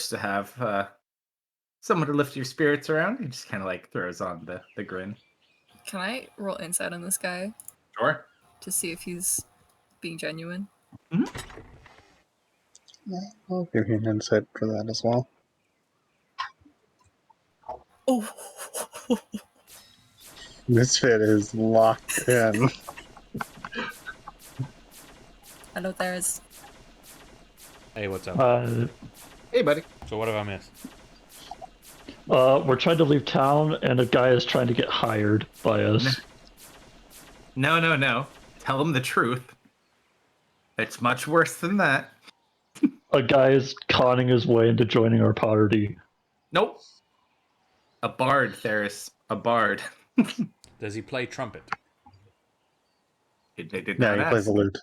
to have someone to lift your spirits around. He just kind of like throws on the grin. Can I roll insight on this guy Sure. to see if he's being genuine? Yeah, I'll give you an insight for that as well. Oh, Misfit is locked in. hello there is. Hey, what's up? Hey, buddy. So what have I missed? We're trying to leave town, and a guy is trying to get hired by us. No. Tell him the truth. It's much worse than that. A guy is conning his way into joining our party. Nope. A bard, Theris. A bard. Does he play trumpet? They did Yeah, not he plays ask. the lute.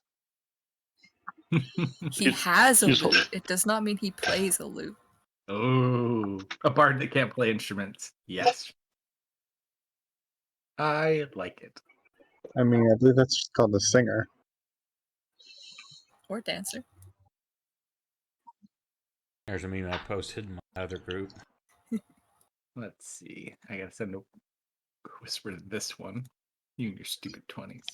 He has a he's- lute. It does not mean he plays a lute. Oh, a bard that can't play instruments. Yes. I like it. I mean, I believe that's just called a singer. Or dancer. There's a meme I posted in my other group. Let's see. I gotta send a whisper to this one. You and your stupid 20s.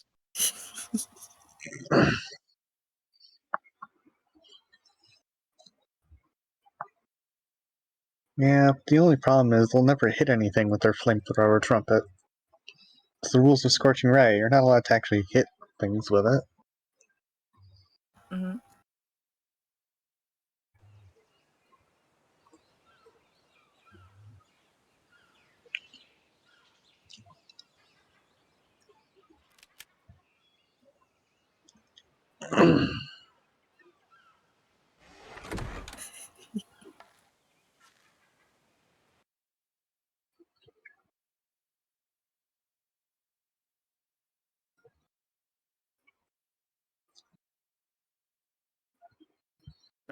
Yeah, the only problem is they'll never hit anything with their flamethrower trumpet. It's the rules of Scorching Ray. You're not allowed to actually hit things with it. Mm-hmm.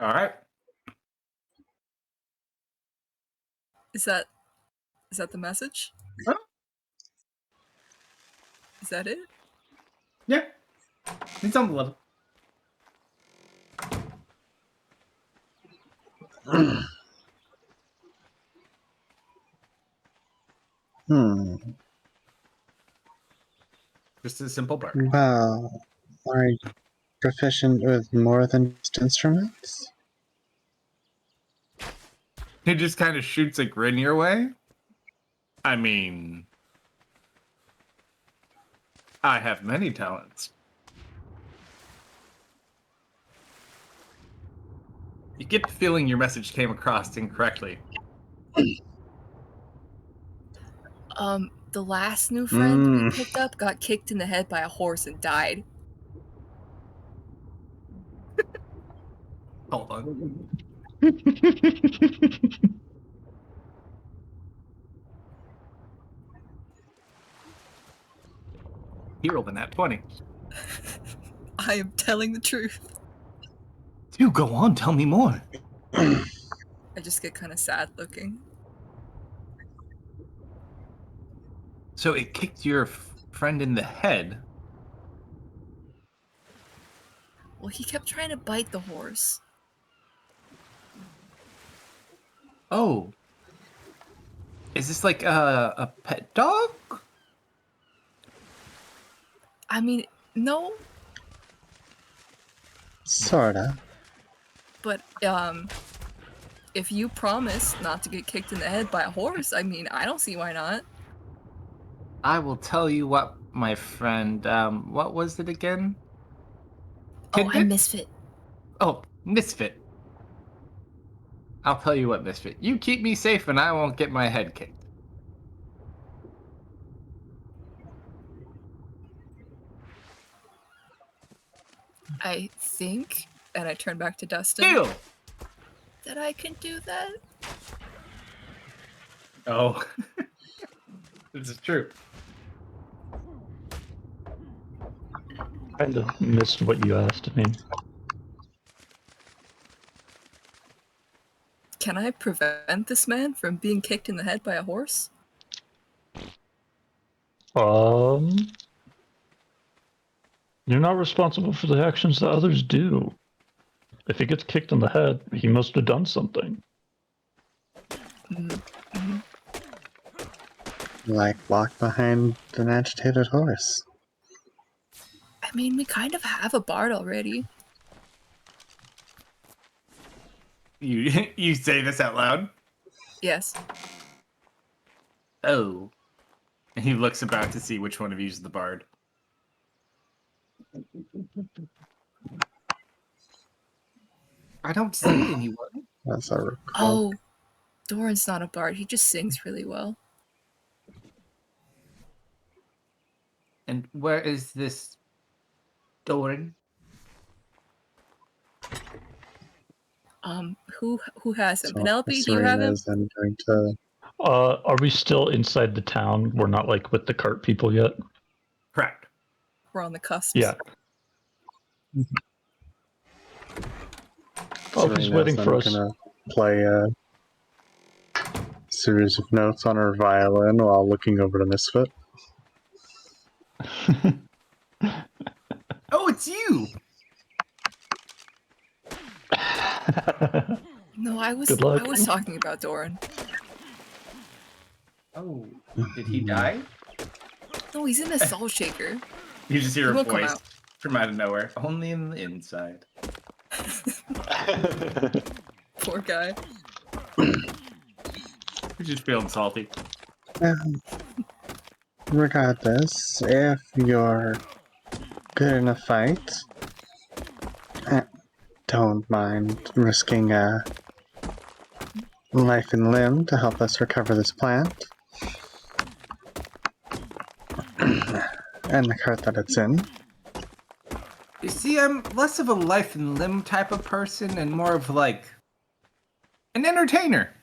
All right. Is that the message? Huh? Is that it? Yeah. It's on the level. Just a simple bar. Well, are you proficient with more than just instruments? He just kind of shoots a grin your way. I mean, I have many talents. You get the feeling your message came across incorrectly. The last new friend we picked up got kicked in the head by a horse and died. Hold on. He rolled a nat 20. I am telling the truth. Do go on, tell me more. I just get kind of sad looking. So it kicked your friend in the head. Well, he kept trying to bite the horse. Oh. Is this like a pet dog? I mean, no, Sorta. but if you promise not to get kicked in the head by a horse, I mean, I don't see why not. I will tell you what, my friend. What was it again? Oh, Tidbit? I'm Misfit. Oh, Misfit. I'll tell you what, Misfit. You keep me safe and I won't get my head kicked. I think, and I turn back to Dustin, Deal! that I can do that. Oh. This is true. Kind of missed what you asked me. Can I prevent this man from being kicked in the head by a horse? You're not responsible for the actions that others do. If he gets kicked in the head, he must have done something. Mhm. Like walk behind an agitated horse. I mean, we kind of have a bard already. You you say this out loud? Yes. Oh. And he looks about to see which one of you is the bard. I don't see anyone. As I recall. Oh, Doran's not a bard. He just sings really well. And where is this Doran? Who has him? So Penelope, do you have him? Serena's then going to. Are we still inside the town? We're not like with the cart people yet. Correct. We're on the cusp. Yeah. Oh, he's Serena's waiting then for us. gonna play a series of notes on her violin while looking over to Misfit. Oh, it's you! No, I was Good luck. talking about Doran. Oh, did he die? No, he's in a salt shaker. You just hear He a won't come voice out. from out of nowhere. Only in the inside. Poor guy. You're just feeling salty. Regardless, if you're good in a fight, don't mind risking a life and limb to help us recover this plant. And the cart that it's in. You see, I'm less of a life and limb type of person and more of like an entertainer.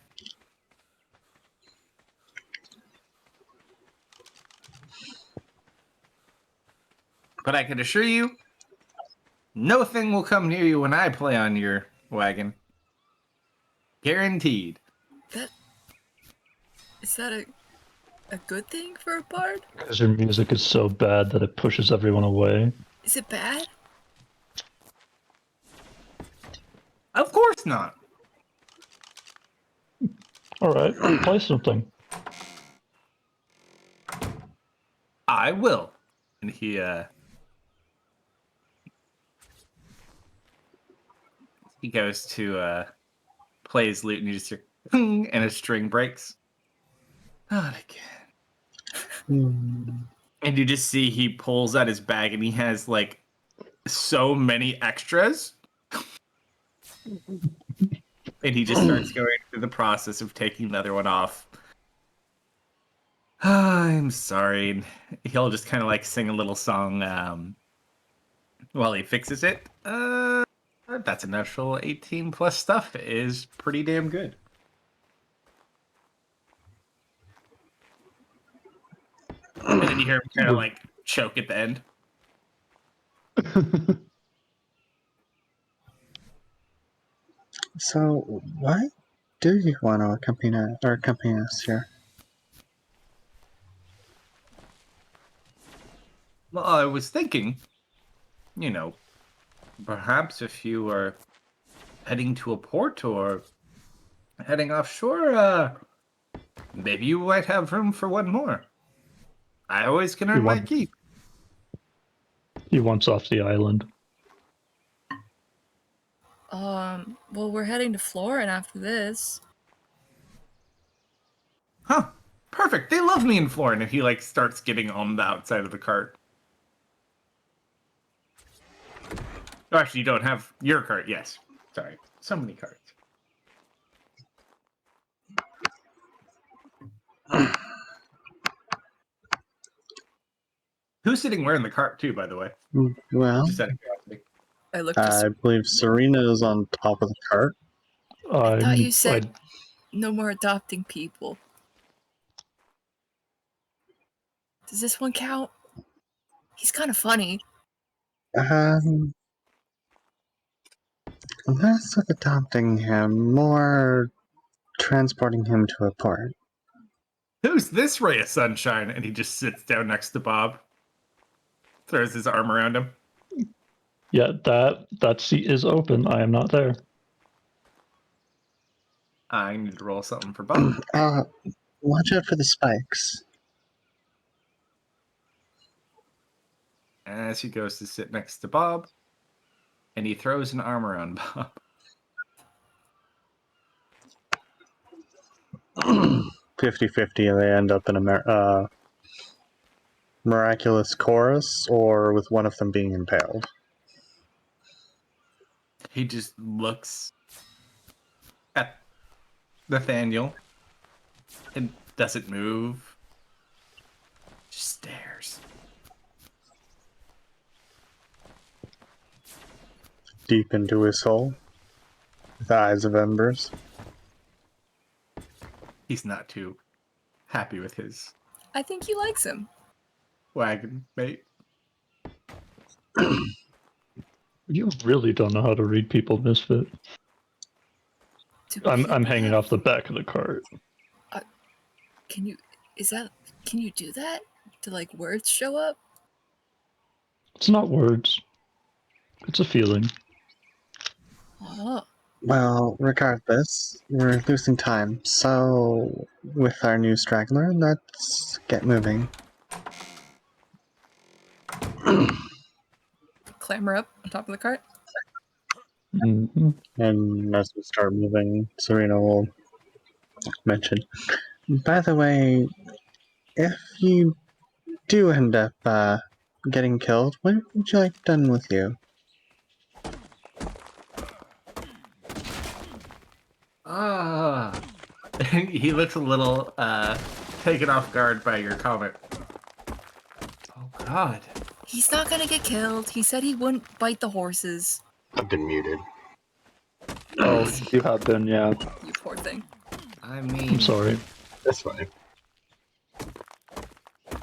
But I can assure you, no thing will come near you when I play on your wagon. Guaranteed. Is that a good thing for a bard? Because your music is so bad that it pushes everyone away. Is it bad? Of course not. Alright, play something. I will. And he goes to play his lute and you just hear and a string breaks. Not again. And you just see he pulls out his bag and he has like so many extras. And he just starts going through the process of taking the other one off. I'm sorry. And he'll just kind of like sing a little song while he fixes it. That's initial 18 plus stuff is pretty damn good. And then you hear him kind of like choke at the end. So, why do you want to accompany us here? Well, I was thinking, perhaps if you are heading to a port or heading offshore, maybe you might have room for one more. I always can earn my keep. He wants off the island. Well, we're heading to Florin after this. Huh. Perfect. They love me in Florin. And he like starts getting on the outside of the cart. Oh, actually, you don't have your cart. Yes. Sorry. So many carts. Who's sitting where in the cart, too, by the way? Well, Just out of curiosity. I looked. I believe Serena is on top of the cart. I thought you said no more adopting people. Does this one count? He's kind of funny. Less with adopting him, more transporting him to a port. Who's this ray of sunshine? And he just sits down next to Bob. Throws his arm around him. Yeah, that seat is open. I am not there. I need to roll something for Bob. Watch out for the spikes. As he goes to sit next to Bob, and he throws an arm around Bob. 50-50, they end up in a miraculous chorus, or with one of them being impaled. He just looks at Nathaniel and doesn't move. Just stares. Deep into his soul, with eyes of embers. He's not too happy with his I think he likes him. wagon mate. You really don't know how to read people, Misfit. Do I'm people hanging have- off the back of the cart. Can you do that? Do like words show up? It's not words. It's a feeling. Oh, Well, regardless, we're losing time, so with our new straggler, let's get moving. clamber up on top of the cart. Hmm. And as we start moving, Serena will mention, by the way, if you do end up getting killed, what would you like done with you? Ah. He looks a little taken off guard by your comment. Oh God. He's not gonna get killed. He said he wouldn't bite the horses. I've been muted. Oh, you have been, yeah. You poor thing. I mean, I'm sorry. That's fine.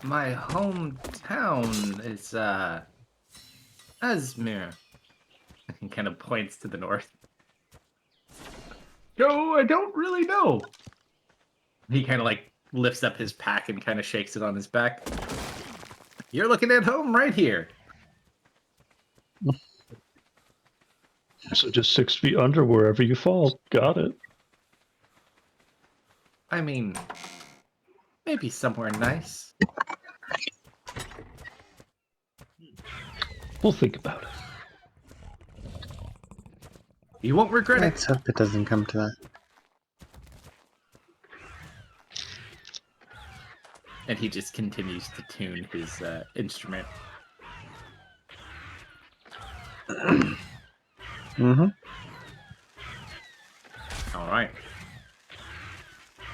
my hometown is Asmir. He kind of points to the north. No, I don't really know. He kind of like lifts up his pack and kind of shakes it on his back. You're looking at home right here. So just 6 feet under wherever you fall. Got it. I mean, maybe somewhere nice. We'll think about it. You won't regret it. Let's hope it doesn't come to that. And he just continues to tune his instrument. Mm-hmm. All right.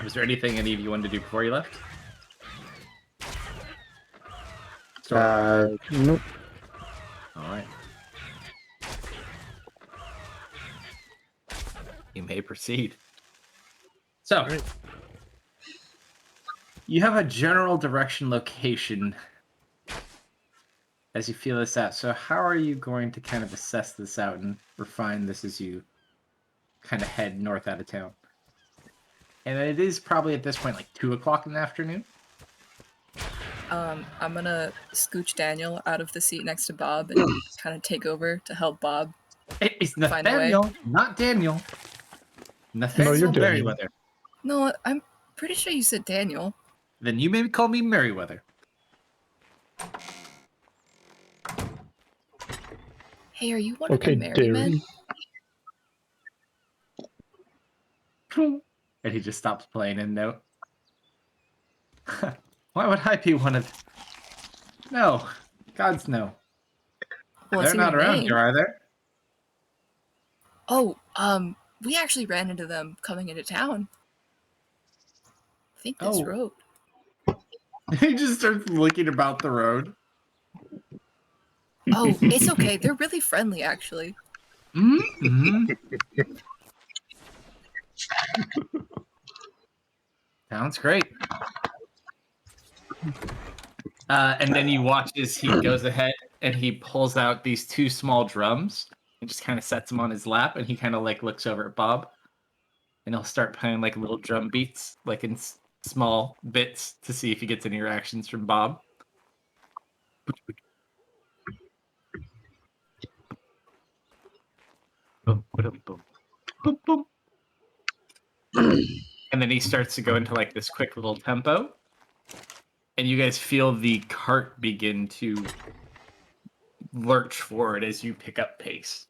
Was there anything any of you wanted to do before you left? Nope. All right. You may proceed. So, you have a general direction location as you feel this out. So, how are you going to kind of assess this out and refine this as you kind of head north out of town? And it is probably at this point like 2 o'clock in the afternoon. I'm gonna scooch Daniel out of the seat next to Bob and kind of take over to help Bob. It's Find a way. Nathaniel, not Daniel. Nathaniel you're Daniel. Merriweather. No, I'm pretty sure you said Daniel. Then you maybe call me Merriweather. Hey, are you one of Okay, the married men? Derry. And he just stops playing in note. Why would I be one of... No. Gods no. Well, They're it's not your around name. here, are they? Oh, we actually ran into them coming into town. I think this Oh. road. He just starts looking about the road. Oh, it's okay. They're really friendly, actually. Mm-hmm. Sounds great. And then you watch as he goes ahead and he pulls out these 2 small drums and just kind of sets them on his lap, and he kind of like looks over at Bob, and he'll start playing like little drum beats, like in small bits, to see if he gets any reactions from Bob. Boom, boom, boom, boom, boom. And then he starts to go into like this quick little tempo. And you guys feel the cart begin to lurch forward as you pick up pace.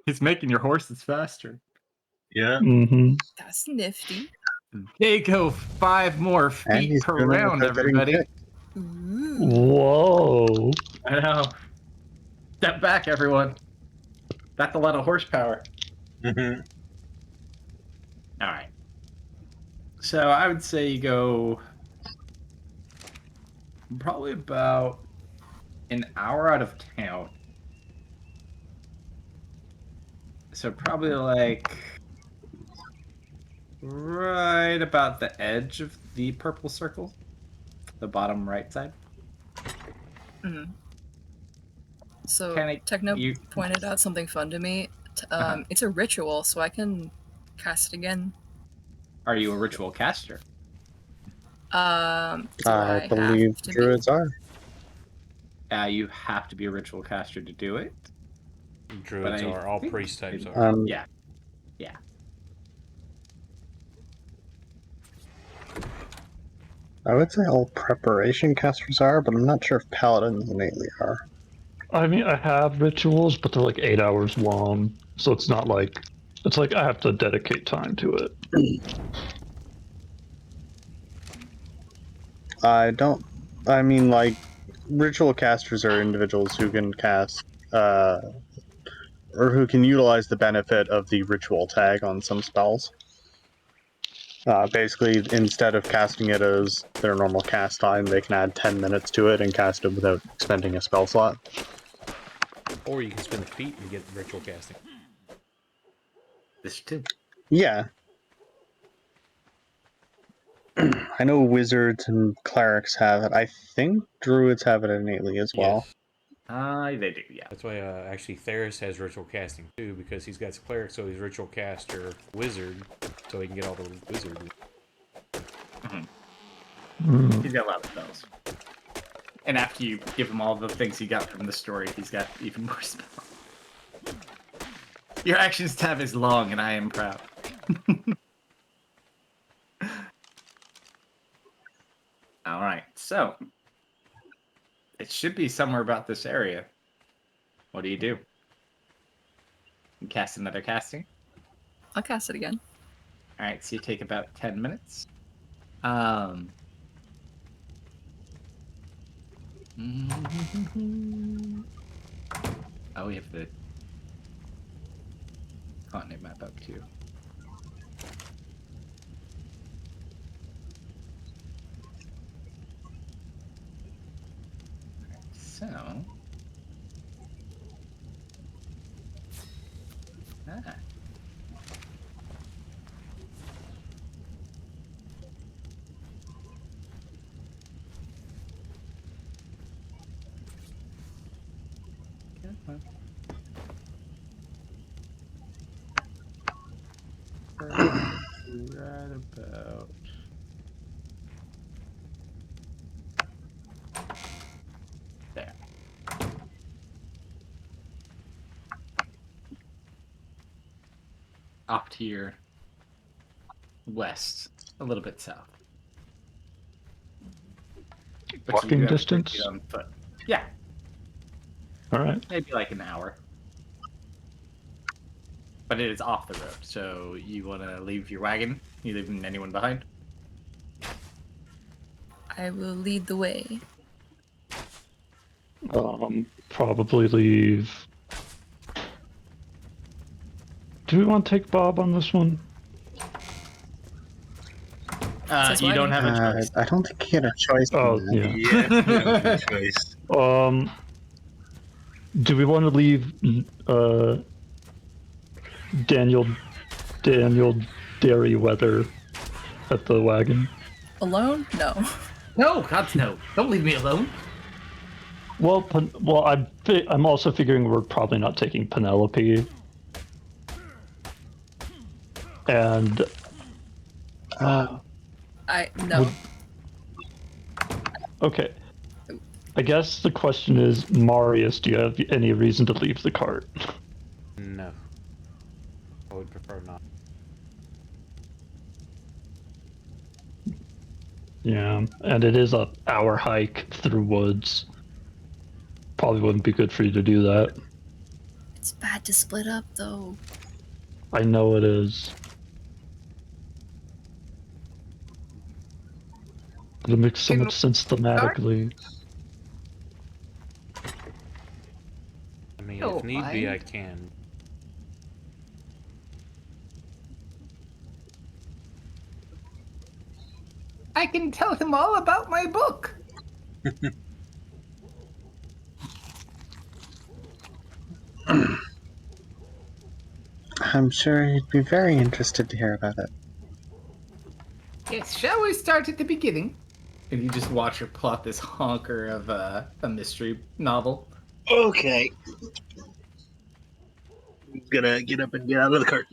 He's making your horses faster. Yeah. Mm-hmm. That's nifty. They go 5 more And feet he's per doing it round, without getting everybody. kicked. Ooh. Whoa. I know. Step back, everyone. That's a lot of horsepower. Mm-hmm. All right. So I would say you go probably about an hour out of town. So probably like right about the edge of the purple circle, the bottom right side. Mhm. So Kinda- Techno you- pointed out something fun to me. Uh-huh. It's a ritual, so I can cast it again. Are you a ritual caster? Do I believe have to be? druids are. You have to be a ritual caster to do it. Druids I are, all think priest types it- are. Yeah. Yeah. I would say all preparation casters are, but I'm not sure if paladins innately are. I mean, I have rituals, but they're like 8 hours long, so it's not like it's like I have to dedicate time to it. I mean, like, ritual casters are individuals who can cast, or who can utilize the benefit of the ritual tag on some spells. Basically, instead of casting it as their normal cast time, they can add 10 minutes to it and cast it without expending a spell slot. Or you can spin the feet and get ritual casting. This too. Yeah. I know wizards and clerics have it. I think druids have it innately as well. Yes. They do, yeah. That's why actually Theris has ritual casting too, because he's got cleric, so he's ritual caster wizard, so he can get all the wizard. He's got a lot of spells. And after you give him all the things he got from the story, he's got even more spells. Your actions tab is long, and I am proud. All right, so it should be somewhere about this area. What do? You cast another casting. I'll cast it again. All right, so you take about 10 minutes. Oh, we have the continent map up too. So, right about there. Off to your west, a little bit south. But Walking you do have to distance? get on foot. Yeah, All right. maybe like an hour. But it is off the road, so you want to leave your wagon? You leaving anyone behind? I will lead the way. Probably leave. Do we want to take Bob on this one? Says You don't wagon. have a choice. I don't think you get a choice. Oh, in that. yeah. Yeah. We don't have a choice. Do we want to leave Daniel Derryweather at the wagon? Alone? No. No, God, no! Don't leave me alone. Well, I'm also figuring we're probably not taking Penelope. And No. okay. I guess the question is, Marius, do you have any reason to leave the cart? No. I would prefer not. Yeah, and it is a hour hike through woods. Probably wouldn't be good for you to do that. It's bad to split up, though. I know it is. But it makes so Can much sense thematically. I mean, if Don't need be, I mind. can. I can tell him all about my book. I'm sure he'd be very interested to hear about it. Yes, shall we start at the beginning? And you just watch her plot this honker of a mystery novel. Okay. Gonna get up and get out of the cart.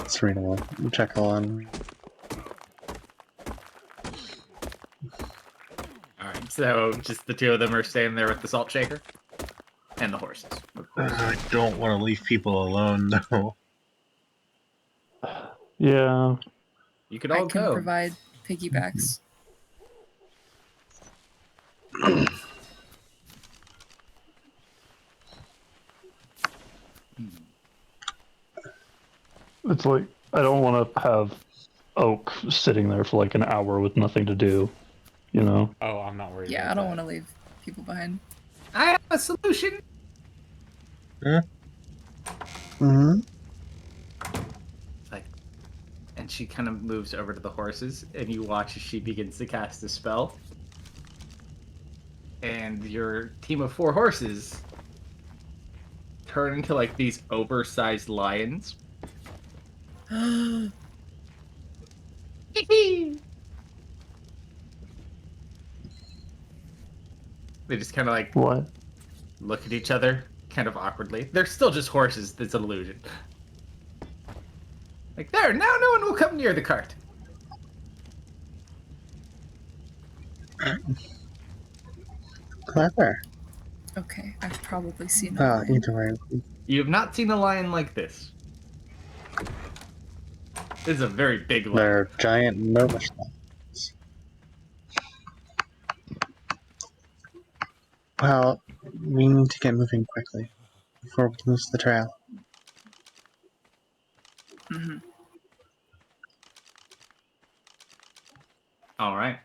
Serena will check on. Alright, so just the two of them are staying there with the salt shaker? And the horses, of course. I don't want to leave people alone, though. Yeah. You could I all can go. provide piggybacks. It's like, I don't want to have Oak sitting there for like an hour with nothing to do, you know? Oh, I'm not worried Yeah, about I don't that. want to leave people behind. I have a solution. Hmm. Like, and she kind of moves over to the horses, and you watch as she begins to cast a spell. And your team of 4 horses turn into like these oversized lions. They just kind of like What? look at each other, kind of awkwardly. They're still just horses. That's an illusion. Like, there, now no one will come near the cart. Clever. Okay, I've probably seen a Well, lion. either way, You have not seen a lion like this. This is a very big lion. they're giant gnomish lions. Well, we need to get moving quickly before we lose the trail. Hmm. All right.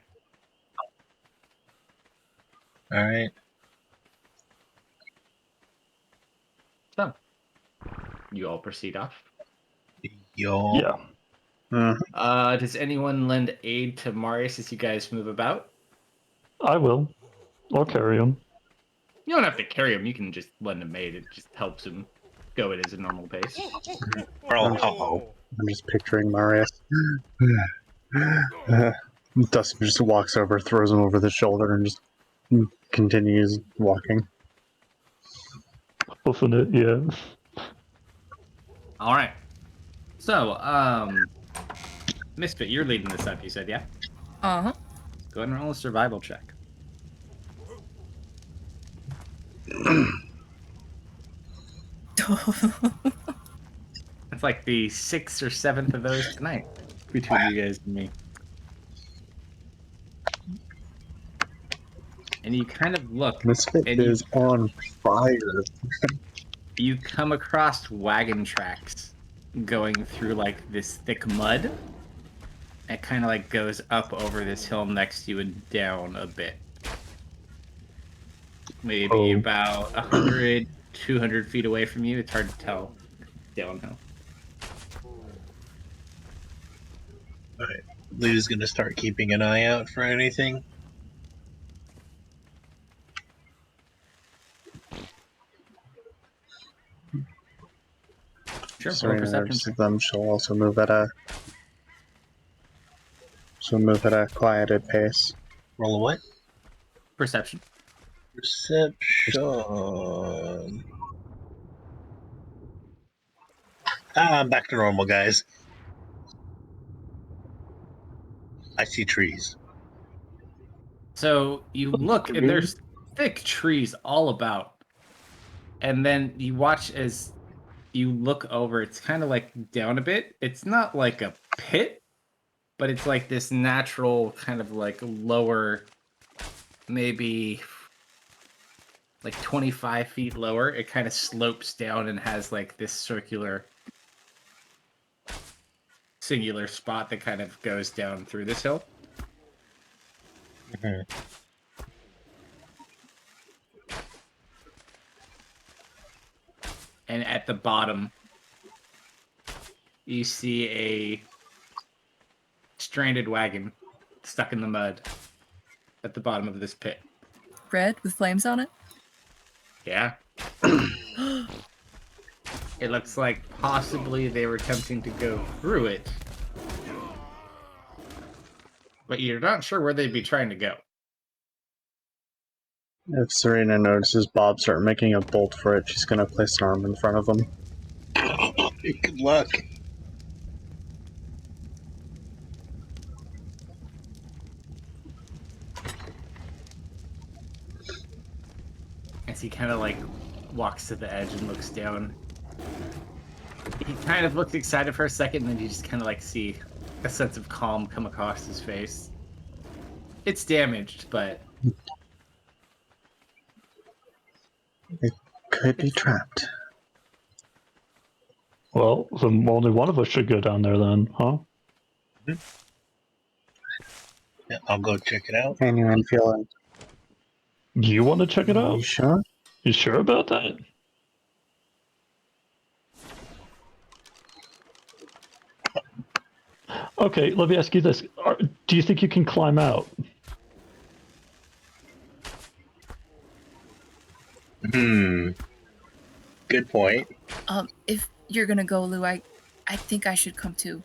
Alright. So, you all proceed off. Y'all. Yeah. Does anyone lend aid to Marius as you guys move about? I will. I'll carry him. You don't have to carry him. You can just lend him aid. It just helps him go at his normal pace. I'm just picturing Marius. Dustin just walks over, throws him over the shoulder, and just continues walking. Hoofing it, yeah. All right. So, Misfit, you're leading this up. You said, yeah. Uh Go ahead and roll a survival check. huh. It's like the 6th or 7th of those tonight between you guys and me. And you kind of look, Misfit and is on fire. you come across wagon tracks going through like this thick mud. It kind of like goes up over this hill next to you and down a bit. Maybe Oh. about 100, 200 feet away from you. It's hard to tell downhill. Alright. Lou's gonna start keeping an eye out for anything. Sure, roll a Serena perception notices check. them. She'll also move at a. She'll move at a quieted pace. Roll a what? Perception. Perception. I'm back to normal, guys. I see trees. So you look, and thick trees all about. And then you watch as you look over, it's kind of like down a bit. It's not like a pit, but it's like this natural kind of like lower, maybe like 25 feet lower. It kind of slopes down and has like this singular spot that kind of goes down through this hill. Mhm. And at the bottom, you see a stranded wagon stuck in the mud at the bottom of this pit. Red with flames on it? Yeah. It looks like possibly they were attempting to go through it. But you're not sure where they'd be trying to go. If Serena notices Bob start making a bolt for it, she's gonna place an arm in front of him. Good luck. As he kind of like walks to the edge and looks down. He kind of looks excited for a second, and then you just kind of like see a sense of calm come across his face. It's damaged, but Could be trapped. Well, then only one of us should go down there then, huh? Yeah, I'll go check it out. Anyone feeling? You want to check it out? You sure? You sure about that? Okay, let me ask you this. Do you think you can climb out? Good point. If you're gonna go, Lou, I think I should come too.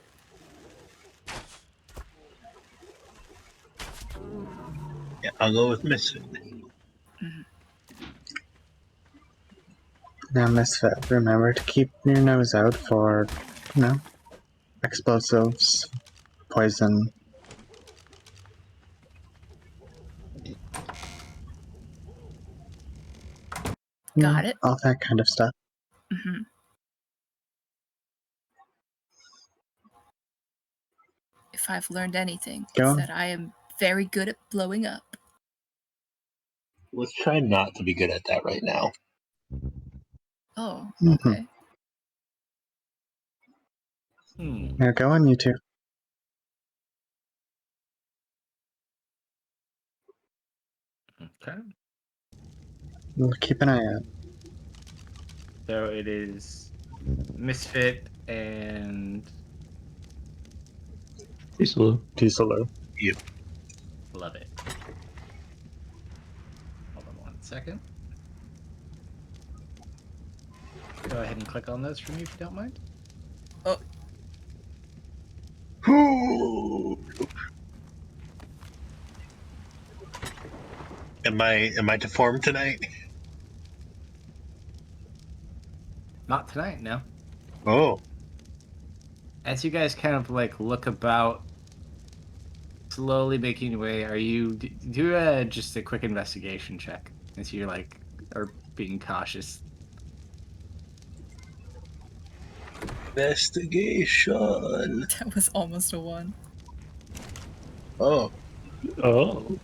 Yeah, I'll go with Misfit. Now, Misfit, remember to keep your nose out for, explosives, poison. Got it. All that kind of stuff. Mm-hmm. If I've learned anything, Go it's on. that I am very good at blowing up. Let's try not to be good at that right now. Oh, Mhm. okay. Now go on, you two. okay. We'll keep an eye out. So it is Misfit and Peace, Lou. Diesel. Love It. Hold on one second. Go ahead and click on those for me if you don't mind. Am I deformed tonight? Not tonight, no. Oh, As you guys kind of like look about, slowly making your way, do just a quick investigation check as you're like are being cautious. investigation. That was almost a 1. Oh, Oh.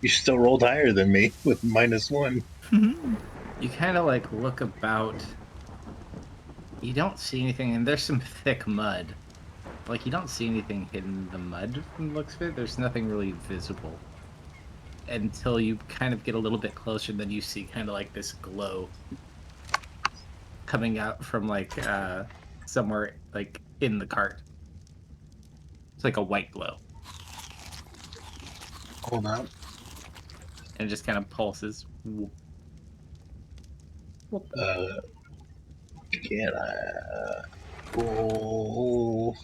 you still rolled higher than me with -1. You kind of like look about. You don't see anything, and there's some thick mud. Like, you don't see anything hidden in the mud from the looks of it. There's nothing really visible. Until you kind of get a little bit closer, then you see kind of like this glow coming out from like somewhere like in the cart. It's like a white glow. Hold on. And it just kind of pulses. Can I? Oh,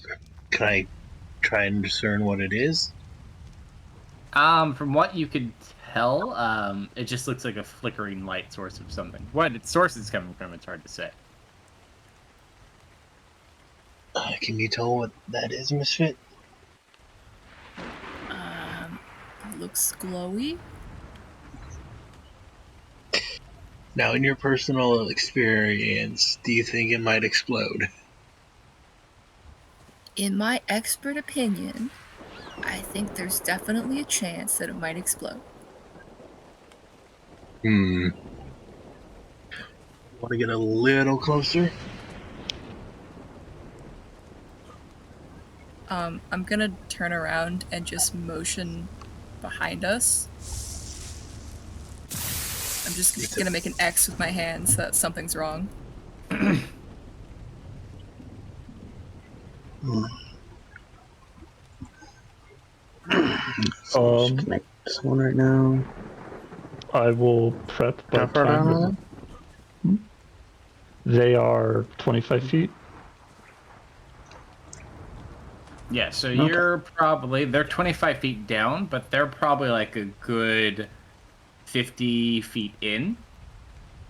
can I try and discern what it is? From what you could tell, it just looks like a flickering light source of something. What its source is coming from, it's hard to say. Can you tell what that is, Misfit? Looks glowy. Now, in your personal experience, do you think it might explode? In my expert opinion, I think there's definitely a chance that it might explode. Want to get a little closer? I'm gonna turn around and just motion behind us. I'm just gonna make an X with my hands that something's wrong. So let's connect this one right now. I will prep by How far time. down are they? They are 25 feet. Yeah, so Okay. you're probably they're 25 feet down, but they're probably like a good 50 feet in.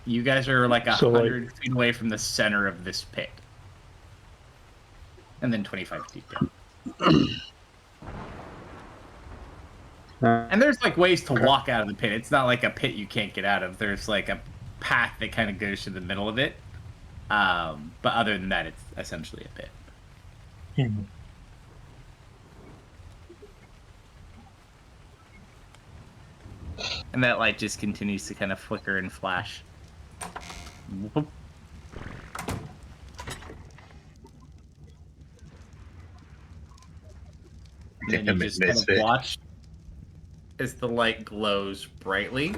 You guys are like So, like, 100 feet away from the center of this pit. And then 25 feet down. And there's like ways to walk out of the pit. It's not like a pit you can't get out of. There's like a path that kind of goes to the middle of it. But other than that, it's essentially a pit. And that light just continues to kind of flicker and flash. Whoop. And then you just kind of watch as the light glows brightly,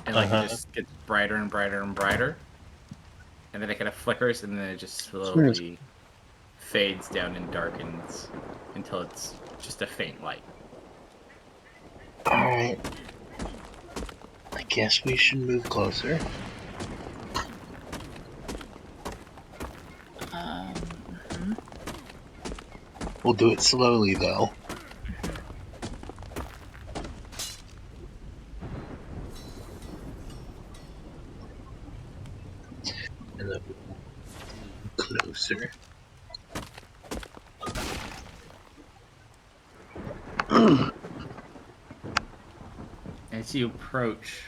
and like it just gets brighter and brighter and brighter, and then it kind of flickers, and then it just slowly fades down and darkens until it's just a faint light. Alright. I guess we should move closer. We'll do it slowly, though. And then closer. As you approach,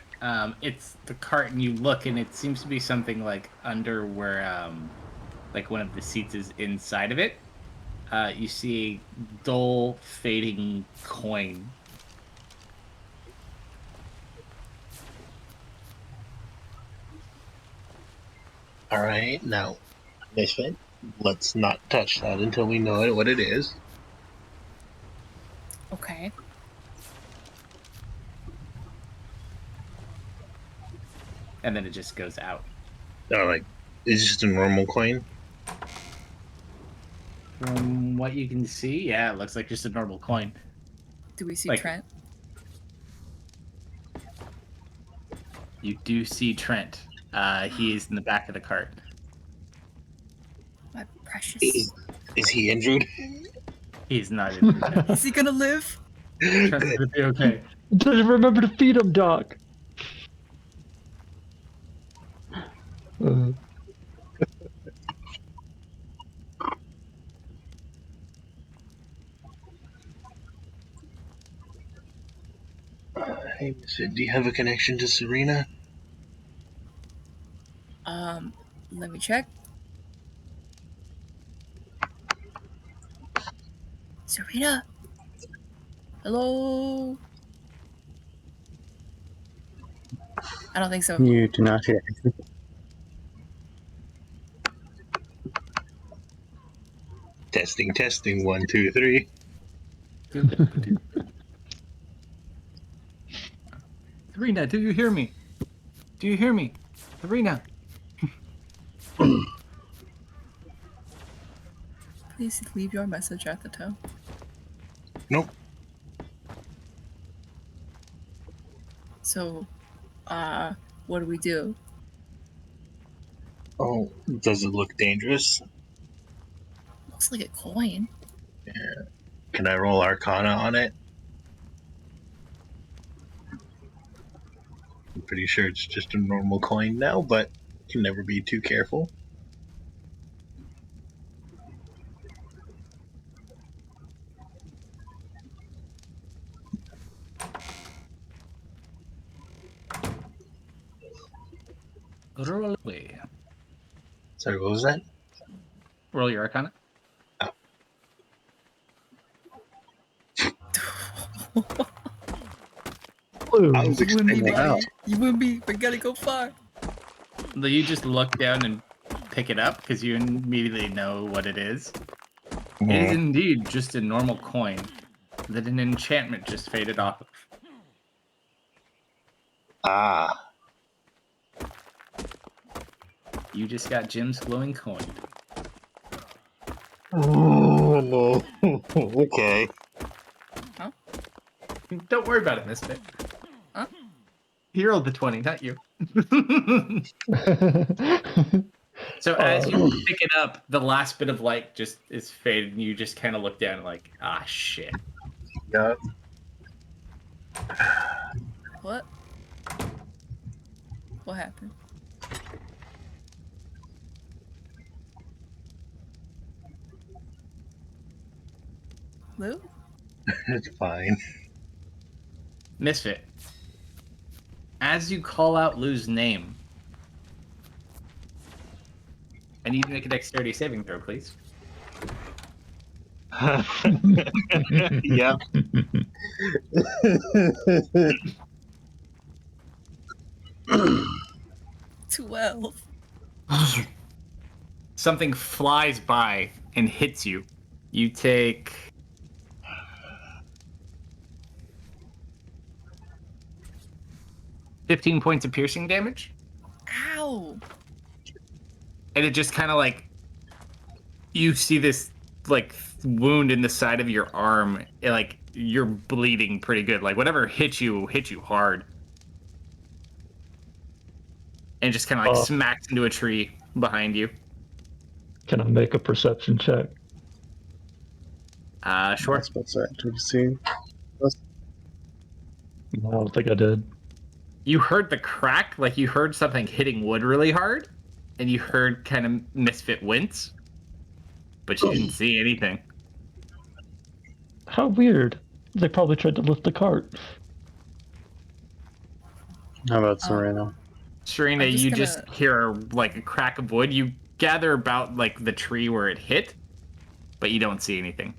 it's the cart, and you look, and it seems to be something like under where, like one of the seats is inside of it. You see a dull, fading coin. Alright, now, Misfit, let's not touch that until we know what it is. Okay. And then it just goes out. Oh, like, it's just a normal coin? From what you can see, yeah, it looks like just a normal coin. Do we see Like- Trent? You do see Trent. He is in the back of the cart. My precious. Is he injured? He's not injured now. Is he gonna live? Trent's gonna be okay. Just remember to feed him, Doc. Hey, Misfit, do you have a connection to Serena? Let me check. Serena? Hello? I don't think so. You do not hear anything. Testing, testing, 1, 2, 3. Serena, do you hear me? Do you hear me? Serena. Please leave your message at the tone. Nope. So, what do we do? Oh, does it look dangerous? Looks like a coin. Can I roll Arcana on it? I'm pretty sure it's just a normal coin now, but can never be too careful. Roll away. Sorry, what was that? Roll your Arcana. Blue. I was You and me, expecting Wow. buddy. You and me. We gotta go far. You just look down and pick it up because you immediately know what it is. It is indeed just a normal coin that an enchantment just faded off of. Ah. You just got Jim's glowing coin. Oh, no. Okay. Don't worry about it, Misfit. Huh? He rolled the 20, not you. So as you pick it up, the last bit of light just is faded, and you just kind of look down like, ah, shit. Yeah. What? What happened? Lou? It's fine. Misfit. As you call out Lou's name, I need to make a dexterity saving throw, please. Yep. 12. Something flies by and hits you. You take 15 points of piercing damage, Ow. and it just kind of like you see this like wound in the side of your arm, and, like you're bleeding pretty good. Like whatever hit you hard, and just kind of like smacks into a tree behind you. Can I make a perception check? Sure. That's what's that to see. No, I don't think I did. You heard the crack, like you heard something hitting wood really hard, and you heard kind of Misfit wince, but you didn't see anything. How weird. They probably tried to lift the cart. How about Serena? Serena, I'm just you gonna- just hear like a crack of wood. You gather about like the tree where it hit, but you don't see anything.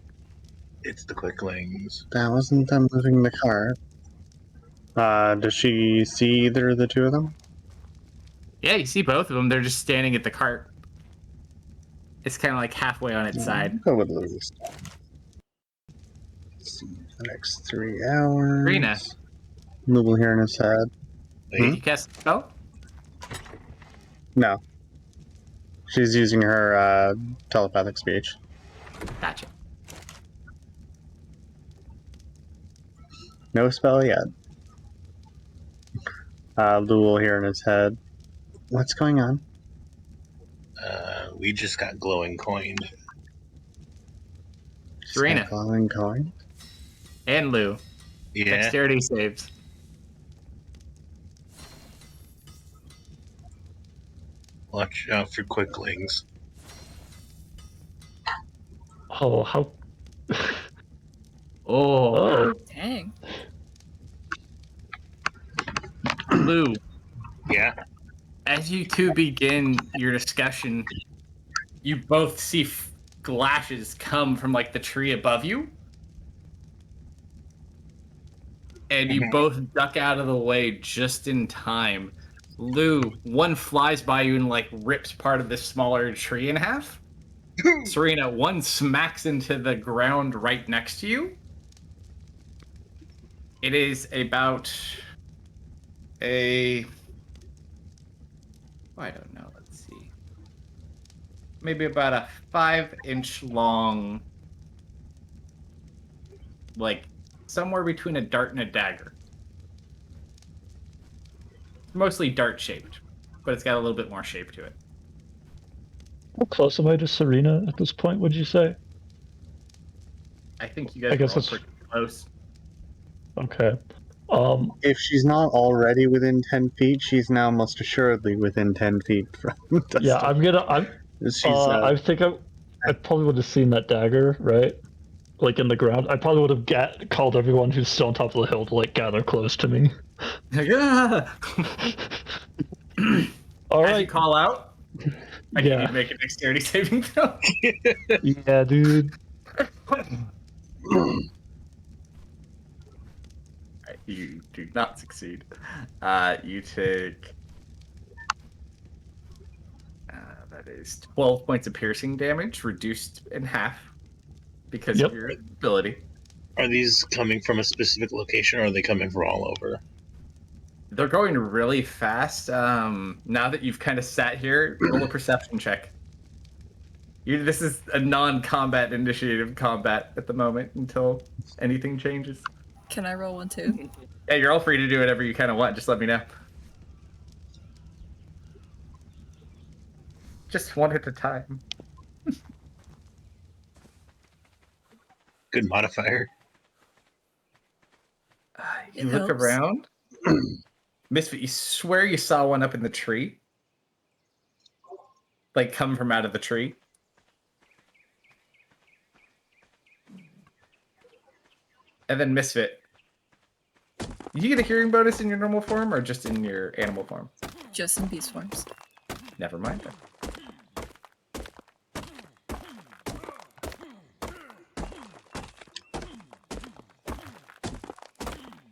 It's the quicklings. That wasn't them moving the cart. Does she see either of the two of them? Yeah, you see both of them. They're just standing at the cart. It's kind of like halfway on its side. Go with Lou's. Let's see, the next 3 hours. Serena. Lou will hear in his head. Did you cast a spell? No. She's using her telepathic speech. Gotcha. No spell yet. Lou will hear in his head. What's going on? We just got glowing coined. Serena. Glowing coin. And Lou. Yeah. Dexterity saves. Watch out for quicklings. Oh, how... Oh, Oh, Dang. Lou. Yeah. As you two begin your discussion, you both see flashes come from like the tree above you. And you both duck out of the way just in time. Lou, one flies by you and like rips part of this smaller tree in half. Serena, one smacks into the ground right next to you. It is about a... I don't know, let's see. Maybe about a 5-inch long, like somewhere between a dart and a dagger. Mostly dart shaped, but it's got a little bit more shape to it. how close am I to Serena at this point, would you say? I think you guys I guess are all it's- pretty close. Okay. If she's not already within 10 feet, she's now most assuredly within 10 feet from Dustin. Yeah, I'm... She's, I think I probably would have seen that dagger, right? Like in the ground. I probably would have called everyone who's still on top of the hill to like gather close to me. Yeah. All As you right. call out, I need you Yeah. to make a dexterity saving throw. Yeah, dude. You do not succeed. You take that is 12 points of piercing damage, reduced in half because of Yep. your ability. Are these coming from a specific location, or are they coming from all over? They're going really fast. Now that you've kind of sat here, roll a perception check. This is a non-combat initiative combat at the moment until anything changes. Can I roll one too? Yeah, you're all free to do whatever you kind of want. Just let me know. Just one at a time. Good modifier. You It look helps. around. Misfit, you swear you saw one up in the tree. Like, come from out of the tree. And then Misfit. You get a hearing bonus in your normal form or just in your animal form? Just in beast forms. Never mind then.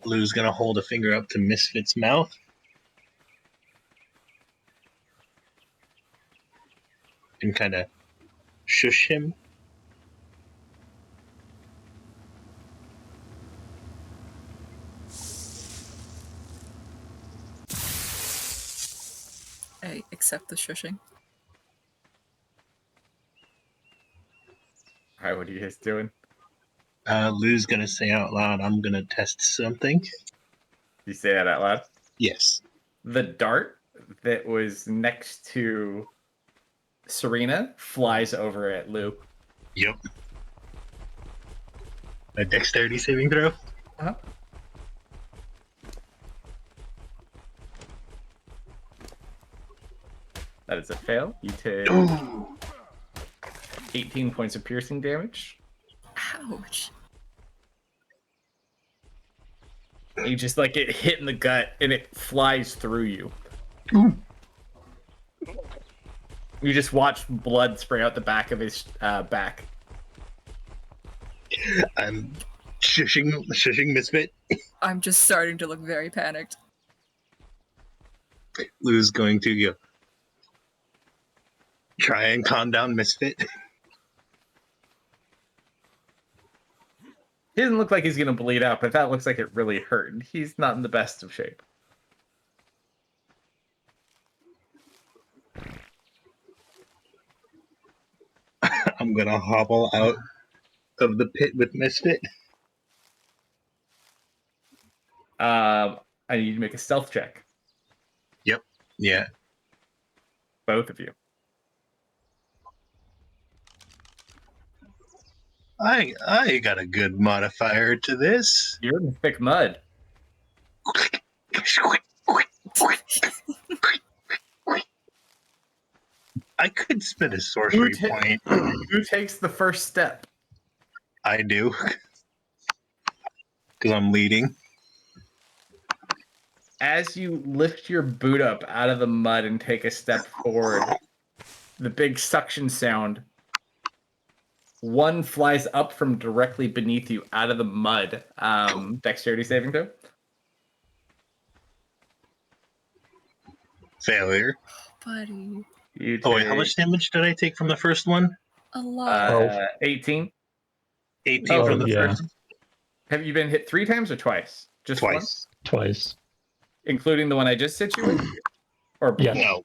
Lou's gonna hold a finger up to Misfit's mouth. And kind of shush him. I accept the shushing. Alright, what are you guys doing? Lou's gonna say out loud, I'm gonna test something. You say that out loud? Yes. The dart that was next to Serena flies over at Lou. Yep. A dexterity saving throw? Uh-huh. That is a fail. You take Ooh. 18 points of piercing damage. Ouch. You just like get hit in the gut and it flies through you. Ooh. You just watch blood spray out the back of his back. I'm shushing Misfit. I'm just starting to look very panicked. Lou's going to go. Try and calm down Misfit. He doesn't look like he's gonna bleed out, but that looks like it really hurt. He's not in the best of shape. I'm gonna hobble out of the pit with Misfit. I need you to make a stealth check. Yeah. Both of you. I got a good modifier to this. You're in thick mud. I could spend a sorcery Who ta- point. Who takes the first step? I do. Because I'm leading. As you lift your boot up out of the mud and take a step forward, the big suction sound, one flies up from directly beneath you out of the mud. Dexterity saving throw. Failure. Buddy. You take, Oh wait, how much damage did I take from the first one? A lot. 18. 18 Oh, from the yeah. first. Have you been hit 3 times or twice? Just Twice. once? Twice. Including the one I just hit you with? Or Yeah. No.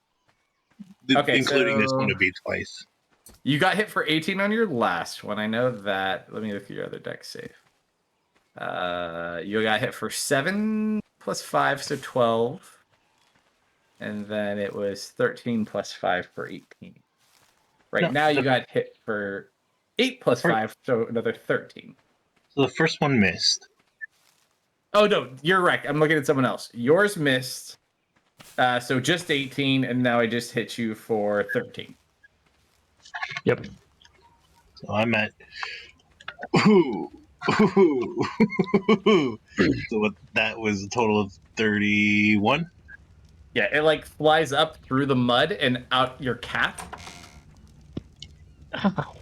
Okay, Including this one so- would be twice. You got hit for 18 on your last one. I know that. Let me look at your other deck save. You got hit for 7 plus 5, so 12. And then it was 13 plus 5 for 18. Right No, now you the- got hit for 8 plus 5, so another 13. So the first one missed. Oh, no, you're right. I'm looking at someone else. Yours missed. So just 18, and now I just hit you for 13. Yep. So I'm at. Ooh. Ooh. So that was a total of 31. Yeah, it like flies up through the mud and out your cap. Ow.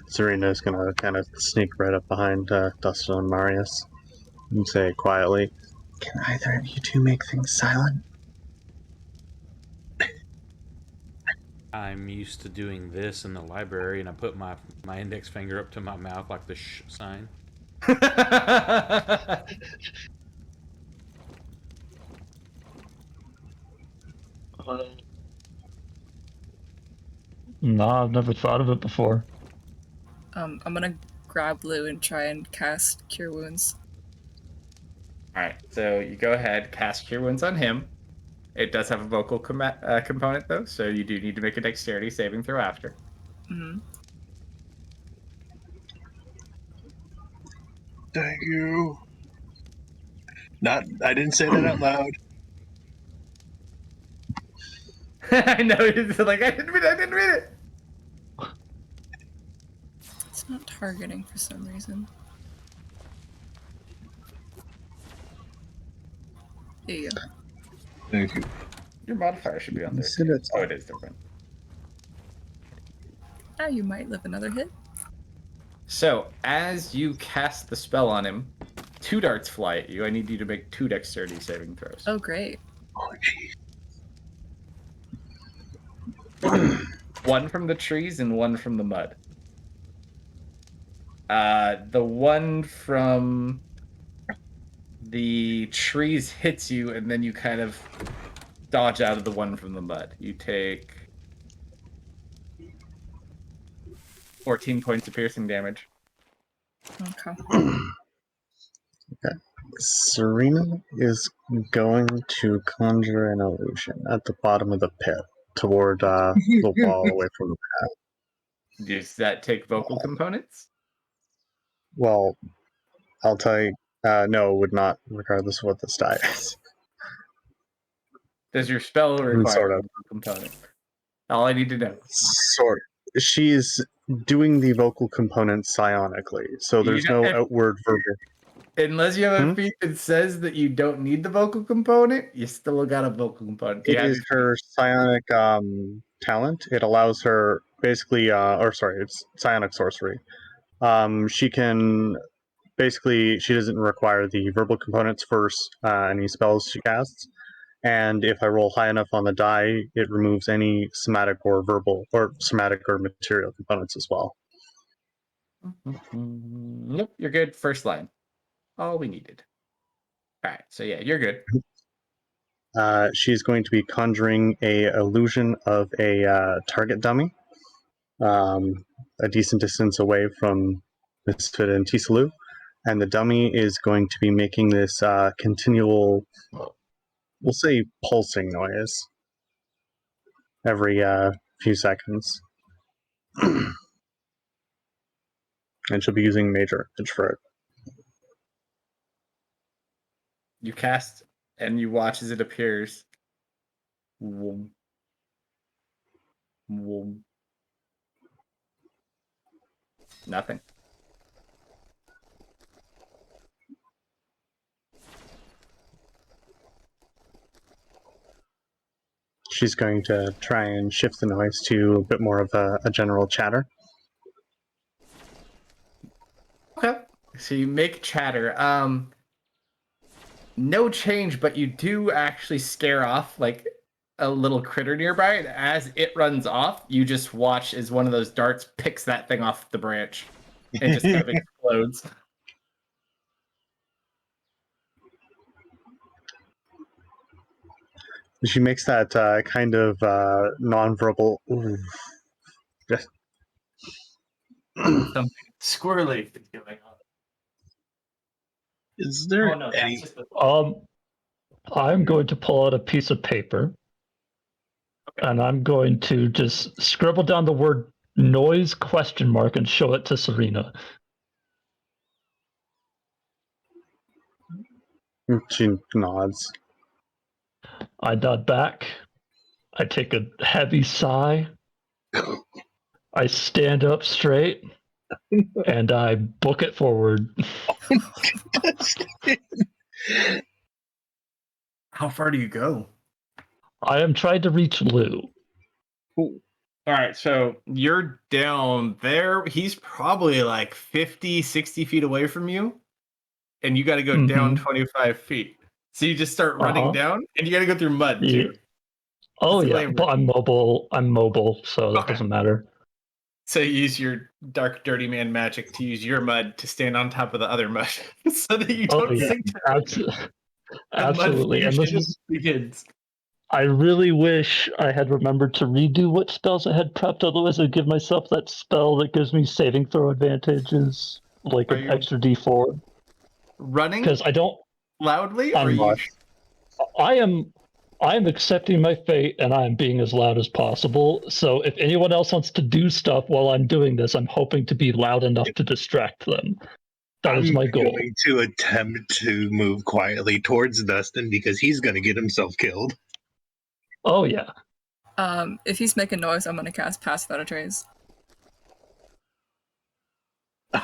Serena's gonna kind of sneak right up behind Dustin and Marius and say quietly, "Can either of you two make things silent?" I'm used to doing this in the library, and I put my index finger up to my mouth like the shh sign. Nah, I've never thought of it before. I'm gonna grab Lou and try and cast Cure Wounds. Alright, so you go ahead, cast Cure Wounds on him. It does have a vocal component, though, so you do need to make a dexterity saving throw after. Mm-hmm. Thank you. I didn't say that out loud. I know, it's like, I didn't read it! It's not targeting for some reason. There you go. Thank you. Your modifier should be on there. said Too. it's Oh, it is different. Now you might live another hit. So, as you cast the spell on him, 2 darts fly at you. I need you to make 2 dexterity saving throws. Oh, great. Oh, jeez. 1 from the trees and 1 from the mud. The one from the trees hits you, and then you kind of dodge out of the one from the mud. You take 14 points of piercing damage. Okay. Okay. Serena is going to conjure an illusion at the bottom of the pit toward the wall away from the path. Does that take vocal components? Well, I'll tell you, no, it would not, regardless of what this die is. Does your spell require Sort a of. vocal component? All I need to know. Sort. She's doing the vocal component psionically, so there's You know, no if- outward verbal. Unless you have a Hmm? feat that says that you don't need the vocal component, you still got a vocal component. Do you It have is her psionic talent. It allows her basically, it's psionic sorcery. She can basically, she doesn't require the verbal components for any spells she casts. And if I roll high enough on the die, it removes any somatic or verbal or somatic or material components as well. Nope, you're good. First line. All we needed. All right, so yeah, you're good. She's going to be conjuring a illusion of a target dummy, a decent distance away from Misfit and Tisalu, and the dummy is going to be making this continual, we'll say, pulsing noise every few seconds. And she'll be using major advantage for it. You cast and you watch as it appears. Whoom. Whoom. Nothing. She's going to try and shift the noise to a bit more of a general chatter. Okay. So you make chatter. No change, but you do actually scare off like a little critter nearby. And as it runs off, you just watch as one of those darts picks that thing off the branch and just kind of explodes. She makes that kind of nonverbal. Oof. Something squirrely is going on. Is there Oh no, any? that's just the... I'm going to pull out a piece of paper, and I'm going to just scribble down the word noise ? And show it to Serena. She nods. I nod back. I take a heavy sigh. I stand up straight, and I book it forward. How far do you go? I am trying to reach Lou. All right, so you're down there. He's probably like 50, 60 feet away from you. And you got to go down 25 feet. So you just start running down, and you got to go through mud, too. Oh, That's the yeah, way but I'm mobile, so that doesn't matter. So you use your dark, dirty man magic to use your mud to stand on top of the other mud so that you don't sink to the absolutely. mud And this fusion is, begins. I really wish I had remembered to redo what spells I had prepped, otherwise I'd give myself that spell that gives me saving throw advantages, like Are an you extra d4. running Because I don't... loudly, or I'm you... I am accepting my fate, and I am being as loud as possible. So if anyone else wants to do stuff while I'm doing this, I'm hoping to be loud enough to distract them. That is my goal. I'm going to attempt to move quietly towards Dustin because he's going to get himself killed. Oh, yeah. If he's making noise, I'm gonna cast Pass Without a Trace.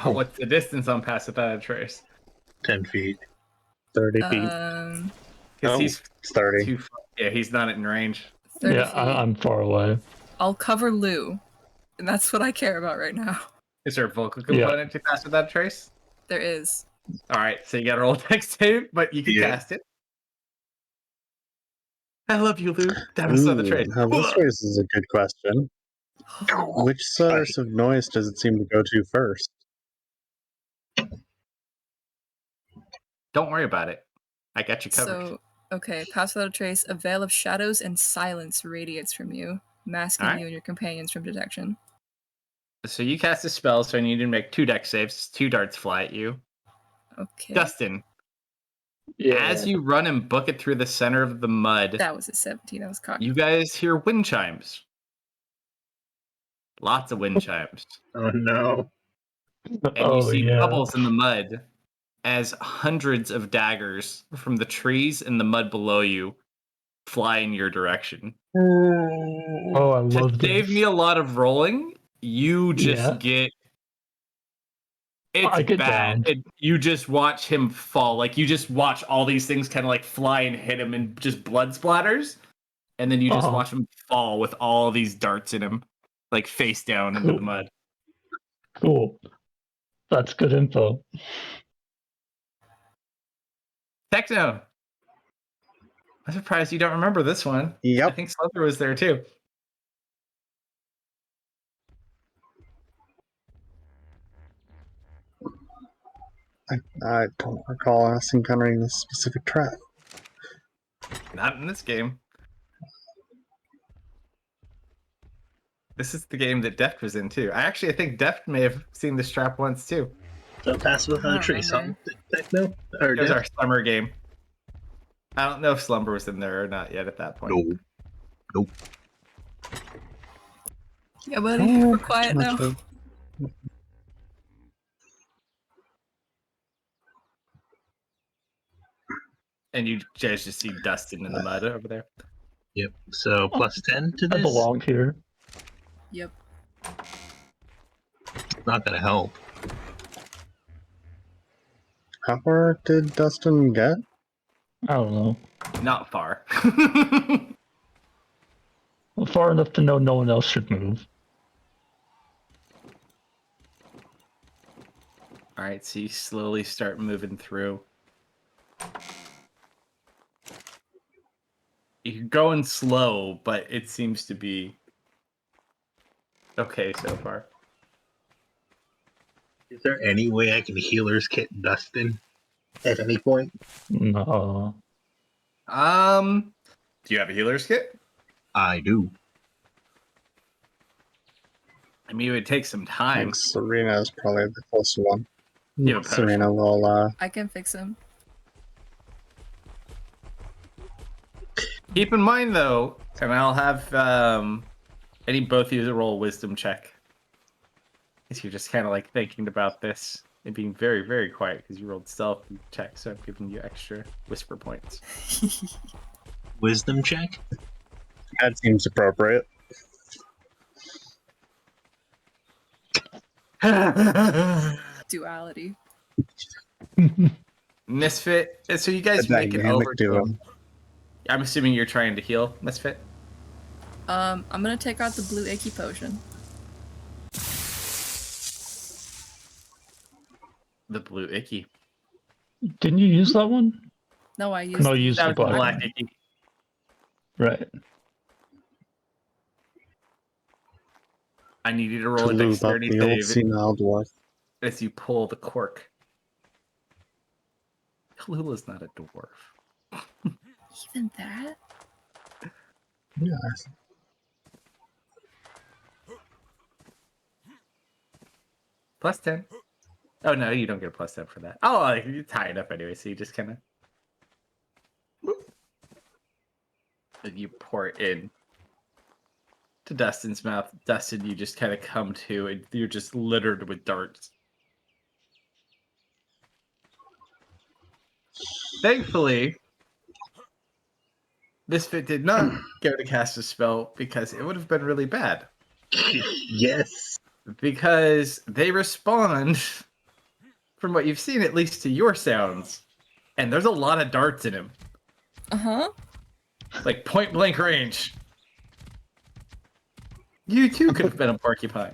What's the distance on Pass Without a Trace? 10 feet. 30 feet. Because he's It's 30. too far. Yeah, he's not in range. 30 Yeah, feet. I'm far away. I'll cover Lou, and that's what I care about right now. Is there a vocal component to Pass Without a Trace? There is. All right, so you got to roll dex save, but you can cast it. I love you, Lou. That was the trace. Now this raises a good question. Which source of noise does it seem to go to first? Don't worry about it. I got you covered. So, okay, Pass Without a Trace, a veil of shadows and silence radiates from you, masking you and your companions from detection. So you cast a spell, so I need to make 2 dex saves. 2 darts fly at you. Okay. Dustin, as you run and book it through the center of the mud, That was a 17. That was cocky. you guys hear wind chimes. Lots of wind chimes. Oh no. And you see bubbles in the mud as hundreds of daggers from the trees and the mud below you fly in your direction. Oh, I love To this. save me a lot of rolling, you just get... It's bad. You just watch him fall. Like, you just watch all these things kind of like fly and hit him and just blood splatters. And then you just watch him fall with all these darts in him. Like, face down into the mud. Cool. That's good info. Techno. I'm surprised you don't remember this one. Yep. I think Slither was there too. I don't recall us encountering this specific trap. Not in this game. This is the game that Deft was in too. I think Deft may have seen this trap once too. So Pass Without a Trace, remember. Techno? It was our summer game. I don't know if Slumber was in there or not yet at that point. No. Nope. Yeah, buddy, we're quiet now. And you guys just see Dustin in the mud over there. Yep. So plus 10 to this? I belong here. Yep. Not gonna help. How far did Dustin get? I don't know. Not far. Well, far enough to know no one else should move. Alright, so you slowly start moving through. You're going slow, but it seems to be okay so far. Is there any way I can healer's kit Dustin at any point? No. Do you have a healer's kit? I do. I mean, it would take some I time. think Serena is probably the closer one. You have a potion. Serena will, I can fix him. Keep in mind, though, and I'll have I need both of you to roll a wisdom check. If you're just kind of like thinking about this and being very, very quiet because you rolled stealth check, so I'm giving you extra whisper points. Wisdom check? that seems appropriate. Duality. Misfit. So you guys make it Dynamic over to duo. him. I'm assuming you're trying to heal, Misfit. I'm gonna take out the blue icky potion. The blue icky. Didn't you use that one? No, I used No, you used That the was the black black one. icky. Right. I need you to roll a To lube up dexterity the old save senile dwarf. as you pull the cork. Kalula's not a dwarf. Even that? Yeah. Plus 10. Oh, no, you don't get a plus 10 for that. Oh, it's high enough anyway, so you just kind of... You pour it in to Dustin's mouth. Dustin, you just kind of come to, and you're just littered with darts. Thankfully, Misfit did not go to cast a spell because it would have been really bad. Yes. Because they respond, from what you've seen, at least to your sounds. And there's a lot of darts in him. Uh-huh. Like point blank range. You too could have been a porcupine.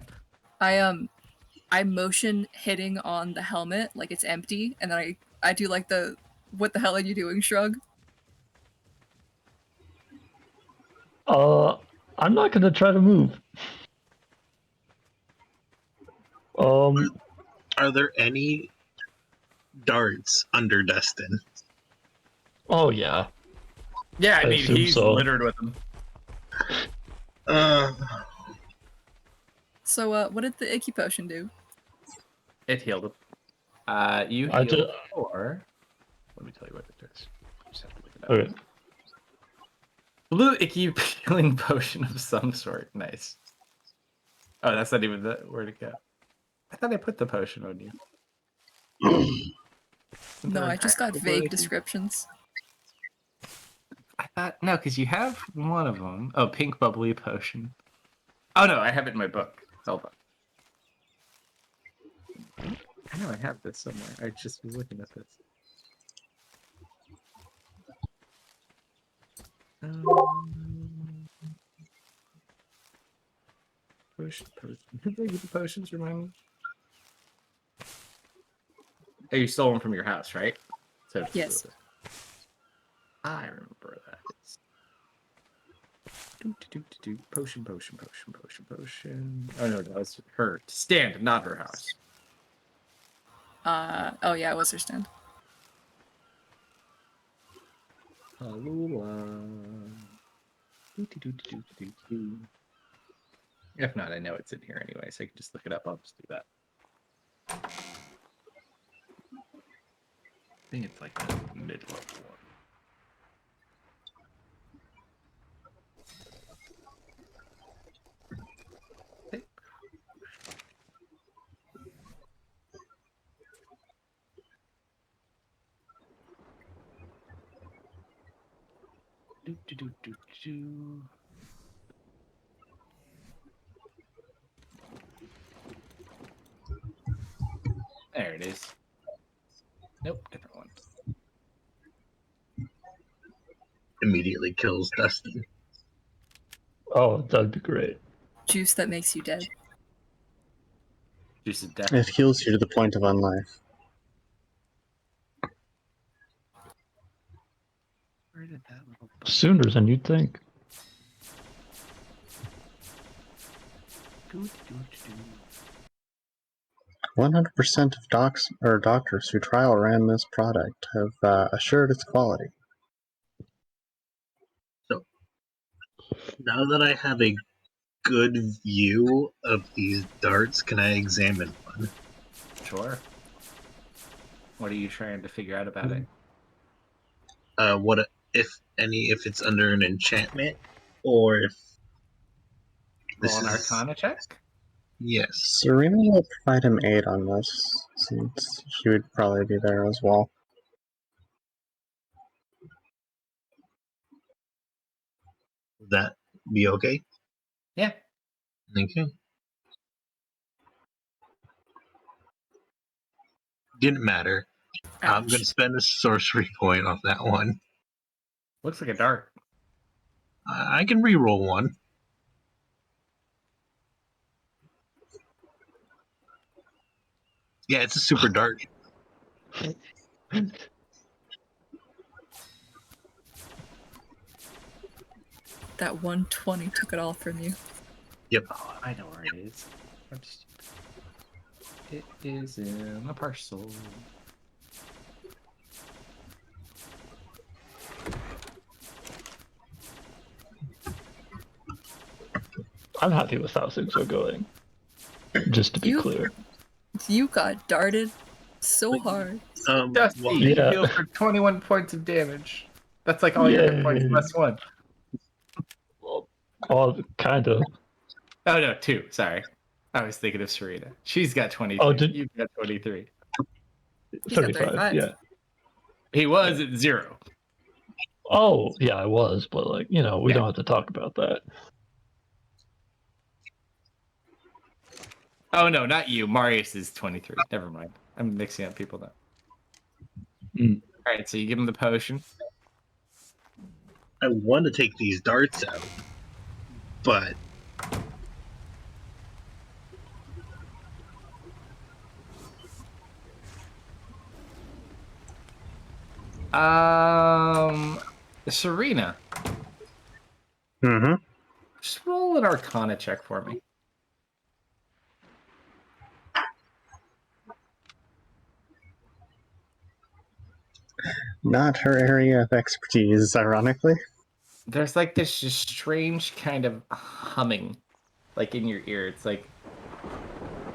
I motion hitting on the helmet like it's empty, and then I do like the "what the hell are you doing" shrug. I'm not gonna try to move. Are there any darts under Dustin? Oh yeah. Yeah, I I mean, assume he's so. littered with them. So, what did the icky potion do? It healed him. You I healed ju- for... Let me tell you what it does. Just have to look it up. Okay. Blue icky healing potion of some sort. Nice. Oh, that's not even the where to go. I thought I put the potion on you. No, I just got Blue vague icky? descriptions. I thought no, because you have one of them. Oh, pink bubbly potion. Oh no, I have it in my book. Hold on. I know I have this somewhere. I just was looking at this. Potion. Who gave you the potions? Remind me. Oh, you stole them from your house, right? So Yes. I remember that. Potion. Oh no, that was her stand, not her house. Oh yeah, it was her stand. If not, I know it's in here anyway, so I can just look it up. I'll just do that. I think it's like the middle of one. There it is. Nope, different one. Immediately kills Dustin. Oh, that'd be great. Juice that makes you dead. Juice of death. It heals you to the point of unlife. Where did that little bug- Sooner than you'd think. Doo-doo-doo-doo. 100% of doctors who trial ran this product have assured its quality. So now that I have a good view of these darts, can I examine one? Sure. What are you trying to figure out about it? What if it's under an enchantment, or if Roll an is- Arcana check? Yes. Serena will provide him aid on this, since she would probably be there as well. Would that be okay? Yeah. Okay. Didn't matter. I'm Ouch. going to spend a sorcery point on that one. Looks like a dart. I can re-roll one. Yeah, it's a super dart. That 120 took it all from you. Oh, I know where it is. I'm stupid. It is in a parcel. I'm happy with how things are going. Just to be clear. You got darted so hard. Dusty, Well, you Yeah. heal for 21 points of damage. That's like all your hit points Yay. plus one. Oh, kind of. Oh no, 2. Sorry. I was thinking of Serena. She's got 22. Oh, You've got 23. He's got 35, 35. yeah. He was at 0. Oh, yeah, I was, but like, we Yeah. don't have to talk about that. Oh no, not you. Marius is 23. Never mind. I'm mixing up people now. Mm. All right, so you give him the potion. I want to take these darts out, but Serena, Mm-hmm. just roll an Arcana check for me. Not her area of expertise, ironically. There's like this just strange kind of humming, like in your ear. It's like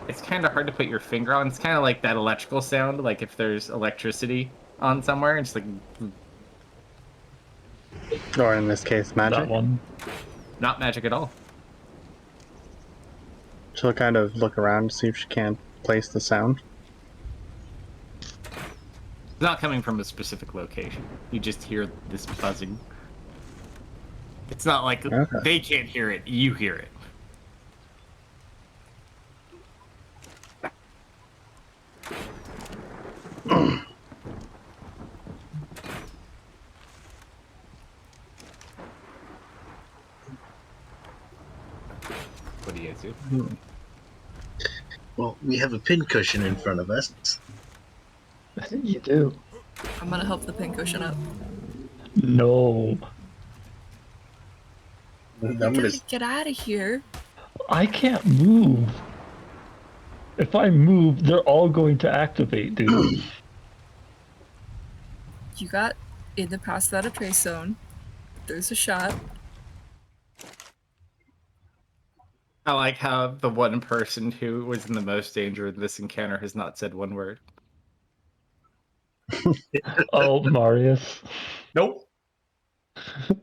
it's kind of hard to put your finger on. It's kind of like that electrical sound, like if there's electricity on somewhere. It's like Or in this case, That magic. one. not magic at all. She'll kind of look around to see if she can place the sound. It's not coming from a specific location. You just hear this buzzing. It's not like Okay. they can't hear it. You hear it. What do you guys do? well, we have a pincushion in front of us. You do. I'm gonna help the pincushion up. No. I'm You gonna. gotta get out of here. I can't move. If I move, they're all going to activate, dude. You got in the pass without a trace zone. There's a shot. I like how the one person who was in the most danger in this encounter has not said one word. Oh, Marius. Nope.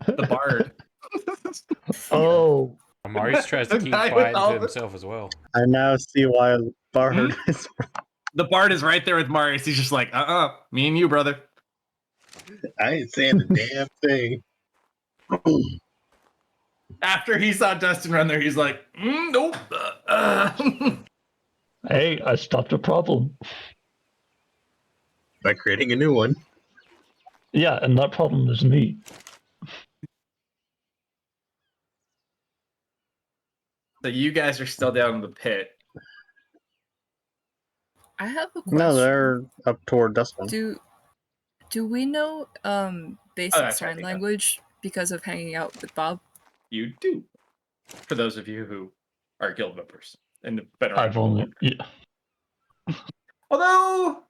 The bard. Oh. Marius tries to The keep guy with quiet all to the- himself as well. I now see why Bard is. The bard is right there with Marius. He's just like, me and you, brother. I ain't saying a damn thing. After he saw Dustin run there, he's like, nope. Hey, I stopped a problem. By creating a new one. Yeah, and that problem is me. So you guys are still down in the pit. I have a question. No, they're up toward Dustin. Do we know basic that's right, sign yeah. language because of hanging out with Bob? You do. For those of you who are guild members and have been around I've for only. longer. Yeah. Although,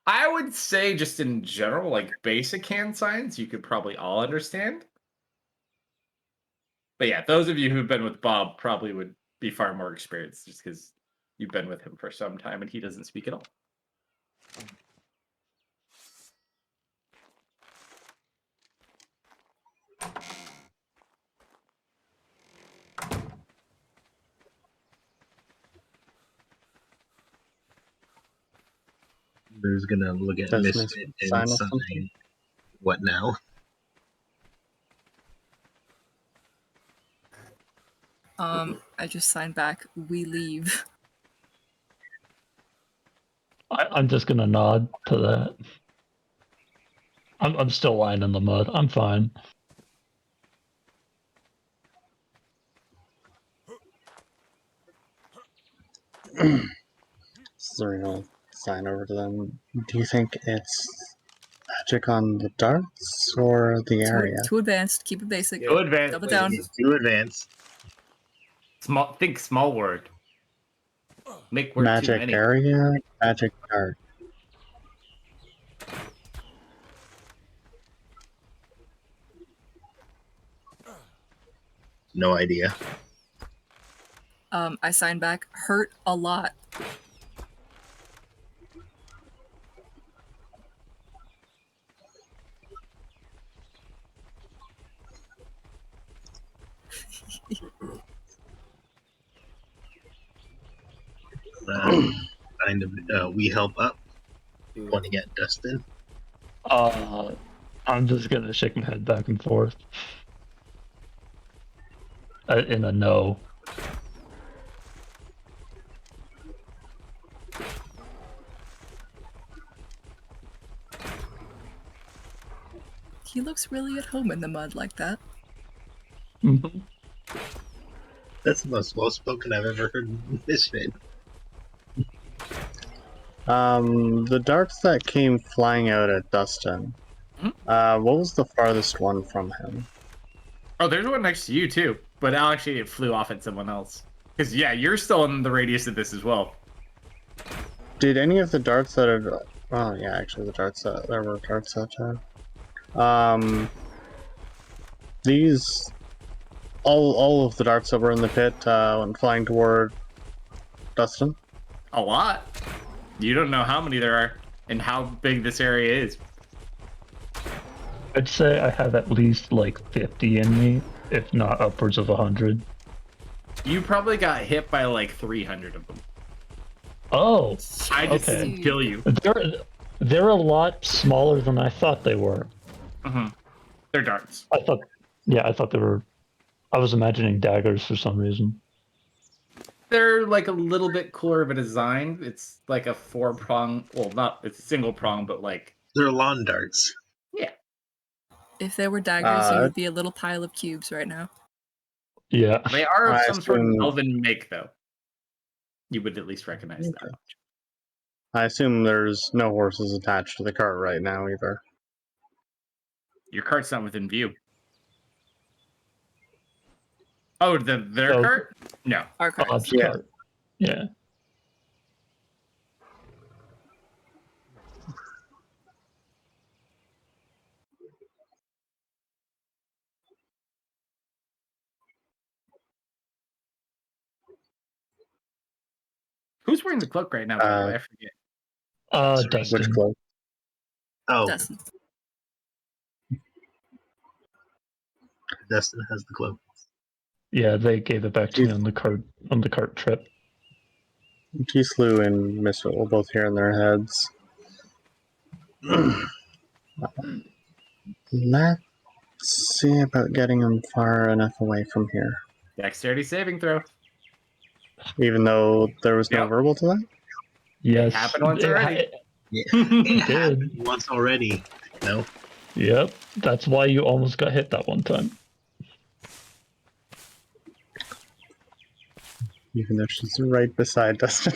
I would say just in general, like basic hand signs, you could probably all understand. But yeah, those of you who've been with Bob probably would be far more experienced just because you've been with him for some time and he doesn't speak at all. Who's gonna look at Does Misfit sign and us sign something? what now? I just signed back. We leave. I'm just gonna nod to that. I'm still lying in the mud. I'm fine. Serena will sign over to them. Do you think it's magic on the darts or the area? Too advanced. Keep it basic. Go advance. Dumb it down. Do advance. Think small word. Make word too Magic many. area, magic dart. No idea. I signed back. Hurt a lot. Kind of. We help up. Pointing at Dustin. I'm just gonna shake my head back and forth. In a no. He looks really at home in the mud like that. Mm-hmm. That's the most well-spoken I've ever heard in this vid. The darts that came flying out at Dustin. What was the farthest one from him? Oh, there's one next to you too, but actually it flew off at someone else. Because yeah, you're still in the radius of this as well. Did any of the darts that are... Oh, yeah, actually, the darts that... There were darts that time. These... All of the darts that were in the pit went flying toward Dustin. A lot. You don't know how many there are and how big this area is. I'd say I have at least like 50 in me, if not upwards of 100. You probably got hit by like 300 of them. Oh, I just okay. didn't kill you. They're a lot smaller than I thought they were. Mm-hmm. They're darts. I thought they were. I was imagining daggers for some reason. They're like a little bit cooler of a design. It's like a 4-prong. Well, not it's a single prong, but like They're lawn darts. yeah. If there were daggers, it would be a little pile of cubes right now. Yeah. They are of I some sort of assume- elven make, though. You would at least recognize that. I assume there's no horses attached to the cart right now either. Your cart's not within view. Oh, their Oh. cart? No. Our cards. Bob's Yeah. cart. Yeah. Who's wearing the cloak right now, by the way? I forget. Dustin. Which cloak? Oh, Dustin. Dustin has the cloak. Yeah, they gave it back to me on the cart trip. T-Slew and Misfit were both here in their heads. Let's see about getting them far enough away from here. Dexterity saving throw. Even though there was no Yep. verbal to that? Yes. happened once already. It did. happened once already. No. Yep. That's why you almost got hit that one time. Even though she's right beside Dustin.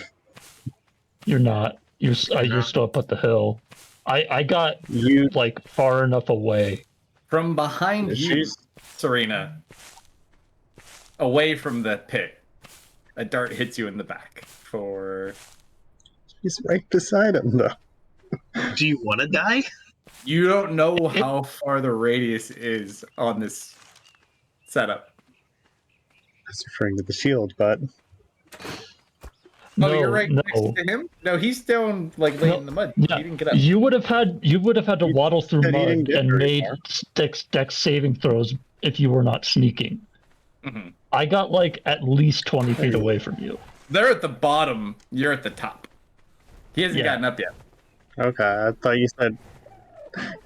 You're not. You're still up at the hill. I got You like far enough away. From behind you, She's- Serena, away from the pit, a dart hits you in the back for... He's right beside him, though. Do you want to die? You don't know how far the radius is on this setup. That's referring to the shield, but Oh, you're right no. next to him? No, he's down like late in the mud. Yeah, He didn't get up. you would have had to waddle through said he didn't mud get and very made far. dex saving throws if you were not sneaking. Mhm. I got like at least 20 feet away from you. They're at the bottom. You're at the top. He hasn't Yeah. gotten up yet. okay. I thought you said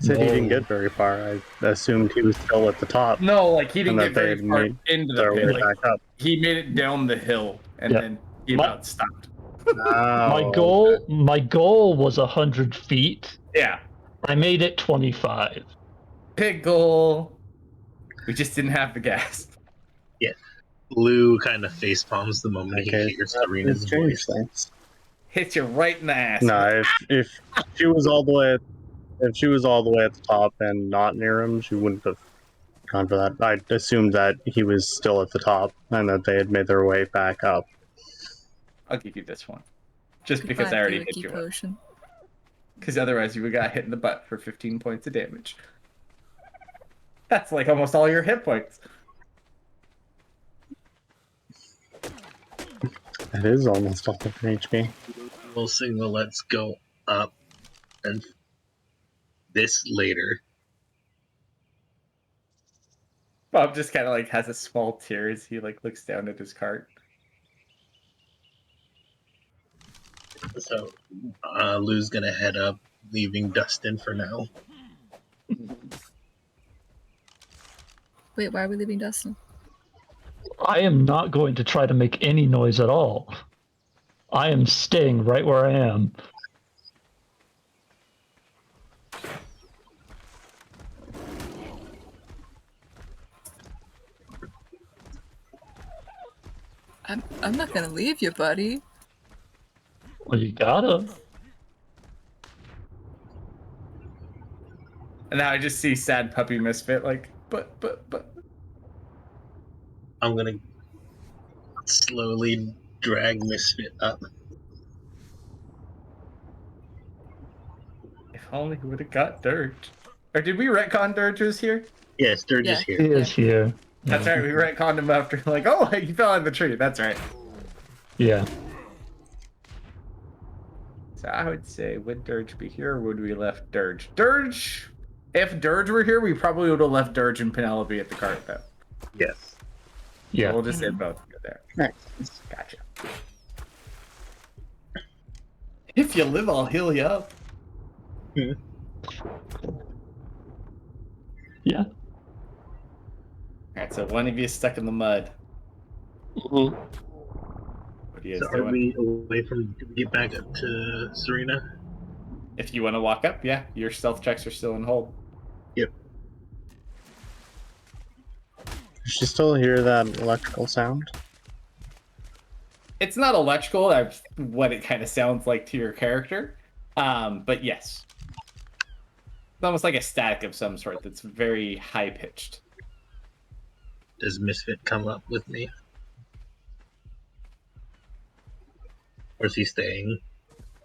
he didn't No. get very far. I assumed he was still at the top. No, like he didn't And get that very they far made into Their the way pit. Like, back up. he made it down the hill and Yeah. then he My- about stopped. Oh, My goal was 100 feet. Yeah. I made it 25. Big goal. We just didn't have the gas. Lou kind of face palms the moment he Okay, hears that Serena's has changed voice. things. Hit you right in the ass. No, if she was all the way, if she was all the way at the top and not near him, she wouldn't have gone for that. I assumed that he was still at the top and that they had made their way back up. I'll give you this one. Just Goodbye, because I already hit Pyrrhic you. potion. Because otherwise you would got hit in the butt for 15 points of damage. That's like almost all your hit points. That is almost all of an HP. We'll signal let's go up and this later. Bob just kind of like has a small tear as he like looks down at his cart. So Lou's gonna head up, leaving Dustin for now. Wait, why are we leaving Dustin? I am not going to try to make any noise at all. I am staying right where I am. I'm not gonna leave you, buddy. Well, you gotta. And now I just see sad puppy misfit like, but. I'm gonna slowly drag Misfit up. If only we would have got Dirge. Or did we retcon Dirge was here? Yes, Dirge is Yeah. here. He is here. That's right, we retconned him after like, oh, he fell out of the tree. That's right. Yeah. So I would say, would Dirge be here or would we left Dirge? Dirge, if Dirge were here, we probably would have left Dirge and Penelope at the cart though. Yes. Yeah. We'll just say both go there. Nice. Gotcha. If you live, I'll heal you up. Yeah. Alright, so one of you is stuck in the mud. Mhm. What are you So guys are doing? we away from? Did we get back up to Serena? If you want to walk up, yeah, your stealth checks are still in hold. Yep. Does she still hear that electrical sound? It's not electrical, that's what it kind of sounds like to your character. But yes. It's almost like a static of some sort that's very high pitched. Does Misfit come up with me? Or is he staying?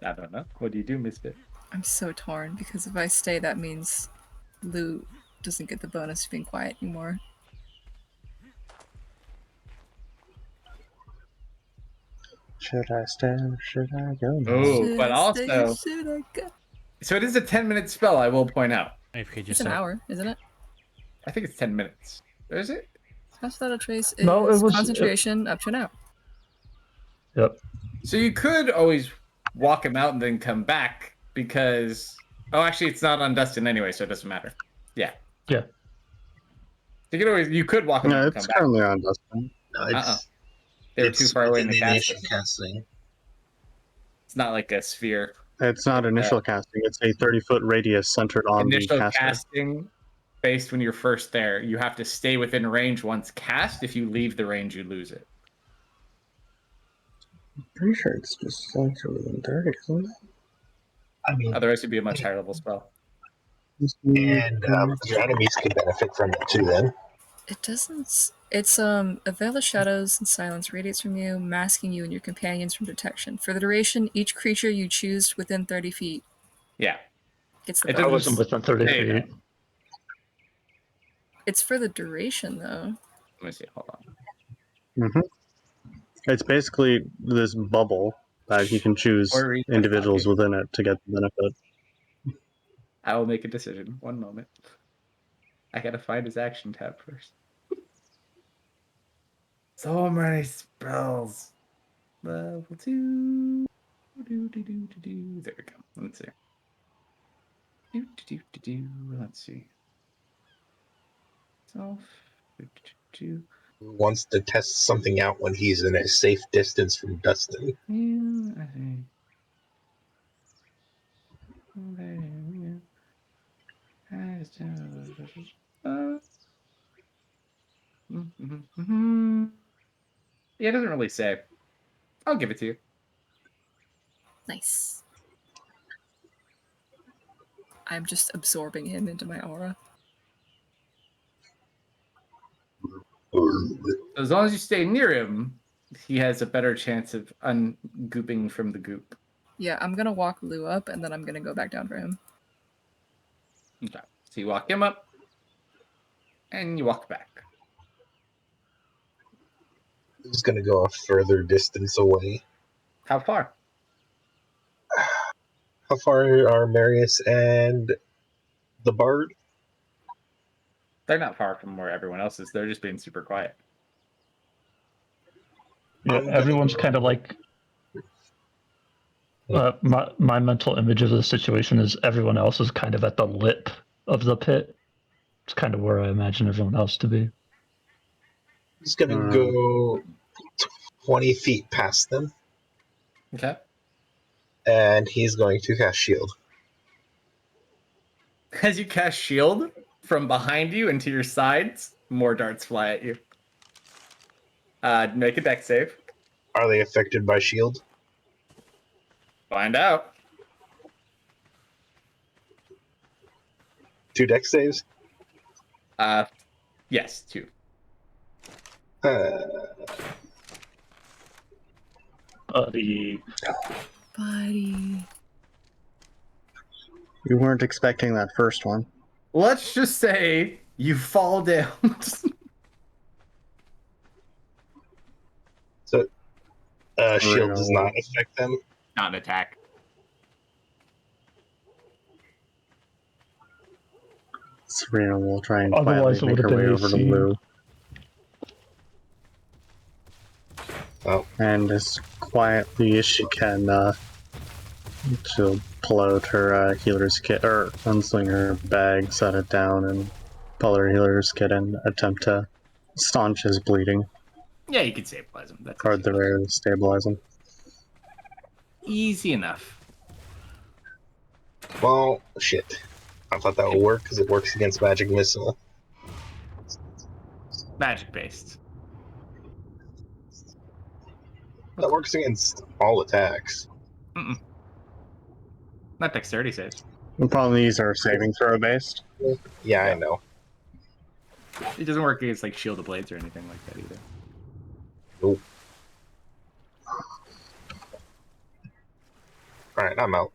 I don't know. What do you do, Misfit? I'm so torn because if I stay, that means Lou doesn't get the bonus of being quiet anymore. Should I stay or should I go now? Oh, Should but I stay or also, should I go? so it is a 10-minute spell, I will point out. If you It's just an hour, isn't it? I think it's 10 minutes. Is it? Cast Without a Trace is No, it was- concentration up to an hour. Yep. So you could always walk him out and then come back because... Oh, actually, it's not on Dustin anyway, so it doesn't matter. Yeah. Yeah. You could walk him out No, and come it's back. currently on Dustin. No, it's Uh-uh. They were too far away in the initial casting. casting. It's not like a sphere. It's not initial casting. It's a 30-foot radius centered on Initial the caster. casting, based when you're first there, you have to stay within range once cast. If you leave the range, you lose it. Pretty sure it's just slightly within 30, isn't it? I mean, Otherwise, it'd be a much higher level spell. and your enemies can benefit from it too. Then It doesn't. It's a veil of shadows and silence radiates from you, masking you and your companions from detection. For the duration, each creature you choose within 30 feet Yeah. gets the It I bonus. wasn't within 30 There you feet. go. It's for the duration, though. Let me see. Hold on. Mm-hmm. It's basically this bubble that you can choose Or read the individuals fucking- within it to get the benefit. I will make a decision. One moment. I gotta find his action tab first. So many spells. Level 2. There we go. Let's see. Let's see. Self. wants to test something out when he's in a safe distance from Dustin. Yeah, I think. Yeah, it doesn't really say. I'll give it to you. Nice. I'm just absorbing him into my aura. As long as you stay near him, he has a better chance of ungooping from the goop. Yeah, I'm gonna walk Lou up, and then I'm gonna go back down for him. Okay. So you walk him up, and you walk back. Who's gonna go a further distance away? How far? How far are Marius and the Bard? They're not far from where everyone else is. They're just being super quiet. Yeah, everyone's kind of like. My mental image of the situation is everyone else is kind of at the lip of the pit. It's kind of where I imagine everyone else to be. He's gonna go 20 feet past them, Okay. and he's going to cast Shield. As you cast shield from behind you and to your sides, more darts fly at you. Make a dex save. Are they affected by Shield? Find out. 2 dex saves? Yes, 2. Buddy. Buddy. You weren't expecting that first one. Let's just say you fall down. So, Shield does not affect them. Not an attack. Serena will try and Otherwise, quietly it make would her have way been over to AC. Lou. Oh. And as quietly as she can, she'll pull out her healer's kit, or unsling her bag, set it down, and pull her healer's kit and attempt to staunch his bleeding. Yeah, you can stabilize him. That's Or the rare to stabilize him. easy enough. Well, shit. I thought that would work because it works against Magic Missile. Magic based. That works against all attacks. Not dexterity saves. The problem these are saving throw based. Yeah, I know. It doesn't work against like shield of blades or anything like that either. Nope. Alright, I'm out.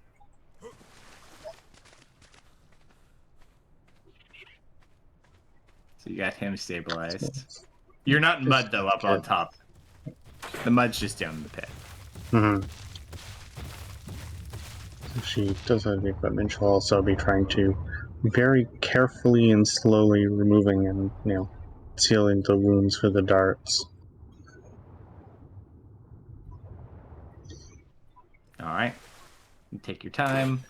So you got him stabilized. You're not in mud though, up on top. The mud's just down in the pit. Mm-hmm. If she does have the equipment, she'll also be trying to very carefully and slowly removing and, sealing the wounds for the darts. Alright. You take your time.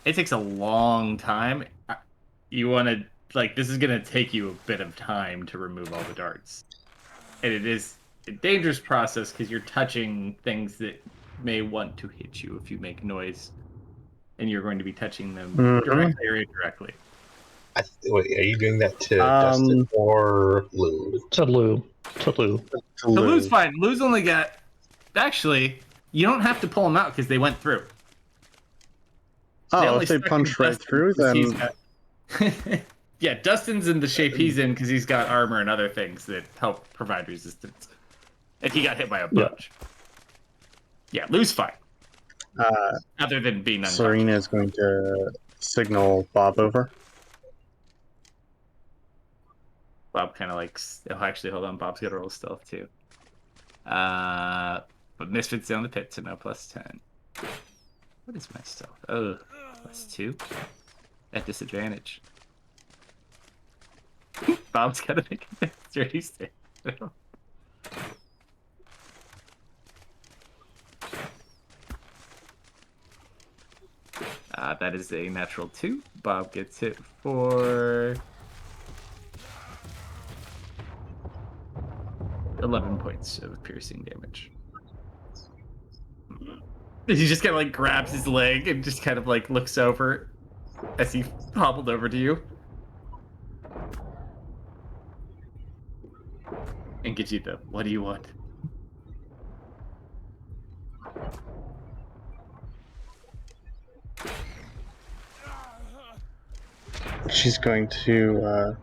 It takes a long time. You want to, this is going to take you a bit of time to remove all the darts. And it is a dangerous process because you're touching things that may want to hit you if you make noise. And you're going to be touching them directly or indirectly. Wait, are you doing that to Dustin or Lou? To Lou. To Lou. So Lou's fine. Lou's only got... Actually, you don't have to pull them out because they went through. Oh, if they punch right through, then... Yeah, Dustin's in the shape he's in because he's got armor and other things that help provide resistance. And he got hit by a bunch. Yeah, Lou's fine. Other than being unconscious. Serena is going to signal Bob over. Bob kind of oh, actually, hold on. Bob's got to roll stealth too. But Misfit's down the pit, so now +10. What is my stealth? Oh, +2. At disadvantage. Bob's got to make a dexterity save. That is a natural 2. Bob gets hit for 11 points of piercing damage. He just kind of grabs his leg and just kind of looks over as he hobbled over to you. And gives you the, what do you want? She's going to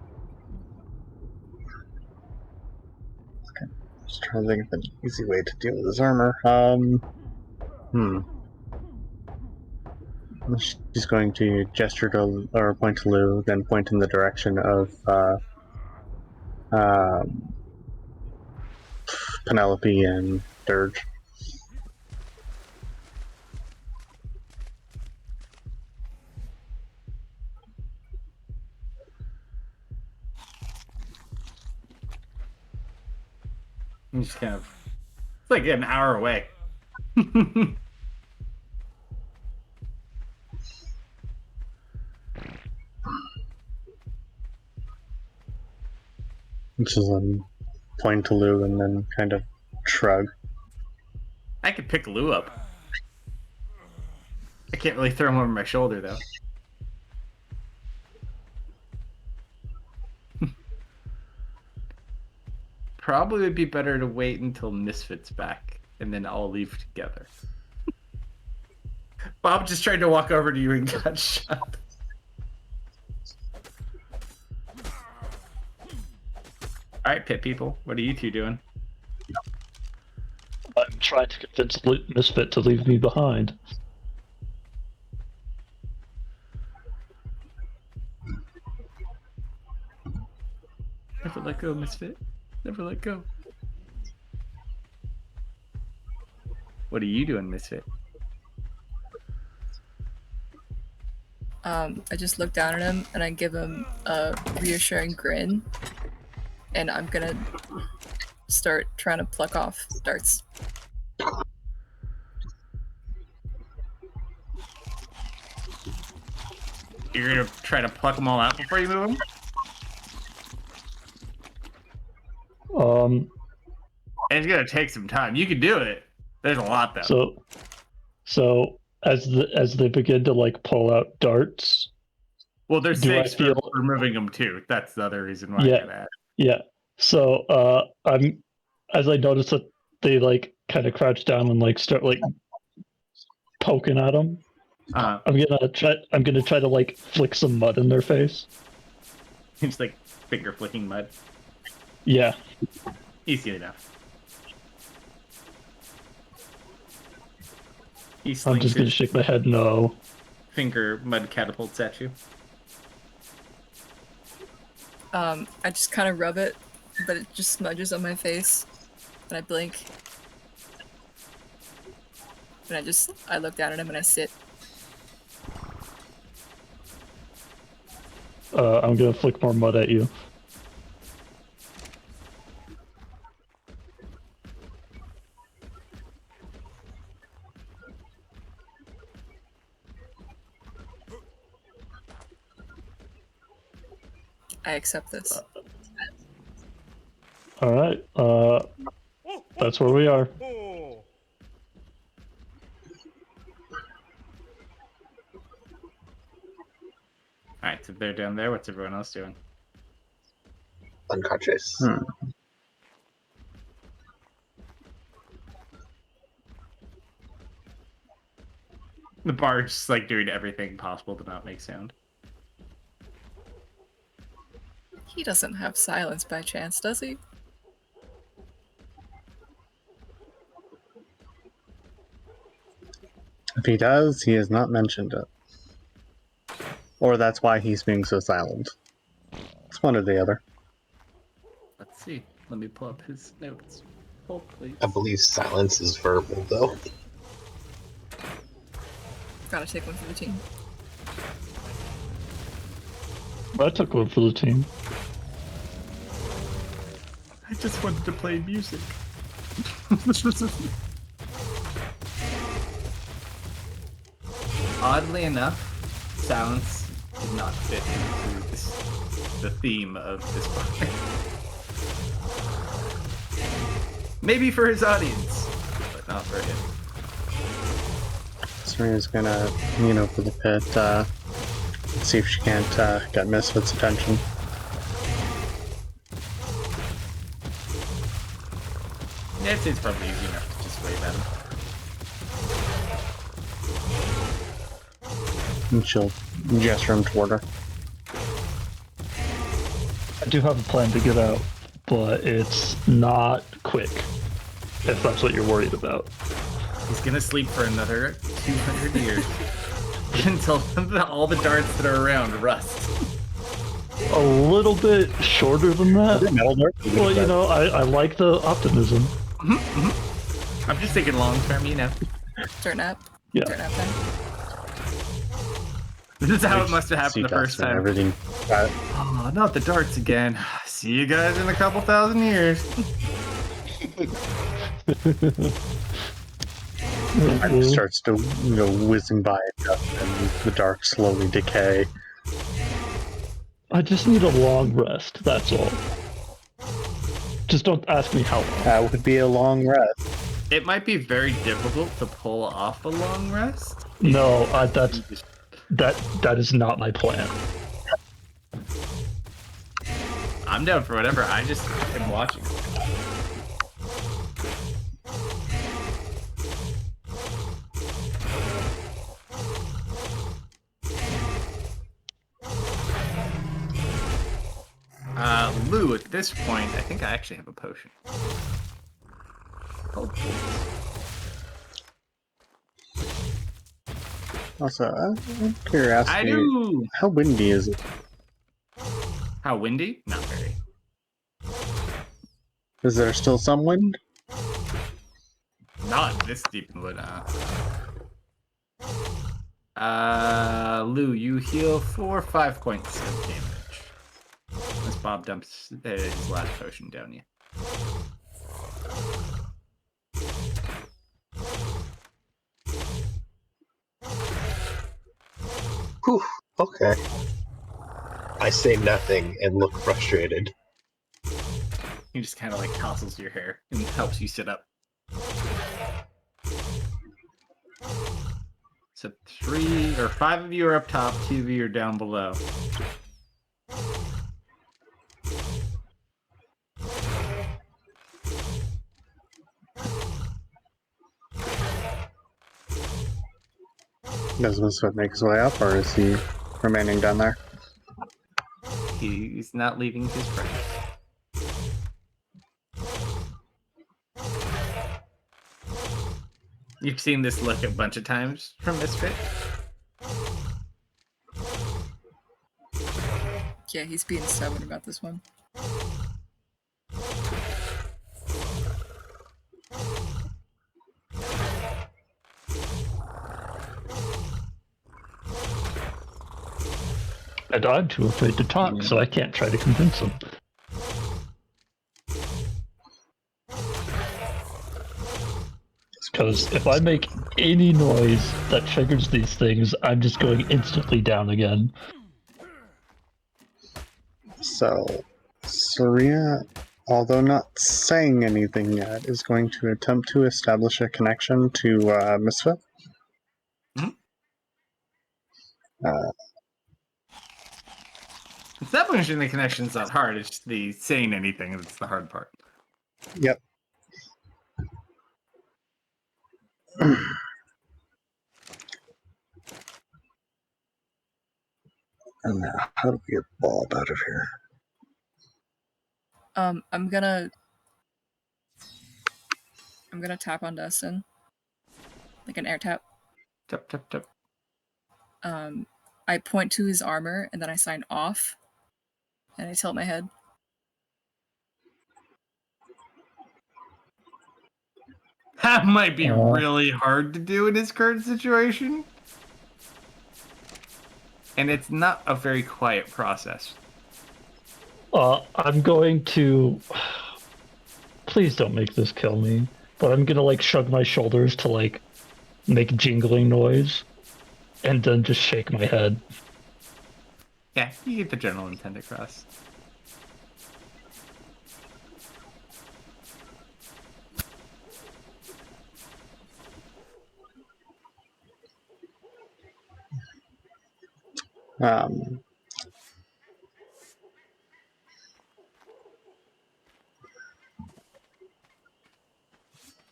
just trying to think of an easy way to deal with his armor. She's going to gesture to or point to Lou, then point in the direction of Penelope and Dirge. And just kind of, it's like an hour away. Which is point to Lou and then kind of shrug. I could pick Lou up. I can't really throw him over my shoulder, though. Probably would be better to wait until Misfit's back, and then all leave together. Bob just tried to walk over to you and got shot. Alright, pit people, what are you two doing? I'm trying to convince Misfit to leave me behind. Never let go, Misfit. Never let go. What are you doing, Misfit? I just look down at him and I give him a reassuring grin, and I'm gonna start trying to pluck off darts. You're gonna try to pluck them all out before you move them? And it's gonna take some time. You can do it. There's a lot, though. So as they begin to like pull out darts. Well, there's Do I 6 feel- for removing them too. That's the other reason why Yeah. I gotta add. Yeah. So as I notice that they like kind of crouch down and like start like poking at them. I'm gonna try to like flick some mud in their face. It's like finger flicking mud. Yeah. Easy enough. He I'm slings just gonna his shake my head no. finger mud catapults at you. I just kind of rub it, but it just smudges on my face, and I blink. And I look down at him and I sit. I'm gonna flick more mud at you. I accept this. Alright, that's where we are. Alright, so they're down there. What's everyone else doing? Unconscious. The bard's just like doing everything possible to not make sound. He doesn't have silence by chance, does he? If he does, he has not mentioned it. Or that's why he's being so silent. It's one or the other. Let's see. Let me pull up his notes. Hold, please. I believe silence is verbal, though. Gotta take one for the team. I took one for the team. I just wanted to play music. Oddly enough, silence did not fit into the theme of this book. Maybe for his audience, but not for him. Serena's gonna lean over the pit, and see if she can't get Misfit's attention. It's probably easy enough to just wave at him. And she'll gesture him toward her. I do have a plan to get out, but it's not quick, if that's what you're worried about. He's gonna sleep for another 200 years until all the darts that are around rust. A little bit shorter than that. Metal dart? Well, you know, I like the optimism. I'm just thinking long term, you know. Start nap. Yeah. Start nap time. This is how it must have happened the first time. Everything. Oh, not the darts again. See you guys in a couple thousand years. It starts to go whizzing by and the dark slowly decay. I just need a long rest, that's all. Just don't ask me how long. That would be a long rest. It might be very difficult to pull off a long rest. No, that is not my plan. I'm down for whatever. I just am watching. Lou, at this point, I think I actually have a potion. Oh, Also, I'm curious. I do. How windy is it? How windy? Not very. Is there still some wind? Not this deep in the wood. Lou, you heal 4 5 points of damage. As Bob dumps his last potion down you. Whew, okay. I say nothing and look frustrated. He just kind of like tousles your hair and helps you sit up. So 3 or 5 of you are up top, 2 of you are down below. Does Misfit make his way up, or is he remaining down there? He's not leaving his friend. You've seen this look a bunch of times from Misfit. Yeah, he's being stubborn about this one. And I'm too afraid to talk, so I can't try to convince him. Because if I make any noise that triggers these things, I'm just going instantly down again. So, Saria, although not saying anything yet, is going to attempt to establish a connection to Misfit. Establishing the connection's not hard, it's just the saying anything that's the hard part. Yep. And now, how do we get Bob out of here? I'm gonna tap on Dustin. Like an air tap. Tap, tap, tap. I point to his armor and then I sign off. And I tilt my head. That might be really hard to do in his current situation. And it's not a very quiet process. I'm going to... Please don't make this kill me. But I'm gonna, like, shrug my shoulders to, like, make jingling noise. And then just shake my head. Yeah, you get the general intent across.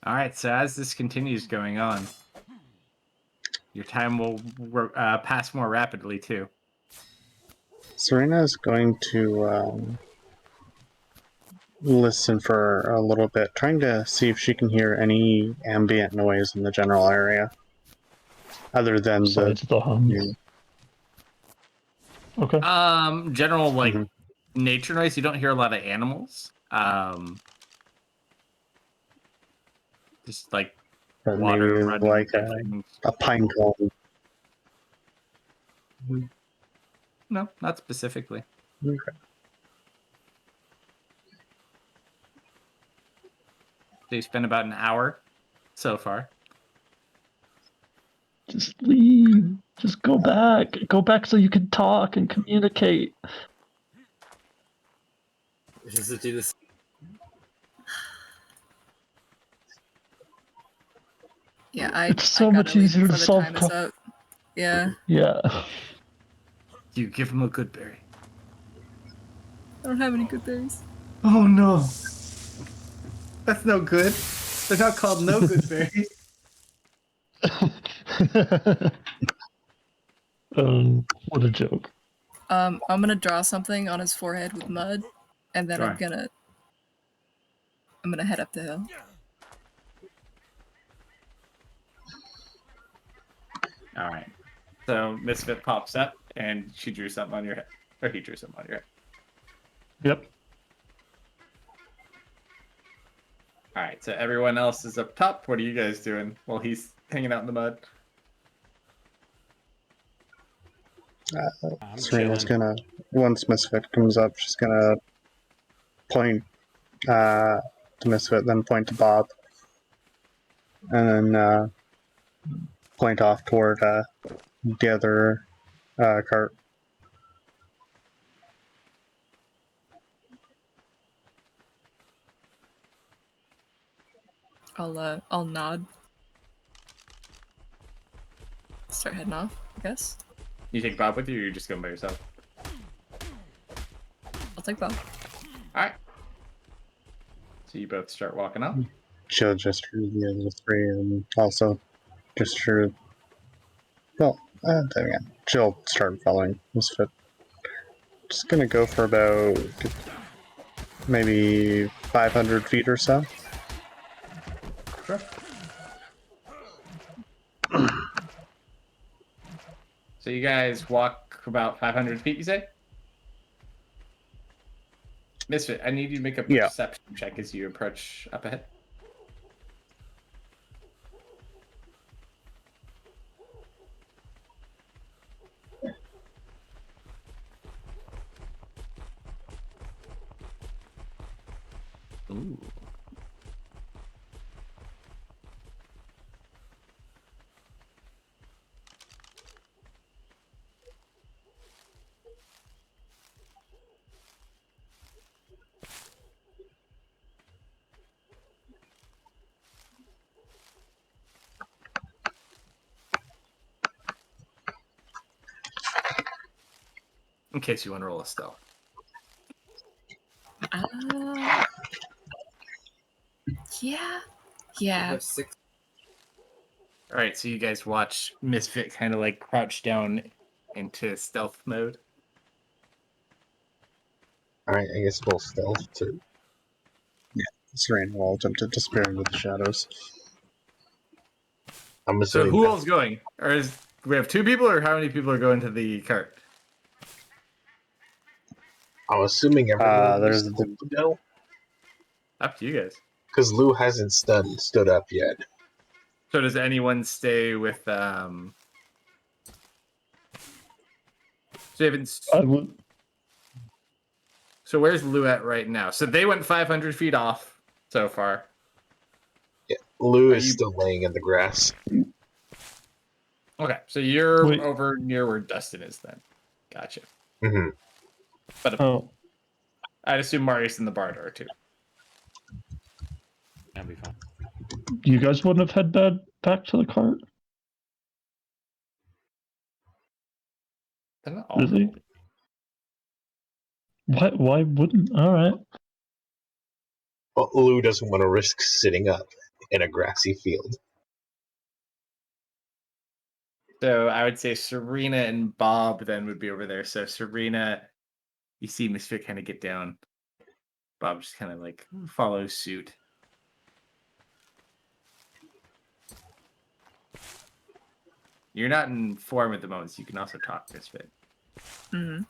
All right, so as this continues going on, your time will pass more rapidly too. Serena is going to listen for a little bit, trying to see if she can hear any ambient noise in the general area, other than Besides the hum. Okay. General Mhm. nature noise. You don't hear a lot of animals. Just like but water maybe running. like Different... a pine cone. No, not specifically. Okay. So you spend about an hour so far. Just leave. Just go back. Go back so you can talk and communicate. Does it do this? Yeah, I It's so gotta much leave easier to before the solve time is up. Yeah. Yeah. You give him a good berry. I don't have any good berries. Oh no. That's no good. They're not called no good berries. What a joke. I'm gonna draw something on his forehead with mud, and then Sure. I'm gonna head up the hill. All right. So Misfit pops up, and she drew something on your head, or he drew something on your head. Yep. All right. So everyone else is up top. What are you guys doing while he's hanging out in the mud? I'm Serena's chilling. gonna, once Misfit comes up, she's gonna point to Misfit, then point to Bob, and then point off toward the other cart. I'll nod. Start heading off, I guess. You take Bob with you, or you're just going by yourself? I'll take Bob. All right. So you both start walking up. She'll just drew the other three, and also just drew. Well, then again, she'll start following Misfit. Just gonna go for about maybe 500 feet or so. Sure. So you guys walk about 500 feet, you say? Misfit, I need you to make a Yeah. perception check as you approach up ahead. Ooh. In case you want to roll a stealth. Yeah. I Yeah. have 6. All right, so you guys watch Misfit kind of like crouch down into stealth mode. Alright, I guess we'll stealth too. Serena will attempt to disappear into the shadows. I'm So assuming who that- else is going? Or is we have 2 people, or how many people are going to the cart? I'm assuming everyone there's is the- going to go. Up to you guys. Because Lou hasn't stood up yet. So does anyone stay with So you haven't... I would. So where's Lou at right now? So they went 500 feet off so far. Yeah, Lou Are is you- still laying in the grass. Okay, so you're Wait. over near where Dustin is then. Gotcha. Hmm. But Oh. I'd assume Marius and the Bard are too. That'll be fine. You guys wouldn't have head back to the cart? They're not all Really? going. Why wouldn't? Alright. Well, Lou doesn't want to risk sitting up. in a grassy field. So I would say Serena and Bob then would be over there. So Serena, you see Misfit kind of get down. Bob just kind of like follows suit. You're not in form at the moment, so you can also talk, Misfit. Mm-hmm.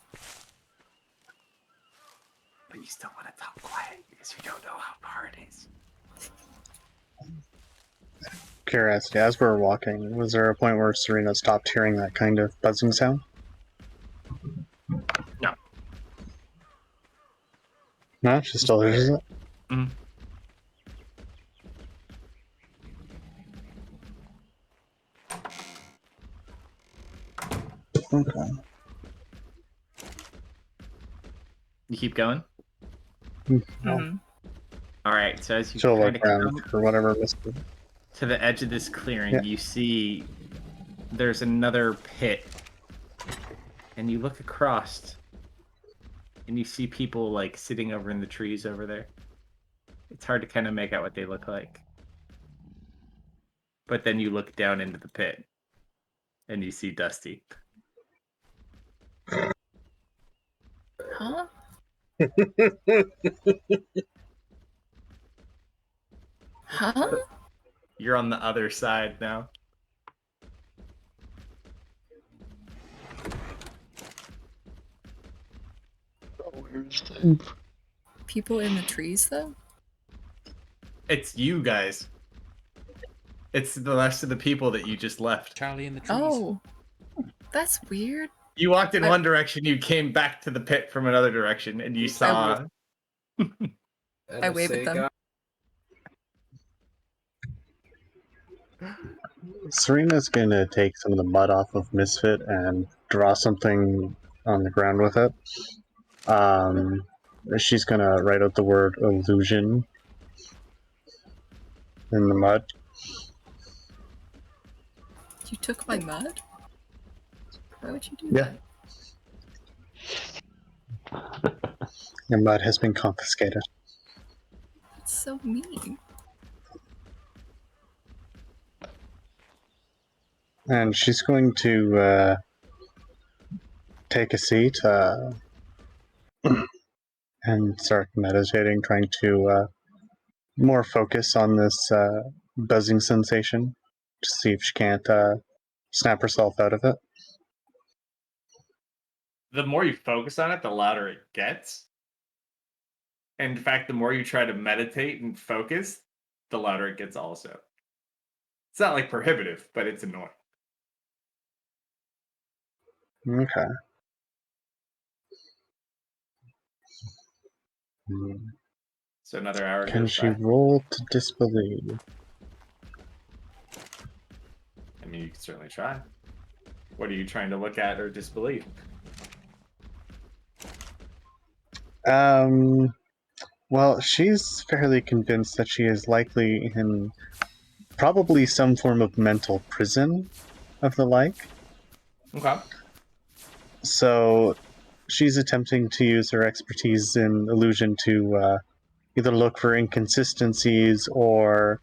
But you still want to talk quiet because you don't know how far it is. Curiosity, as we were walking, was there a point where Serena stopped hearing that kind of buzzing sound? No. No, she still hears it? Mhm. Okay. You keep going? No. Mm-hmm. All right, so as you She'll kind look of around come for whatever misfit. to the edge of this clearing, Yeah. you see there's another pit. And you look across and you see people like sitting over in the trees over there. It's hard to kind of make out what they look like. But then you look down into the pit and you see Dusty. Huh? Huh? You're on the other side now. People in the trees, though? It's you guys. It's the rest of the people that you just left. Charlie in the trees. Oh. That's weird. You walked in I- one direction, you came back to the pit from another direction, and you saw. I wave at them. Serena's gonna take some of the mud off of Misfit and draw something on the ground with it. She's gonna write out the word illusion in the mud. You took my mud? Why would you do Yeah. that? The mud has been confiscated. That's so mean. And she's going to take a seat and start meditating, trying to more focus on this buzzing sensation to see if she can't snap herself out of it. The more you focus on it, the louder it gets. And in fact, the more you try to meditate and focus, the louder it gets also. It's not like prohibitive, but it's annoying. Okay. So another hour Can goes she by. roll to disbelieve? I mean, you can certainly try. What are you trying to look at or disbelieve? Well, she's fairly convinced that she is likely in probably some form of mental prison of the like. Okay. So she's attempting to use her expertise in illusion to either look for inconsistencies or,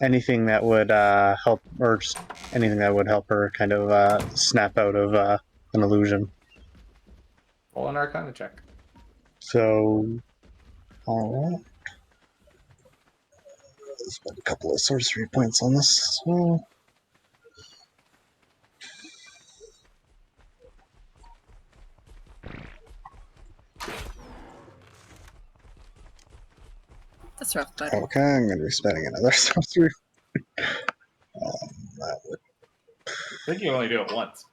anything that would help, or just anything that would help her kind of snap out of an illusion. Roll an Arcana check. So, alright. Spend a couple of sorcery points on this as well. That's rough, but Okay, I'm going to be spending another sorcery. That would... I think you only do it once.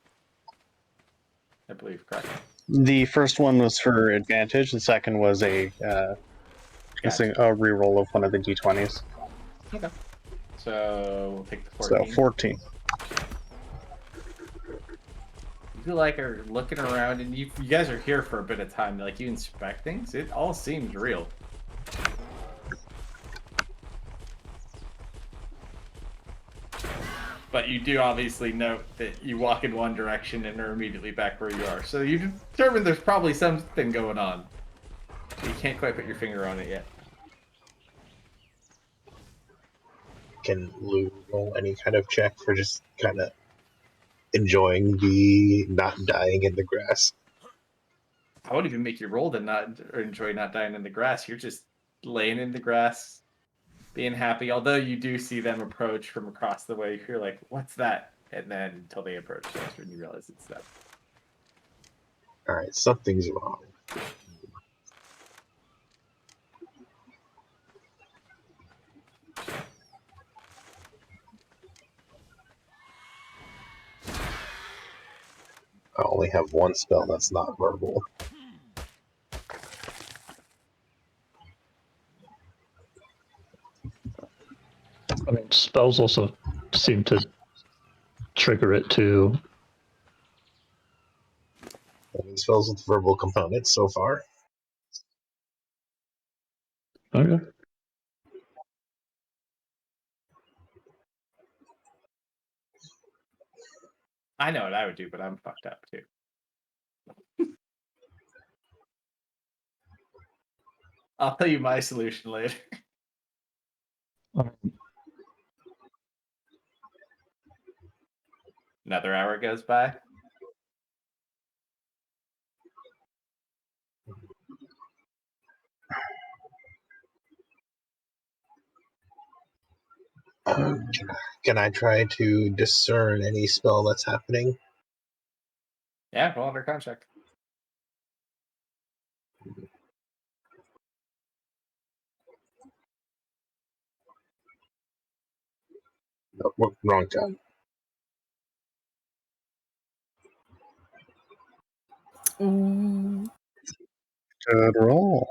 I believe, correct? The first one was for advantage. The second was a reroll of one of the d20s. Okay. So we'll take the 14. So 14. You like are looking around, and you guys are here for a bit of time. Like, you inspect things. It all seems real. But you do obviously note that you walk in one direction and are immediately back where you are. So you determine there's probably something going on. You can't quite put your finger on it yet. Can Lou roll any kind of check for just kind of enjoying the not dying in the grass? I won't even make you roll to not or enjoy not dying in the grass. You're just laying in the grass, being happy. Although you do see them approach from across the way, you're like, "What's that?" And then until they approach, that's when you realize it's them. All right, something's wrong. I only have one spell that's not verbal. I mean, spells also seem to trigger it too. Any spells with verbal components so far? Okay. I know what I would do, but I'm fucked up too. I'll tell you my solution later. Another hour goes by. Can I try to discern any spell that's happening? Yeah, roll under contract. No, wrong time. Ooh. Good roll.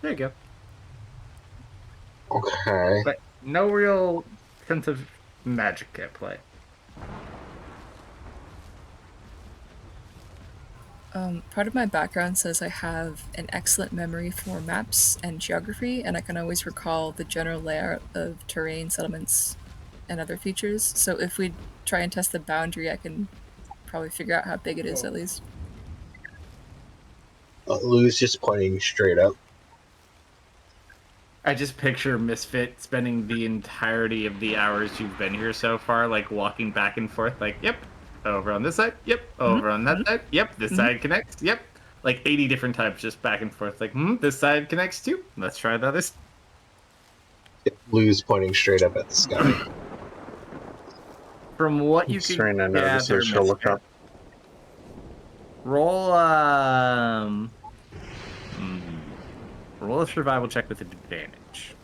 There you go. Okay. But no real sense of magic at play. Part of my background says I have an excellent memory for maps and geography, and I can always recall the general layout of terrain, settlements, and other features. So if we try and test the boundary, I can probably figure out how big it is at least. Lou's just pointing straight up. I just picture Misfit spending the entirety of the hours you've been here so far, like walking back and forth, like, yep, over on this side, yep, over on that side, yep, this side connects, yep. Like 80 different times just back and forth, like, this side connects too. Let's try the others. Lou's pointing straight up at the sky. From what you Just can trying to notice gather, if she'll look Misfit, up. roll roll a survival check with advantage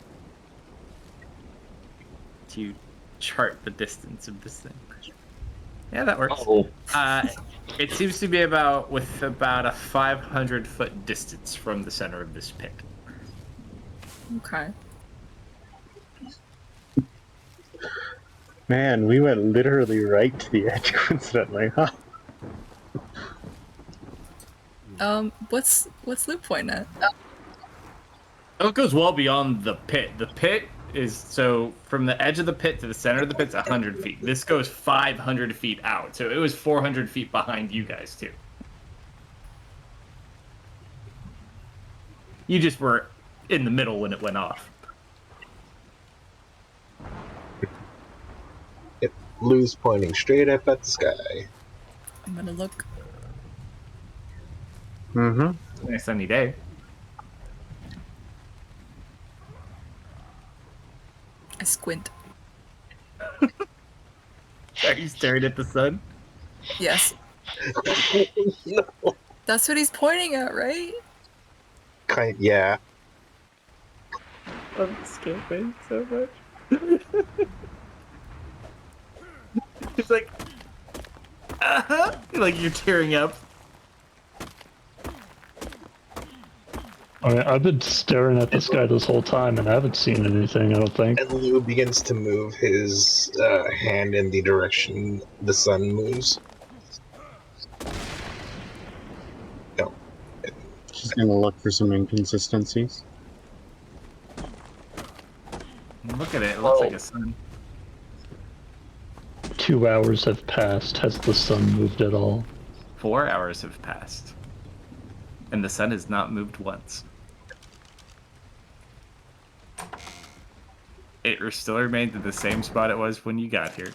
to chart the distance of this thing. Yeah, that works. Oh, It seems to be about a 500-foot distance from the center of this pit. Okay. Man, we went literally right to the edge coincidentally, huh? What's Luke pointing at? Oh, it goes well beyond the pit. The pit is so from the edge of the pit to the center of the pit's 100 feet. This goes 500 feet out, so it was 400 feet behind you guys too. You just were in the middle when it went off. Lou's pointing straight up at the sky. I'm gonna look. Mm-hmm. Nice sunny day. I squint. Are you staring at the sun? Yes. No. That's what he's pointing at, right? Yeah. I'm skipping so much. like you're tearing up. I mean, I've been staring at this guy this whole time, and I haven't seen anything. I don't think. And Lou begins to move his hand in the direction the sun moves. No. She's gonna look for some inconsistencies. Look at it. It looks like a sun. 2 hours have passed. Has the sun moved at all? 4 hours have passed. And the sun has not moved once. It still remains at the same spot it was when you got here.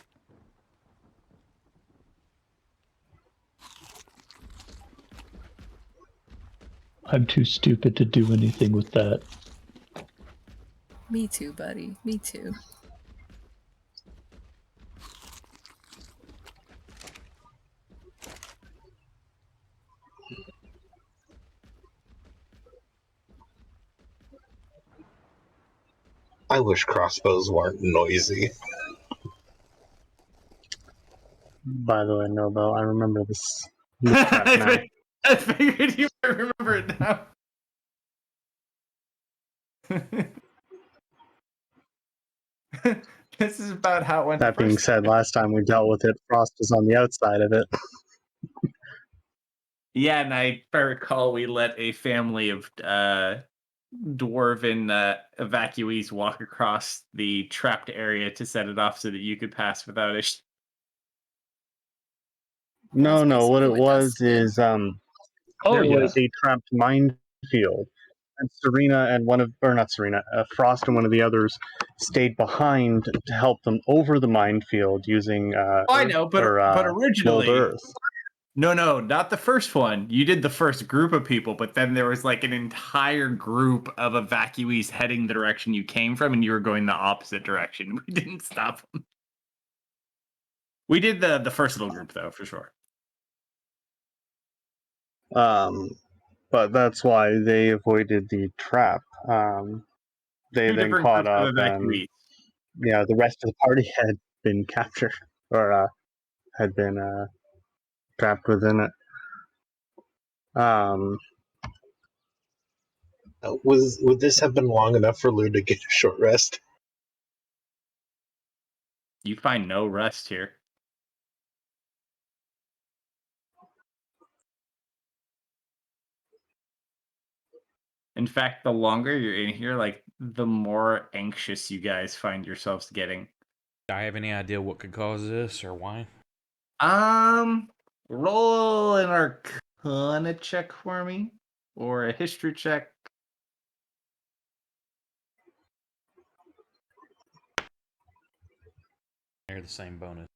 I'm too stupid to do anything with that. Me too, buddy. Me too. I wish crossbows weren't noisy. By the way, Nobo, I remember this trap now. I figured you might remember it now. This is about how it went. That being said, last time we dealt with it, Frost was on the outside of it. Yeah, and if I recall, we let a family of dwarven evacuees walk across the trapped area to set it off so that you could pass without issue. No, That's no. What it basically what was Dust did. is Oh there yeah. was a trapped minefield, and Serena and not Serena, Frost and one of the others stayed behind to help them over the minefield using I know, but rolled originally, earth. no, not the first one. You did the first group of people, but then there was like an entire group of evacuees heading the direction you came from, and you were going the opposite direction. We didn't stop them. We did the first little group though, for sure. But that's why they avoided the trap. They Two then different caught groups up, of and evacuees. the rest of the party had been captured or had been trapped within it. Would this have been long enough for Lou to get a short rest? You find no rest here. In fact, the longer you're in here, like the more anxious you guys find yourselves getting. Do I have any idea what could cause this or why? Roll an Arcana check for me, or a history check. They're the same bonus.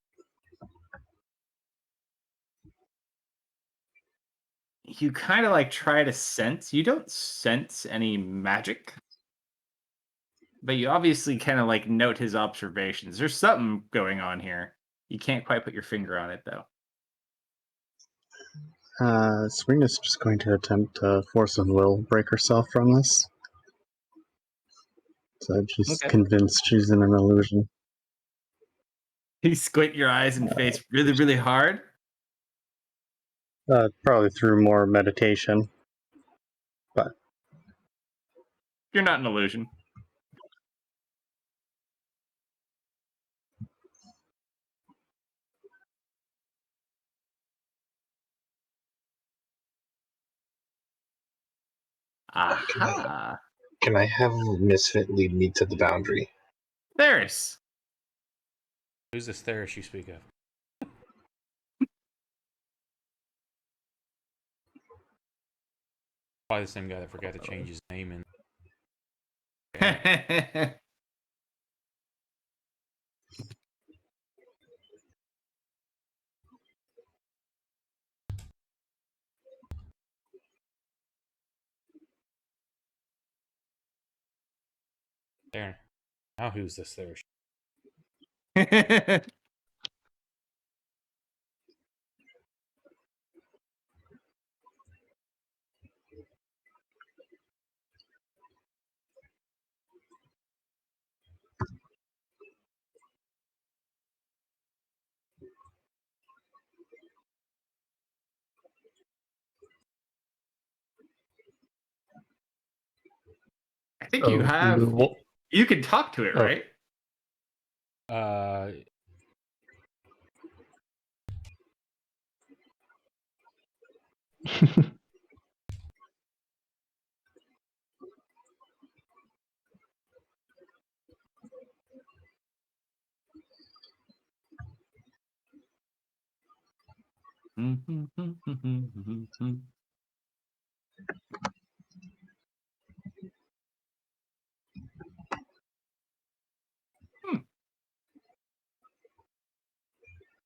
You kind of like try to sense. You don't sense any magic, but you obviously kind of like note his observations. There's something going on here. You can't quite put your finger on it though. Serena's just going to attempt to force of will break herself from this. So she's Okay. convinced she's in an illusion. You squint your eyes and face really, really hard. Probably through more meditation. But You're not an illusion. Aha. Can I have Misfit lead me to the boundary? There's. Who's this Theris you speak of? Probably the same guy that forgot to change his name and there. Now who's this Theris? think you have. You can talk to it, Oh. right?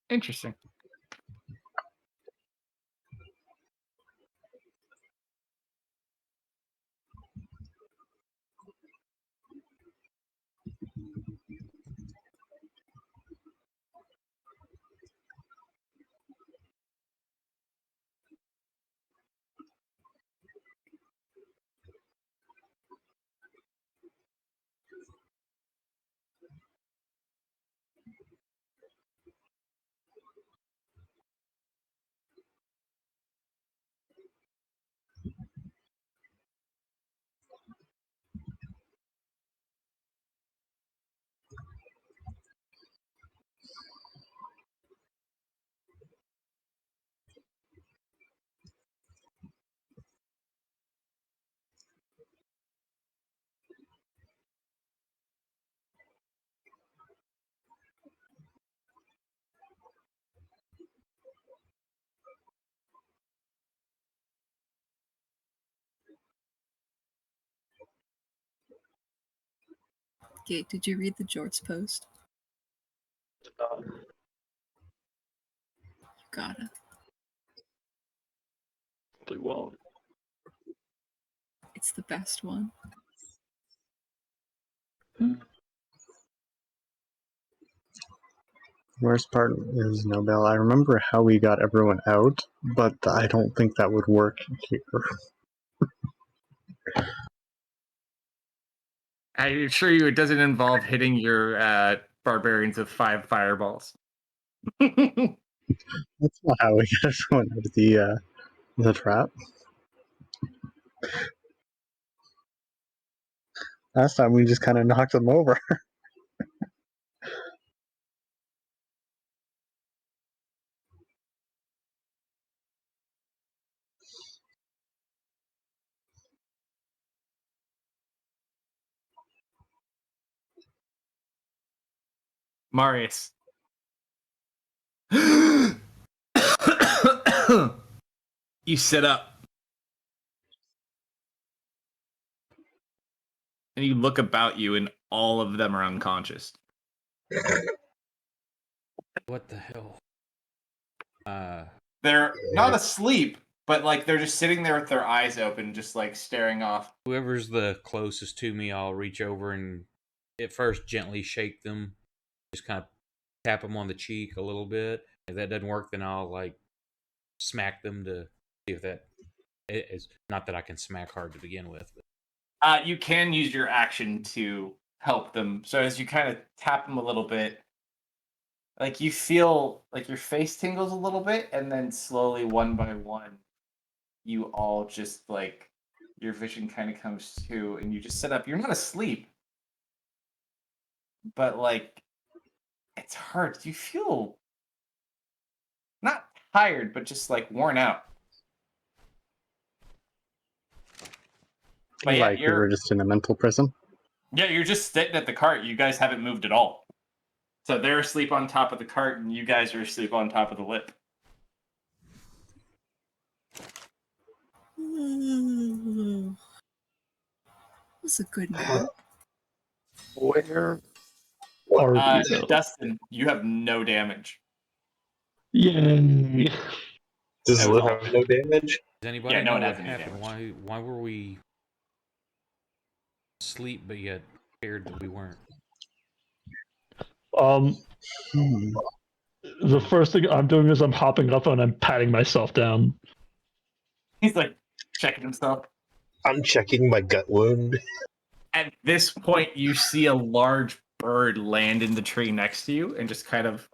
Interesting. Gate, did you read the Jorts post? You gotta. Well, It's the best one. Worst part is, Nobel, I remember how we got everyone out, but I don't think that would work here. I assure you, it doesn't involve hitting your barbarians with 5 fireballs. That's not how we got everyone out of the trap. Last time we just kind of knocked them over. Marius. You sit up. And you look about you, and all of them are unconscious. What the hell? They're not asleep, but like they're just sitting there with their eyes open, just like staring off. Whoever's the closest to me, I'll reach over and at first gently shake them, just kind of tap them on the cheek a little bit. If that doesn't work, then I'll like smack them to see if that is not that I can smack hard to begin with. But. You can use your action to help them. So as you kind of tap them a little bit, like you feel like your face tingles a little bit, and then slowly, one by one, you all just like your vision kind of comes to, and you just sit up. You're not asleep, but like it's hard. You feel not tired, but just like worn out. But yeah, Like we were just in a mental prison. Yeah, you're just sitting at the cart. You guys haven't moved at all. So they're asleep on top of the cart, and you guys are asleep on top of the lip. That's a good nap. where are we? Though? Dustin, you have no damage. Yay! Does That was Lip all. have no damage? Does anybody Yeah, no know one what has any happened? damage. Why were we asleep but yet scared that we weren't? The first thing I'm doing is I'm hopping up and I'm patting myself down. He's like checking himself. I'm checking my gut wound. At this point, you see a large bird land in the tree next to you and just kind of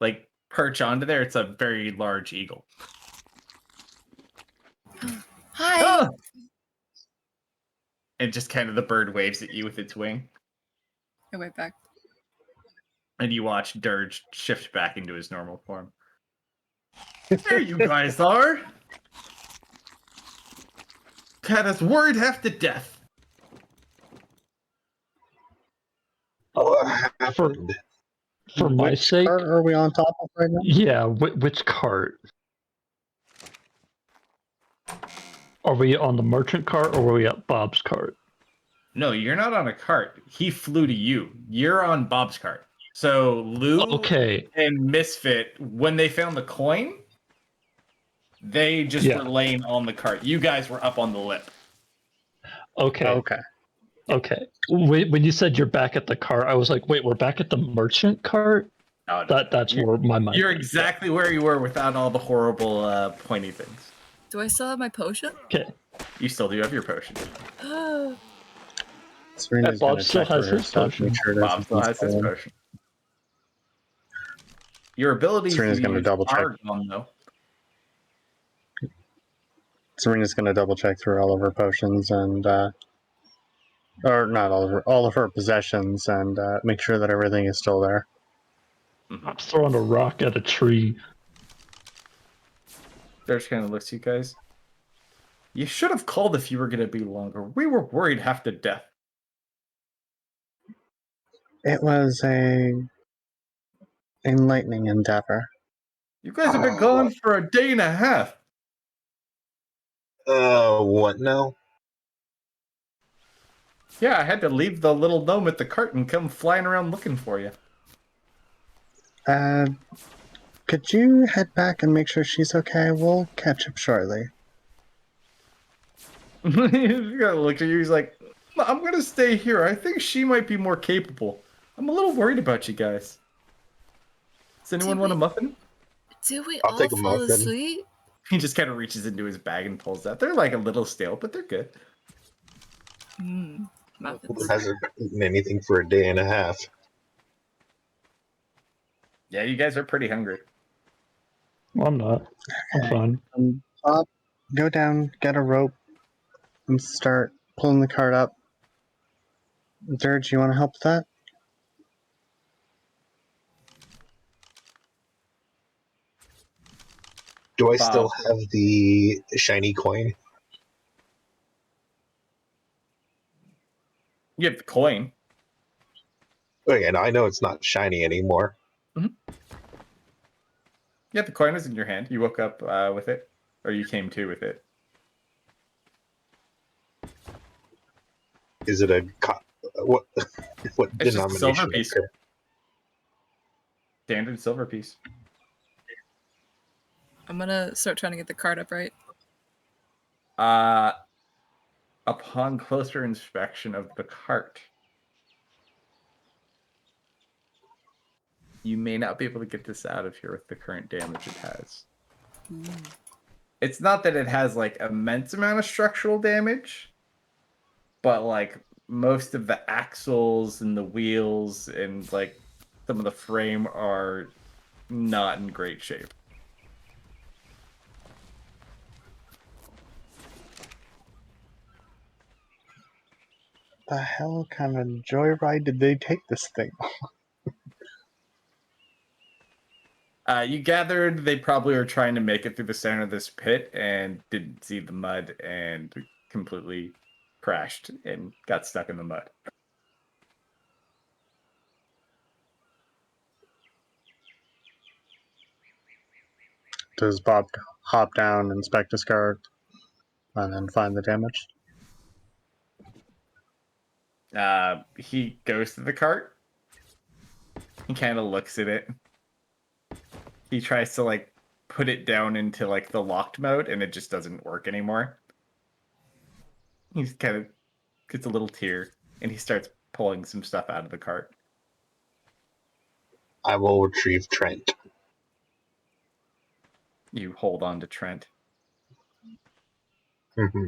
like perch onto there. It's a very large eagle. Hi. Ah! And just kind of the bird waves at you with its wing. I wait back. And you watch Dirge shift back into his normal form. There you guys are! Had us worried half to death. What For, happened? for my Which sake, cart are we on top of right now? yeah. Which cart? Are we on the merchant cart or are we at Bob's cart? No, you're not on a cart. He flew to you. You're on Bob's cart. So Lou Okay. and Misfit, when they found the coin, they just Yeah. were laying on the cart. You guys were up on the lip. Okay. Okay. Okay. When you said you're back at the cart, I was like, wait, we're back at the merchant cart? Oh, no. That's You're- where my mind You're went. exactly where you were without all the horrible pointy things. Do I still have my potion? Okay. You still do have your potion. Serena's Bob gonna still check through has her his stuff, potion. make sure it Bob still isn't has his stolen. potion. Your abilities Serena's to gonna use double check. are gone, though. Serena's gonna double check through all of her potions and or not all of her possessions and make sure that everything is still there. I'm throwing a rock at a tree. Dirge kind of looks at you guys. You should have called if you were going to be longer. We were worried half to death. It was a enlightening endeavor. You guys have been gone for a day and a half. What now? Yeah, I had to leave the little gnome at the cart and come flying around looking for you. Could you head back and make sure she's okay? We'll catch up shortly. He's gonna look at you. He's like, I'm going to stay here. I think she might be more capable. I'm a little worried about you guys. Does anyone want a muffin? Did we I'll all take a fall muffin. asleep? He just kind of reaches into his bag and pulls out. They're like a little stale, but they're good. Muffins. Hasn't eaten anything for a day and a half. Yeah, you guys are pretty hungry. Well, I'm not. I'm fine. Bob, go down, get a rope, and start pulling the cart up. Dirge, you want to help with that? Do I Bob. still have the shiny coin? You have the coin. Oh yeah, no, I know it's not shiny anymore. Yeah, the coin is in your hand. You woke up with it, or you came to with it. Is it a what? What It's just a denomination? silver piece. Okay. Standard silver piece. I'm gonna start trying to get the card up, right? Upon closer inspection of the cart, you may not be able to get this out of here with the current damage it has. It's not that it has like immense amount of structural damage, but like most of the axles and the wheels and like some of the frame are not in great shape. The hell kind of joyride did they take this thing? You gathered they probably were trying to make it through the center of this pit and didn't see the mud and completely crashed and got stuck in the mud. Does Bob hop down, inspect his cart, and then find the damage? He goes to the cart. He kind of looks at it. He tries to like put it down into like the locked mode and it just doesn't work anymore. He's kind of gets a little tear and he starts pulling some stuff out of the cart. I will retrieve Trent. You hold on to Trent. Mm-hmm.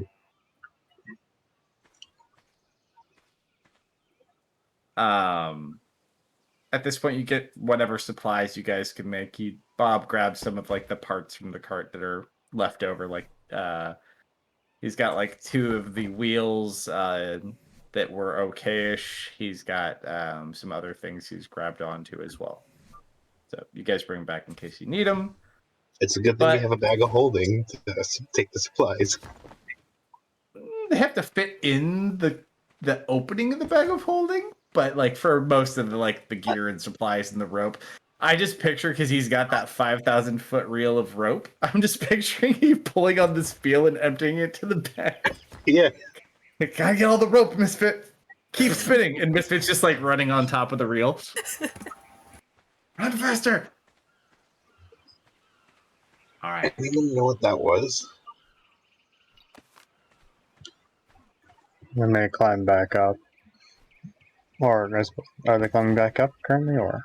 At this point, you get whatever supplies you guys can make. Bob grabs some of like the parts from the cart that are left over. Like He's got like 2 of the wheels that were okayish. He's got some other things he's grabbed onto as well. So you guys bring back in case you need them. It's a good thing we have a bag of holding to take the supplies. They have to fit in the opening of the bag of holding, but like for most of the gear and supplies and the rope, I just picture, because he's got that 5,000 foot reel of rope. I'm just picturing you pulling on this spiel and emptying it to the bag. Yeah. Gotta get all the rope, Misfit. Keep spinning, and Misfit's just like running on top of the reel. Run faster! All right. Anyone know what that was? When they climb back up. Or are they climbing back up currently, or?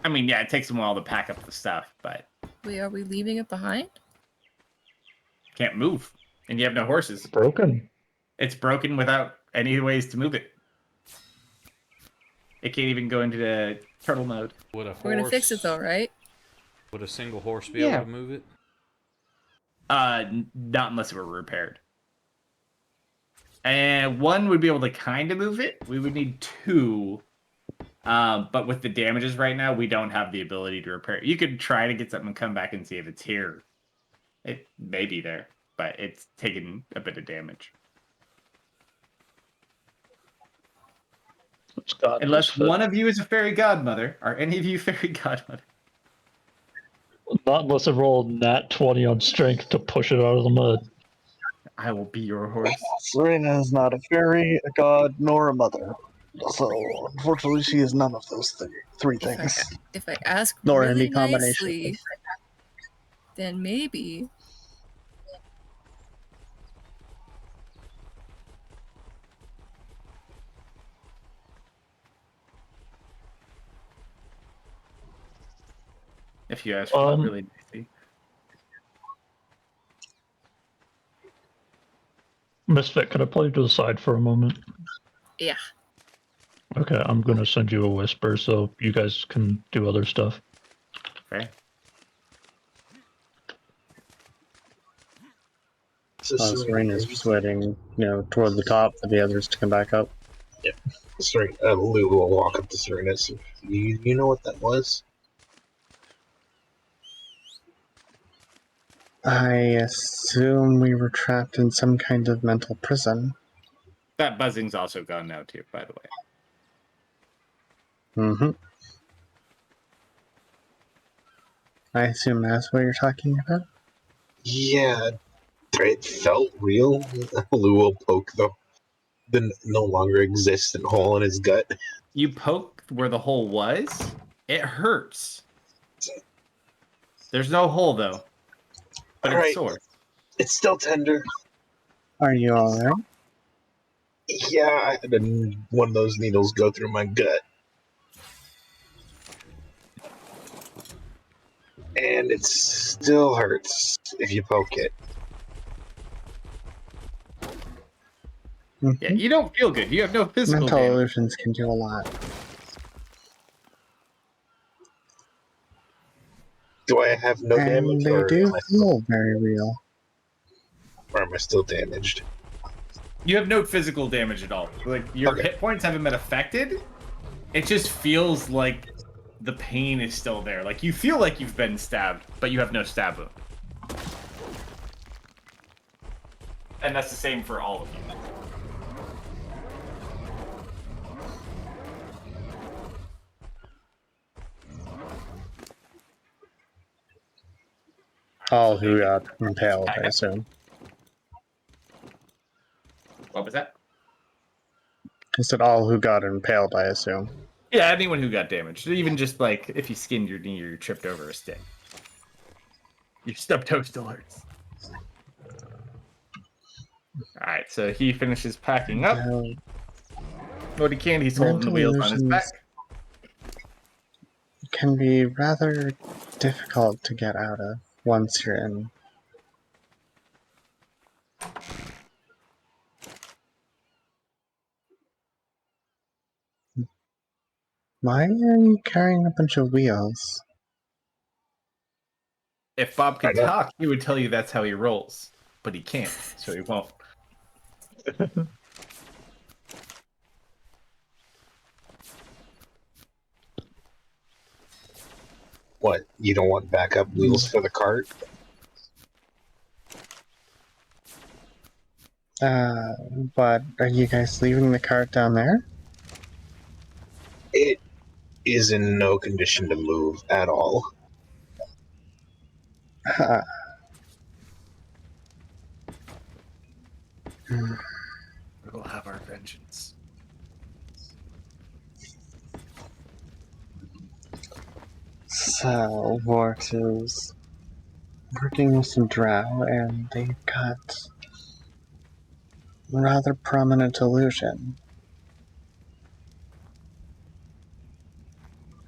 I mean, yeah, it takes them a while to pack up the stuff, but Wait, are we leaving it behind? can't move, and you have no horses. Broken. It's broken without any ways to move it. It can't even go into the turtle mode. Would a horse, We're gonna fix it though, right? Would a single horse be Yeah. able to move it? Not unless it were repaired. And 1 would be able to kind of move it. We would need 2. But with the damages right now, we don't have the ability to repair it. You could try to get something and come back and see if it's here. It may be there, but it's taken a bit of damage. It's God Unless Misfit. one of you is a fairy godmother. Are any of you fairy godmother? Not unless I roll nat 20 on strength to push it out of the mud. I will be your horse. Serena is not a fairy, a god, nor a mother. So, unfortunately, she is none of those 3 things. If I ask Nor really any combination. nicely, then maybe. If you ask for really nicely. Misfit, can I pull you to the side for a moment? Yeah. Okay, I'm gonna send you a whisper so you guys can do other stuff. Okay. So Serena's sweating, toward the top for the others to come back up. Sorry, Lou will walk up to Serena. So you know what that was? I assume we were trapped in some kind of mental prison. That buzzing's also gone now, too, by the way. Mm-hmm. I assume that's what you're talking about? Yeah, it felt real. Lou will poke the no longer existent hole in his gut. You poke where the hole was, it hurts. There's no hole, though. But All it's right. sore. It's still tender. Are you alright? Yeah, I had one of those needles go through my gut. And it still hurts if you poke it. Yeah, you don't feel good. You have no physical Mental damage. illusions can do a lot. Do I have no And damage, they or do feel very real. am I still damaged? You have no physical damage at all. Like, your Okay. hit points haven't been affected. It just feels like the pain is still there. Like, you feel like you've been stabbed, but you have no stab wound. And that's the same for all of you. All who got impaled, I assume. What was that? I said all who got impaled, I assume. Yeah, anyone who got damaged. Even just, like, if you skinned your knee or you tripped over a stick. Your stub toe still hurts. Alright, so he finishes packing up. What he can, he's holding the Mental wheels on his back. illusions can be rather difficult to get out of once you're in. Why are you carrying a bunch of wheels? If Bob could I know. talk, he would tell you that's how he rolls. but he can't, so he won't. What? You don't want backup wheels for the cart? But are you guys leaving the cart down there? It is in no condition to move at all. We'll have our vengeance. So, Vorx is working with some drow, and they've got rather prominent illusion.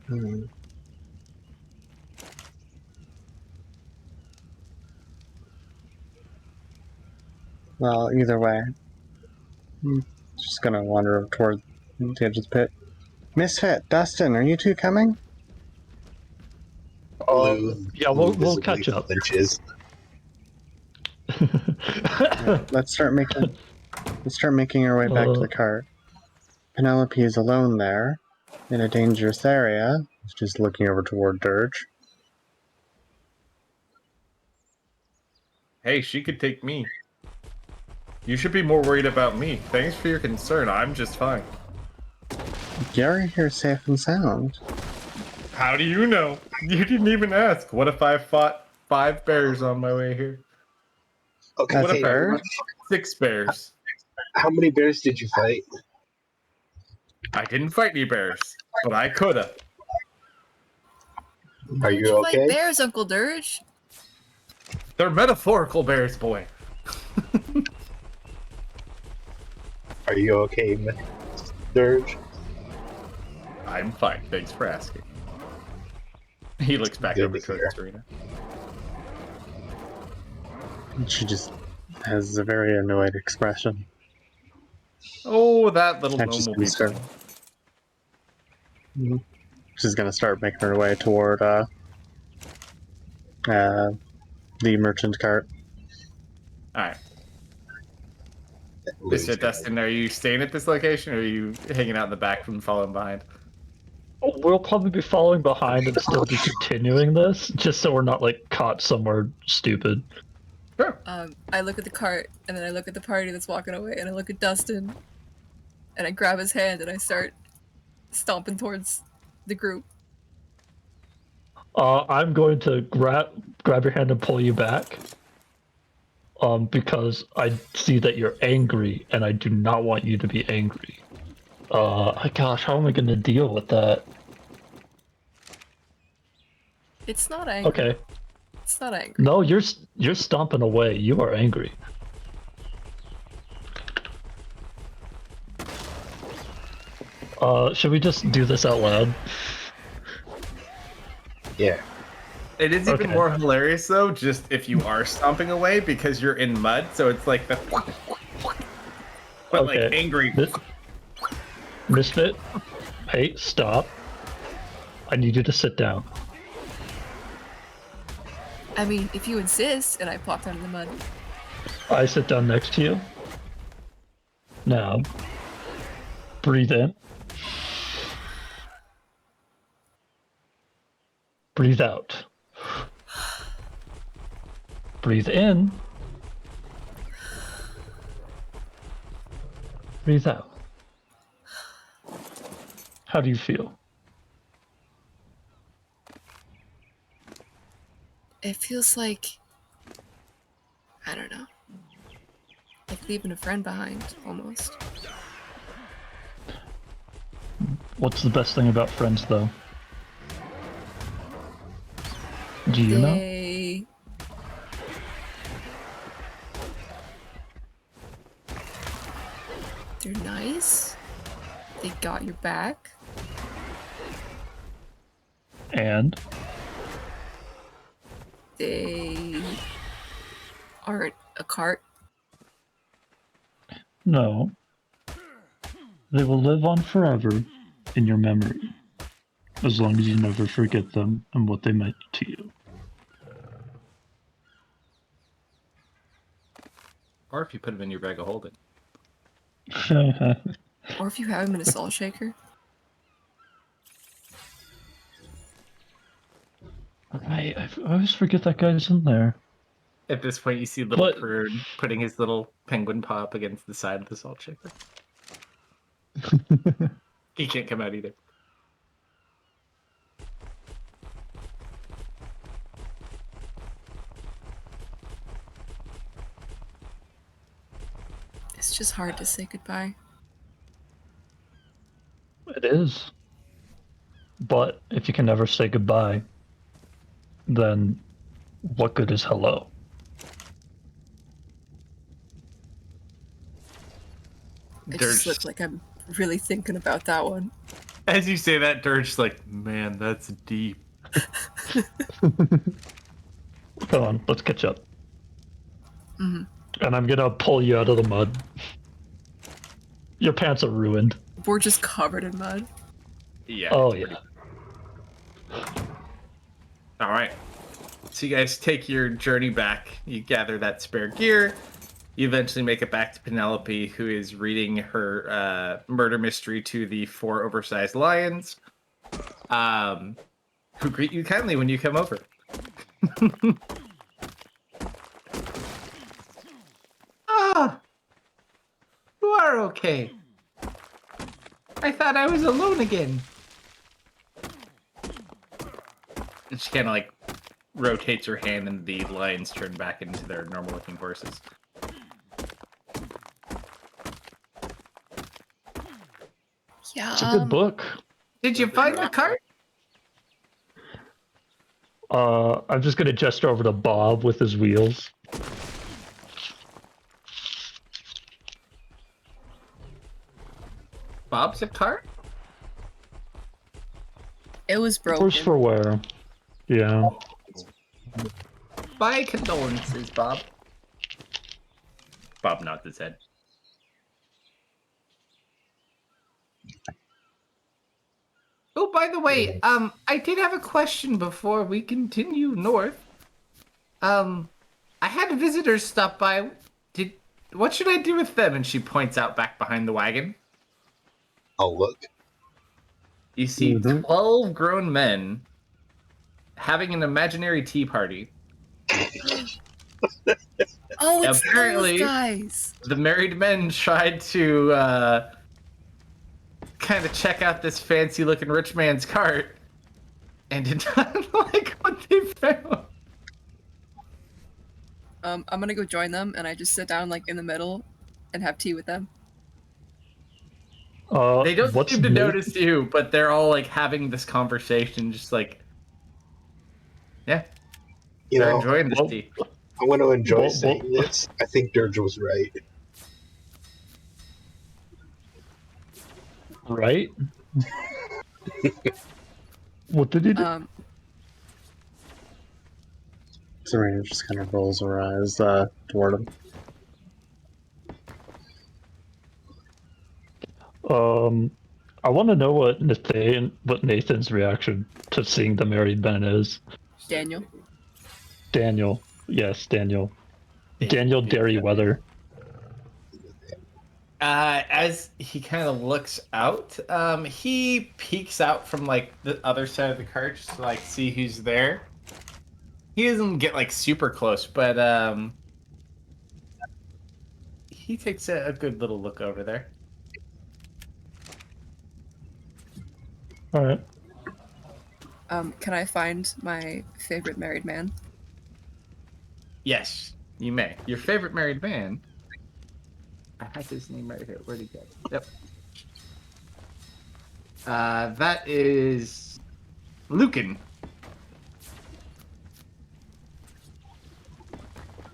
Hmm. Well, either way, just gonna wander toward the edge of the pit. Misfit, Dustin, are you two coming? Yeah, we'll visibly catch up. flinches. Let's start making our way back to the cart. Penelope is alone there, in a dangerous area. Just looking over toward Dirge. Hey, she could take me. You should be more worried about me. Thanks for your concern. I'm just fine. You're here safe and sound. How do you know? You didn't even ask. What if I fought 5 bears on my way here? Okay, What As if a bird? 6 bears? how many bears did you fight? I didn't fight any bears, but I coulda. Are Would you you okay? fight bears, Uncle Dirge? They're metaphorical bears, boy. Are you okay, Dirge? I'm fine. Thanks for asking. He looks back Good over to towards hear. Serena. She just has a very annoyed expression. Oh, that little And gnome she's will gonna be start. fine. She's gonna start making her way toward the merchant cart. Alright. Lou's Mr. gonna- Dustin, are you staying at this location or are you hanging out in the back from following behind? We'll probably be following behind and still be continuing this, just so we're not like caught somewhere stupid. Sure. I look at the cart, and then I look at the party that's walking away, and I look at Dustin, and I grab his hand, and I start stomping towards the group. I'm going to grab your hand and pull you back. Because I see that you're angry, and I do not want you to be angry. Gosh, how am I going to deal with that? It's not angry. Okay. It's not angry. No, you're stomping away. You are angry. Should we just do this out loud? Yeah. It is even Okay. more hilarious though, just if you are stomping away because you're in mud, so it's like the but like Okay. angry. Misfit, hey, stop. I need you to sit down. I mean, if you insist, and I plop down in the mud. I sit down next to you. Now, breathe in. Breathe out. Breathe in. Breathe out. How do you feel? It feels like, I don't know, like leaving a friend behind, almost. What's the best thing about friends, though? Do you know? They're nice. They got your back. And They aren't a cart. no, they will live on forever in your memory, as long as you never forget them and what they meant to you. Or if you put him in your bag of holding. Or if you have him in a salt shaker. I always forget that guy's in there. At this point, you see little But- Prune putting his little penguin paw up against the side of the salt shaker. He can't come out either. It's just hard to say goodbye. It is. But if you can never say goodbye, then what good is hello? It Dirge, just looks like I'm really thinking about that one. as you say that, Dirge's like, man, that's deep. Come on, let's catch up. Mhm. And I'm gonna pull you out of the mud. Your pants are ruined. We're just covered in mud. Yeah. Oh it's yeah. All right. So you guys take your journey back. You gather that spare gear. You eventually make it back to Penelope, who is reading her murder mystery to the 4 oversized lions, who greet you kindly when you come over. Ah, you are okay. I thought I was alone again. And she kind of like rotates her hand, and the lions turn back into their normal-looking horses. Yeah. It's a good book. Did you find the cart? I'm just gonna gesture over to Bob with his wheels. Bob's a cart? It was broken. Worse for wear. Yeah. My condolences, Bob. Bob nods his head. Oh, by the way, I did have a question before we continue north. I had visitors stop by. What should I do with them? And she points out back behind the wagon. I'll look. You see Mhm. 12 grown men having an imaginary tea party. Oh, it's Apparently- those guys. The married men tried to kind of check out this fancy looking rich man's cart and did not like what they found. I'm gonna go join them, and I just sit down like in the middle, and have tea with them. They don't what's seem to new? notice you, but they're all like having this conversation, just like, yeah, You they're know, enjoying this well- tea. I'm going to enjoy Well, saying this. I think Dirge was right. Right? What did he do? Serena just kind of rolls her eyes toward him. I want to know what Nathan's reaction to seeing the married men is. Daniel. Daniel. Yes, Daniel. Daniel Derryweather. As he kind of looks out, he peeks out from like the other side of the cart just to like see who's there. He doesn't get like super close, but he takes a good little look over there. All right. Can I find my favorite married man? Yes, you may. Your favorite married man. I have his name right here. Where'd he go? Yep. That is Lucan.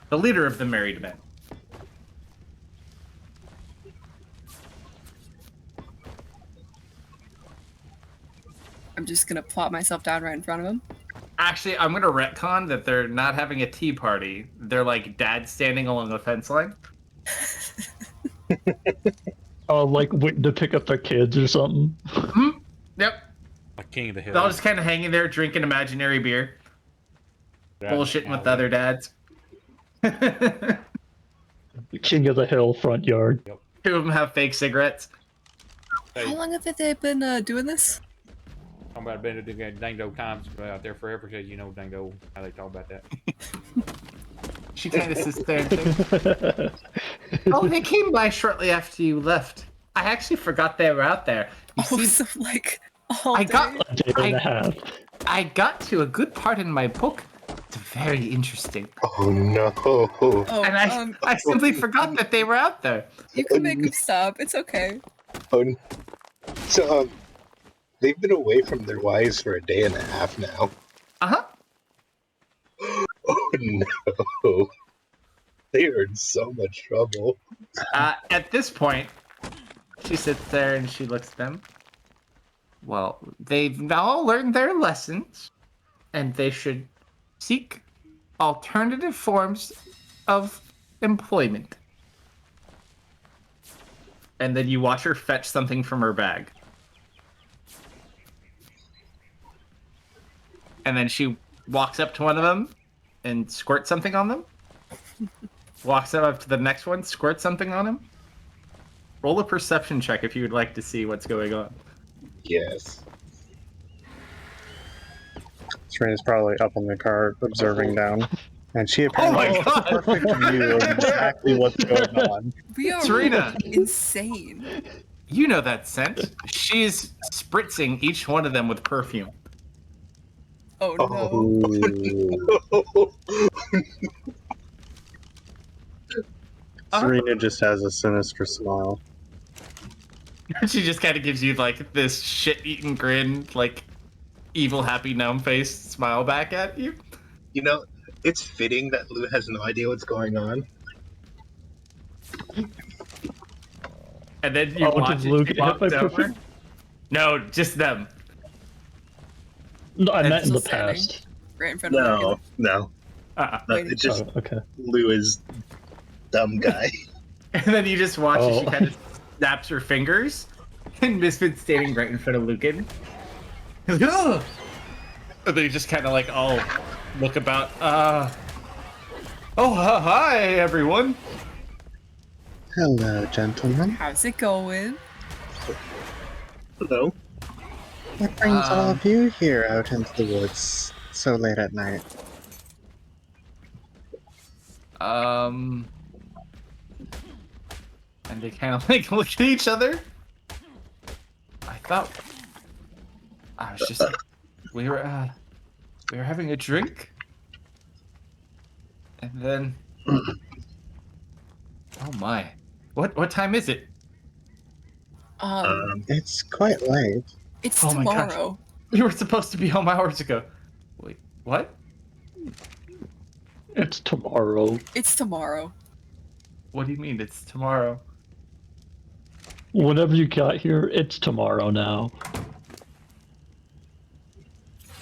The leader of the married men. I'm just gonna plop myself down right in front of him. Actually, I'm gonna retcon that they're not having a tea party. They're like dad standing along the fence line. Like waiting to pick up their kids or something. Yep. Like King of the Hill. They're all just kind of hanging there drinking imaginary beer, bullshitting with the other dads. King of the Hill front yard. Two of them have fake cigarettes. How long have they been doing this? Talking about Benedict Dango times out there forever, because you know Dango, how they talk about that. She kind of sits there and thinks, oh, they came by shortly after you left. I actually forgot they were out there. You see, So like all I day? got A day and a half. I got to a good part in my book. It's very interesting. Oh no. Oh, And I simply forgot that they were out there. you can make them stop. It's okay. Oh, so, they've been away from their wives for a day and a half now. Uh-huh. Oh no. They are in so much trouble. At this point, she sits there and she looks at them. Well, they've now learned their lessons, and they should seek alternative forms of employment. And then you watch her fetch something from her bag. And then she walks up to one of them and squirts something on them. Walks up to the next one, squirts something on him. Roll a perception check if you would like to see what's going on. Yes. Serena's probably up on the car observing down. And she apparently my has God. a perfect view of exactly what's going on. We are Serena. insane. You know that scent. She's spritzing each one of them with perfume. Oh no. Ooh. Serena just has a sinister smile. She just kind of gives you like this shit-eaten grin, like evil, happy, numb face smile back at you. You know, it's fitting that Lou has no idea what's going on. And then you watch does it, Luke she get hit by walks over. perfume? No, just them. No, I And meant in the still standing. past. Right in front of No, them. no. Wait, It just, Oh, okay. Lou is dumb guy. And then you just watch as she Oh. kind of snaps her fingers, and Misfit's standing right in front of Lucan. He's like, oh! And they just kind of like all look about. Hi everyone. Hello, gentlemen. How's it going? Hello. What brings all of you here out into the woods so late at night? And they kind of like look at each other. I thought I was just we were having a drink, and then oh my, what time is it? It's quite late. It's Oh my gosh. tomorrow. We were supposed to be home hours ago. Wait, what? It's tomorrow. It's tomorrow. What do you mean it's tomorrow? Whenever you got here, it's tomorrow now.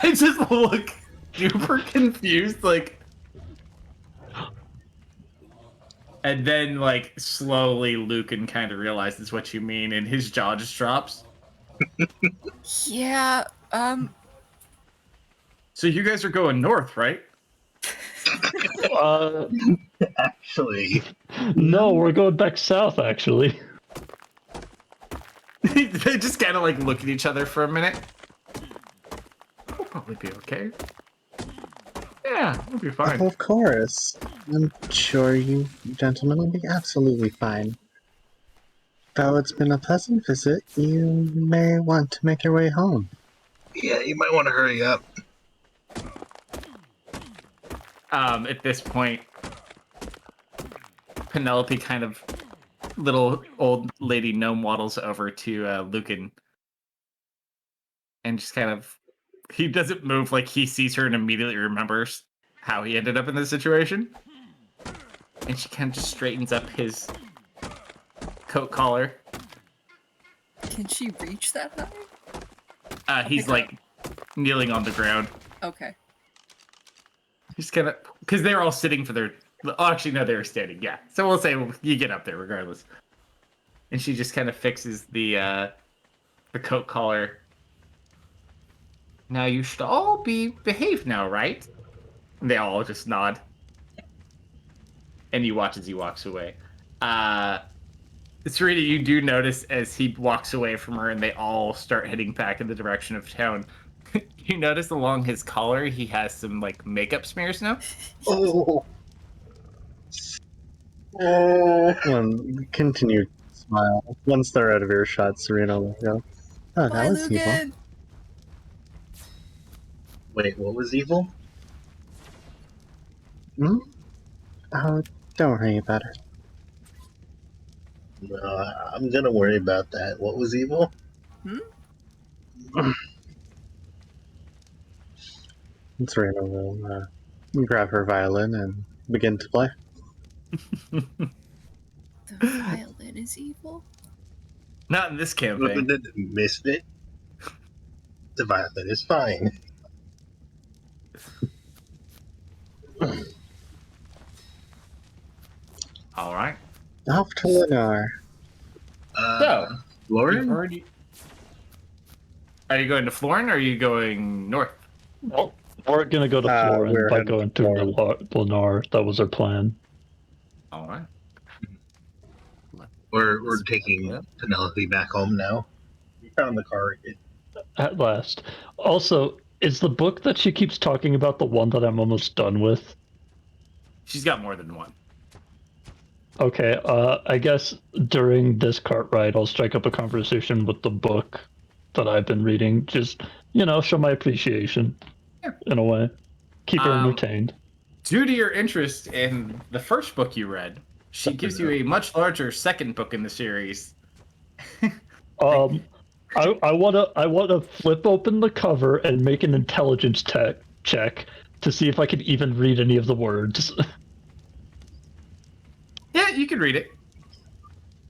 I just look super confused, like, and then like slowly Lucan kind of realizes what you mean, and his jaw just drops. Yeah, So you guys are going north, right? Actually, No, we're going back south, actually. They just kind of like look at each other for a minute. We'll probably be okay. Yeah, we'll be fine. Of course. I'm sure you gentlemen will be absolutely fine. Though it's been a pleasant visit, you may want to make your way home. yeah, you might want to hurry up. At this point, Penelope kind of little old lady gnome waddles over to Lucan and just kind of he doesn't move, like he sees her and immediately remembers how he ended up in this situation. And she kind of just straightens up his coat collar. can she reach that high? He's like kneeling on the ground. Okay. He's gonna, because they're all sitting for their. Oh, actually, no, they were standing. Yeah, so we'll say you get up there regardless. And she just kind of fixes the coat collar. Now you should all be behaved now, right? And they all just nod. And you watch as he walks away. Serena, you do notice as he walks away from her and they all start heading back in the direction of town. You notice along his collar he has some like makeup smears now. Oh. One continued smile. Once they're out of earshot, Serena will go, "Oh, that Bye, was evil." Lucan. Wait, what was evil? Hmm? Oh, don't worry about it. I'm gonna worry about that. What was evil? Serena will grab her violin and begin to play. The violin is evil? Not in this campaign. Missed it. The violin is fine. All right. Off to Lenore. So, you've Lauren? already... Are you going to Florin or are you going north? Well, we're gonna go to we're Florin by headed going to through Lenore. That was our plan. All right. We're taking Penelope back home now. We found the car again. At last. Also, is the book that she keeps talking about the one that I'm almost done with? She's got more than one. Okay, I guess during this cart ride, I'll strike up a conversation with the book that I've been reading. Just, show my appreciation in a way. Keep her entertained. Due to your interest in the first book you read, she gives you a much larger second book in the series. I wanna flip open the cover and make an intelligence check to see if I can even read any of the words. Yeah, you can read it.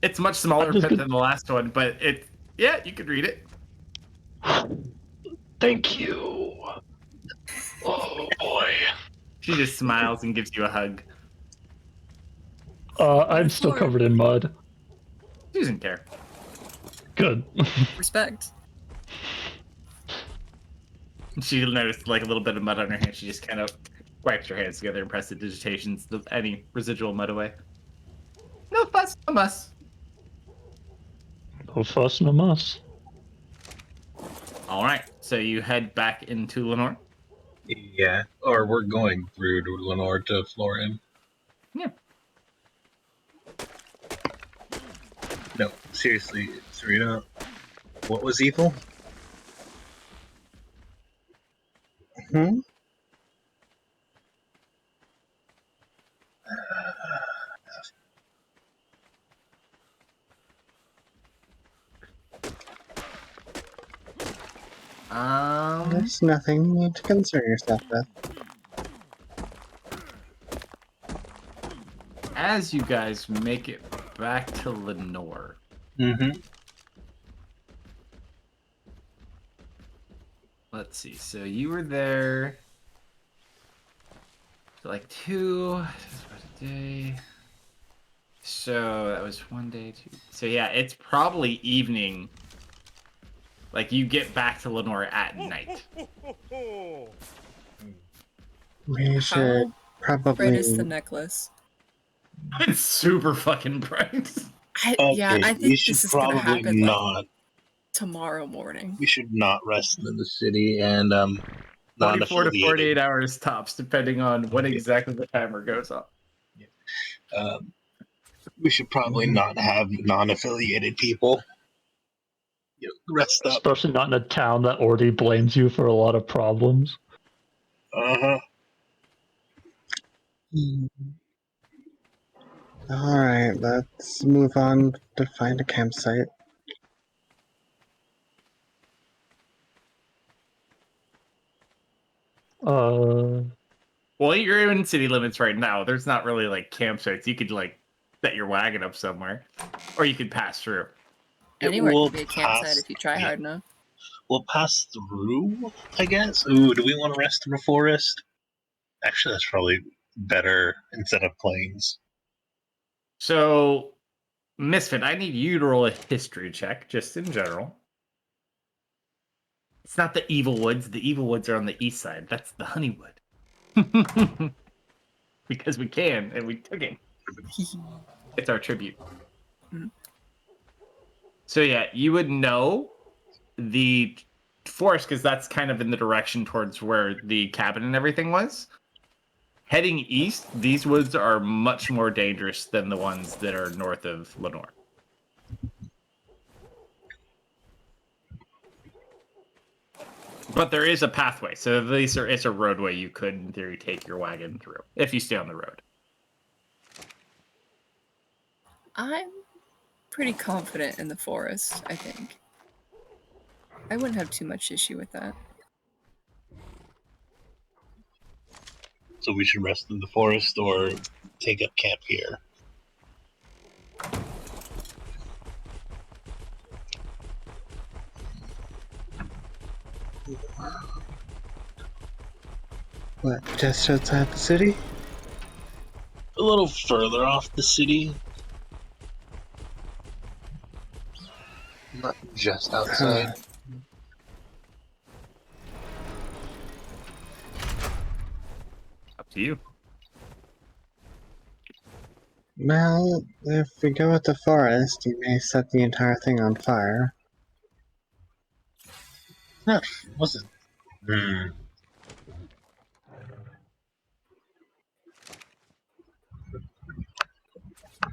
It's much smaller print than the last one, but you could read it. Thank you. Oh boy. She just smiles and gives you a hug. I'm still covered in mud. She doesn't care. Good. Respect. She noticed like a little bit of mud on her hand. She just kind of wipes her hands together and presses digitations of any residual mud away. No fuss, no muss. No fuss, no muss. All right, so you head back into Lenore. Yeah, or we're going through to Lenore to Florin. Yeah. No, seriously, Serena, what was evil? Hmm? There's nothing you need to concern yourself with. As you guys make it back to Lenore, let's see. So you were there for like about a day. So that was 1 day, 2. So yeah, it's probably evening. Like you get back to Lenore at night. We should How probably. bright is the necklace? It's super fucking bright. I think we should this is gonna probably happen not. tomorrow morning. We should not rest in the city and 24 to 48 non-affiliated. hours tops, depending on when exactly the timer goes off. We should probably not have non-affiliated people. Rest up. Especially not in a town that already blames you for a lot of problems. Alright, let's move on to find a campsite. Well, you're in city limits right now. There's not really like campsites. You could like set your wagon up somewhere, or you could pass through. Anywhere We'll could be a campsite pass- if you try hard enough. We'll pass through, I guess. Ooh, do we want to rest in the forest? Actually, that's probably better instead of plains. So, Misfit, I need you to roll a history check, just in general. It's not the Evil Woods. The Evil Woods are on the east side. That's the Honeywood. Because we can, and we took it. It's our tribute. Mhm. So yeah, you would know the forest because that's kind of in the direction towards where the cabin and everything was. Heading east, these woods are much more dangerous than the ones that are north of Lenore. But there is a pathway, so at least there is a roadway you could, in theory, take your wagon through if you stay on the road. I'm pretty confident in the forest, I think. I wouldn't have too much issue with that. So we should rest in the forest or take up camp here. What, just outside the city? A little further off the city. Not just outside. Up to you. Well, if we go with the forest, you may set the entire thing on fire. Wasn't. Hmm.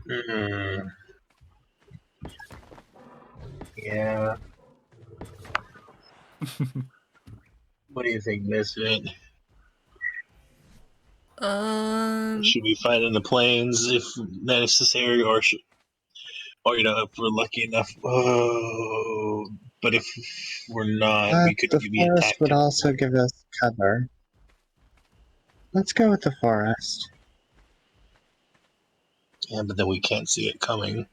Hmm. Yeah. What do you think, Misfit? Should we fight in the plains if necessary, or if we're lucky enough? Oh, but if we're not, But we could the be forest attacked. would also give us cover. Let's go with the forest. Yeah, but then we can't see it coming.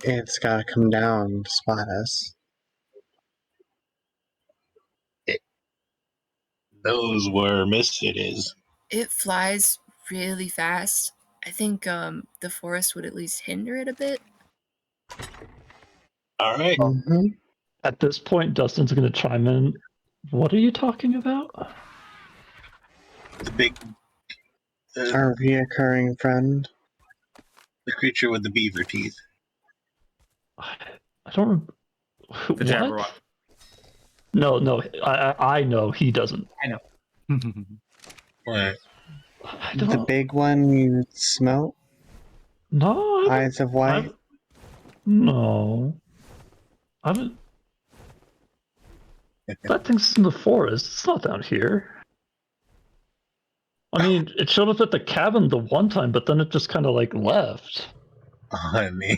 It's gotta come down to spot us. It knows where Misfit is. It flies really fast. I think the forest would at least hinder it a bit. All right. Mm-hmm. At this point, Dustin's going to chime in. What are you talking about? The big, Our reoccurring friend. the creature with the beaver teeth. I don't. The What? Jabberwock. No. I know he doesn't. I know. Right. I The don't. big one you smelt? No. Eyes of white? No. I haven't. That thing's in the forest. It's not down here. I mean, it showed up at the cabin the one time, but then it just kind of like left. I mean,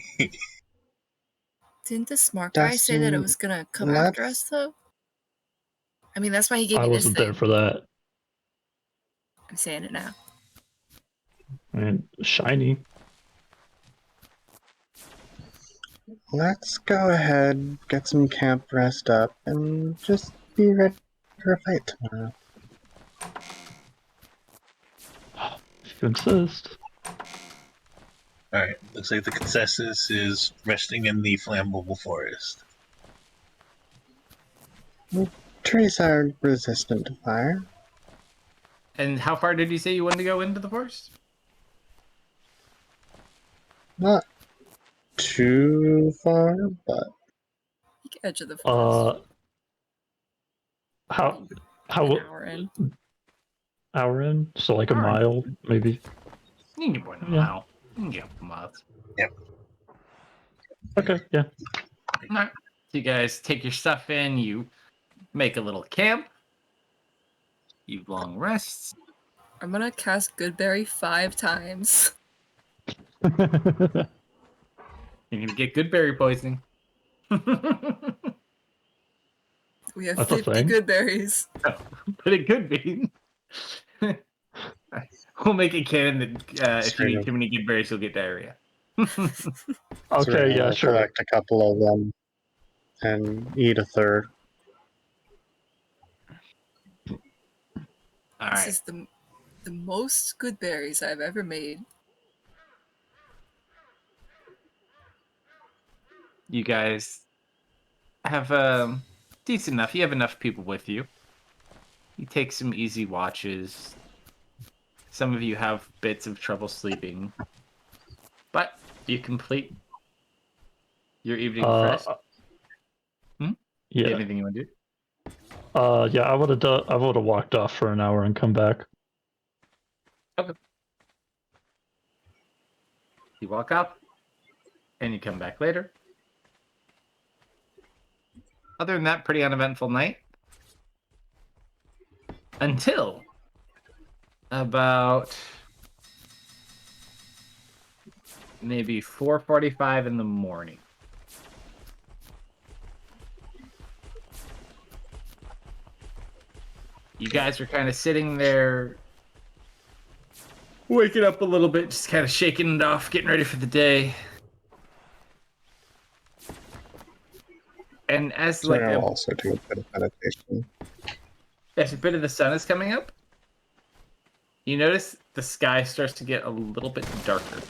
Didn't the smart guy say that it Dustin, was gonna come after us, though? I mean, that's why he gave I me this wasn't thing. there for that. I'm saying it now. I mean, shiny. Let's go ahead, get some camp rest up, and just be ready for a fight tomorrow. If you insist. all right. Looks like the consensus is resting in the flammable forest. Trees are resistant to fire. And how far did you say you wanted to go into the forest? Not too far, but Peak edge of the forest. How An how hour in. hour in? So like a Hour in. mile, maybe. You can get more than a Yeah. mile. You can get up miles. Okay, yeah. All right. So you guys take your stuff in. You make a little camp. You long rests. I'm gonna cast Goodberry 5 times. You're gonna get good berry poisoning. We have That's a 50 thing. good berries. But it could be. We'll make it canon that if you eat too many good berries, you'll get diarrhea. Okay, yeah, we'll sure. collect a couple of them and eat a third. All This right. is the most good berries I've ever made. You guys have decent enough. You have enough people with you. You take some easy watches. Some of you have bits of trouble sleeping. But you complete your evening rest. Yeah. Anything you want to do? Yeah, I would have walked off for an hour and come back. Okay. You walk up, and you come back later. Other than that, pretty uneventful night. Until about maybe 4:45 in the morning. You guys are kind of sitting there, waking up a little bit, just kind of shaking it off, getting ready for the day. And as like Serena will also do a bit of meditation. as a bit of the sun is coming up, you notice the sky starts to get a little bit darker.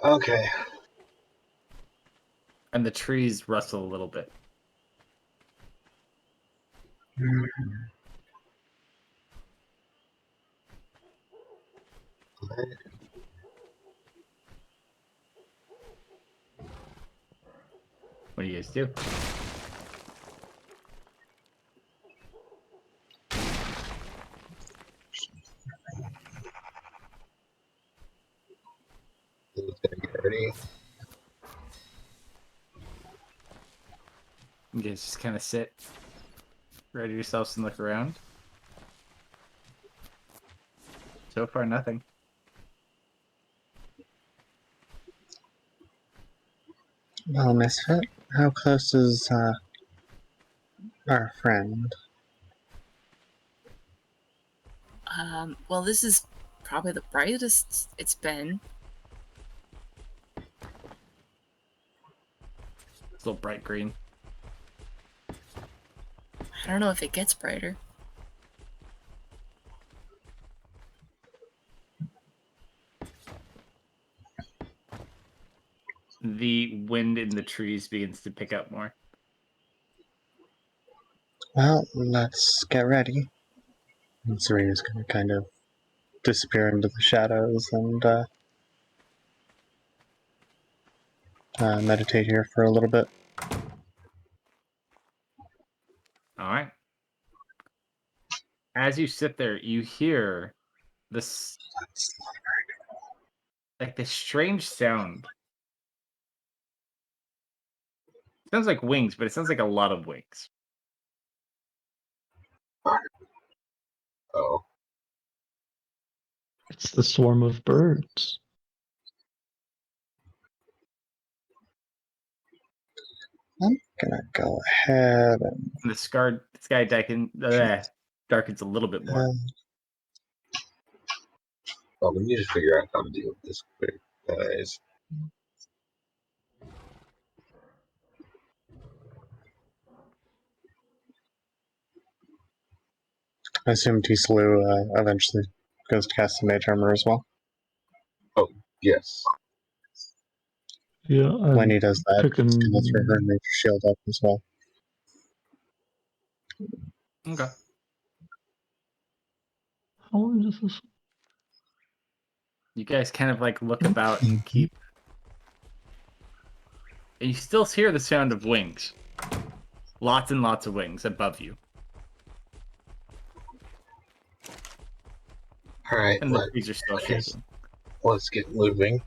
Okay. And the trees rustle a little bit. What do you guys do? Who's gonna get ready? You guys just kind of sit, ready yourselves and look around. So far, nothing. Well, Misfit, how close is our friend? Well, this is probably the brightest it's been. It's a little bright green. I don't know if it gets brighter. The wind in the trees begins to pick up more. Well, let's get ready. And Serena's going to kind of disappear into the shadows and meditate here for a little bit. All right. As you sit there, you hear this, like this strange sound. Sounds like wings, but it sounds like a lot of wings. Oh. It's the swarm of birds. I'm gonna go ahead and And the sky darkens a little bit more. Well, we need to figure out how to deal with this quick, guys. I assume Tislu eventually goes to cast the mage armor as well. Yes. Yeah, When he does that, picking- he's gonna throw her nature shield up as well. Okay. How long does this? You guys kind of like look about and keep. And you still hear the sound of wings. Lots and lots of wings above you. Alright, And the trees are still shaking. let's get moving.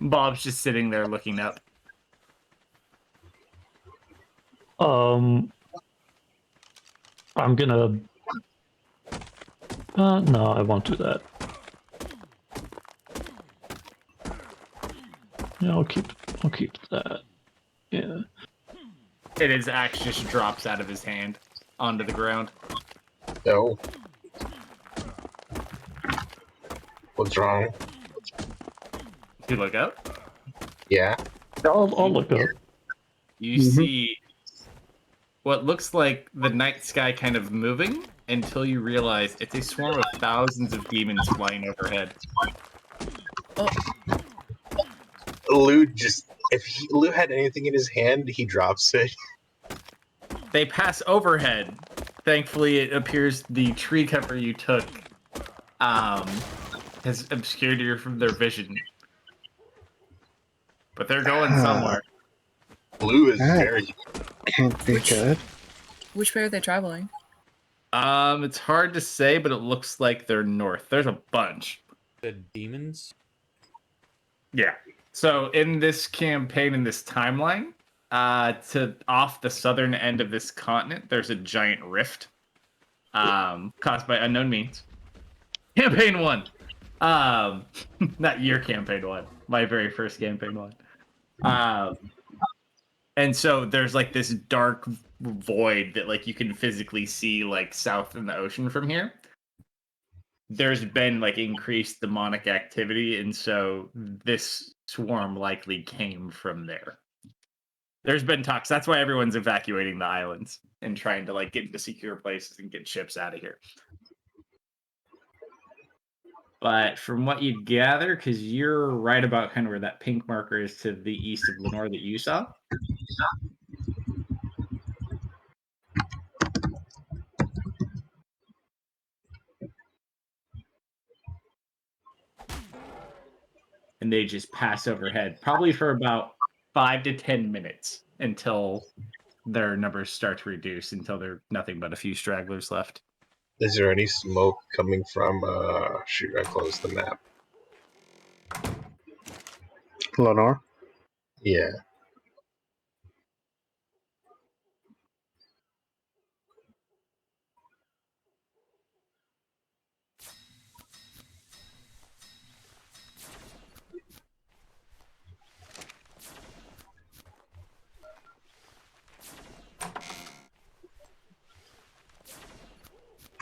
Bob's just sitting there looking up. I'm gonna. No, I won't do that. Yeah, I'll keep that. Yeah. And his axe just drops out of his hand onto the ground. No. What's wrong? You look up. Yeah. I'll look up. You see what looks like the night sky kind of moving until you realize it's a swarm of thousands of demons flying overhead. Lou Lou had anything in his hand, he drops it. They pass overhead. Thankfully, it appears the tree cover you took has obscured you from their vision. But they're going somewhere. Lou is That very. can't be good. Which way are they traveling? It's hard to say, but it looks like they're north. There's a bunch. The demons? Yeah. So in this campaign, in this timeline, to off the southern end of this continent, there's a giant rift, caused by unknown means. Campaign 1. Not your campaign 1. My very first campaign 1. And so there's like this dark void that like you can physically see like south in the ocean from here. There's been like increased demonic activity, and so this swarm likely came from there. There's been talks. That's why everyone's evacuating the islands and trying to like get into secure places and get ships out of here. But from what you gather, because you're right about kind of where that pink marker is to the east of Lenore that you saw. And they just pass overhead, probably for about 5 to 10 minutes until their numbers start to reduce, until there are nothing but a few stragglers left. Is there any smoke coming from? Shoot, I closed the map. Lenore? Yeah.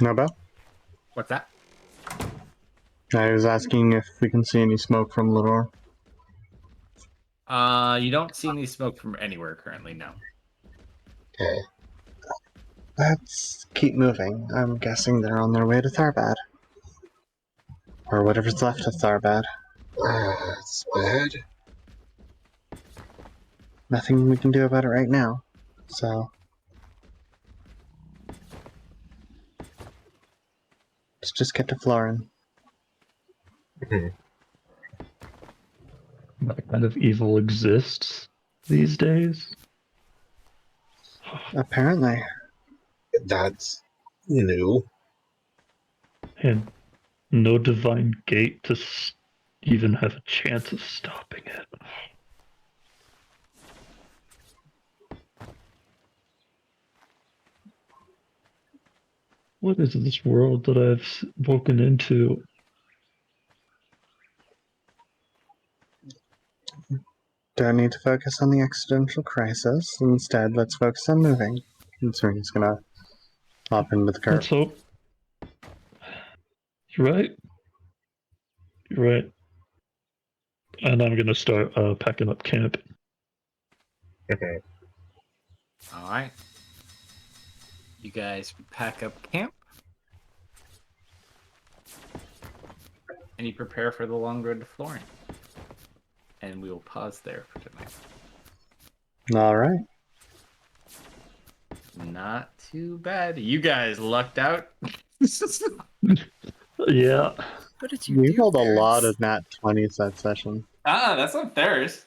Nobel? What's that? I was asking if we can see any smoke from Lenore. You don't see any smoke from anywhere currently, no. Okay. Let's keep moving. I'm guessing they're on their way to Tharbad. Or whatever's left of Tharbad. That's bad. Nothing we can do about it right now. So let's just get to Florin. That kind of evil exists these days. Apparently. That's new. And no divine gate to even have a chance of stopping it. What is this world that I've woken into? Don't need to focus on the existential crisis. Instead, let's focus on moving. And Serena's gonna hop into the Let's curve. hope. You're right. You're right. And I'm gonna start packing up camp. Okay. All right. You guys pack up camp. And you prepare for the long road to Florin. And we will pause there for tonight. Alright. Not too bad. You guys lucked out. Yeah. What did you We do? rolled a lot Ferris? of nat 20s that session. That's not theirs.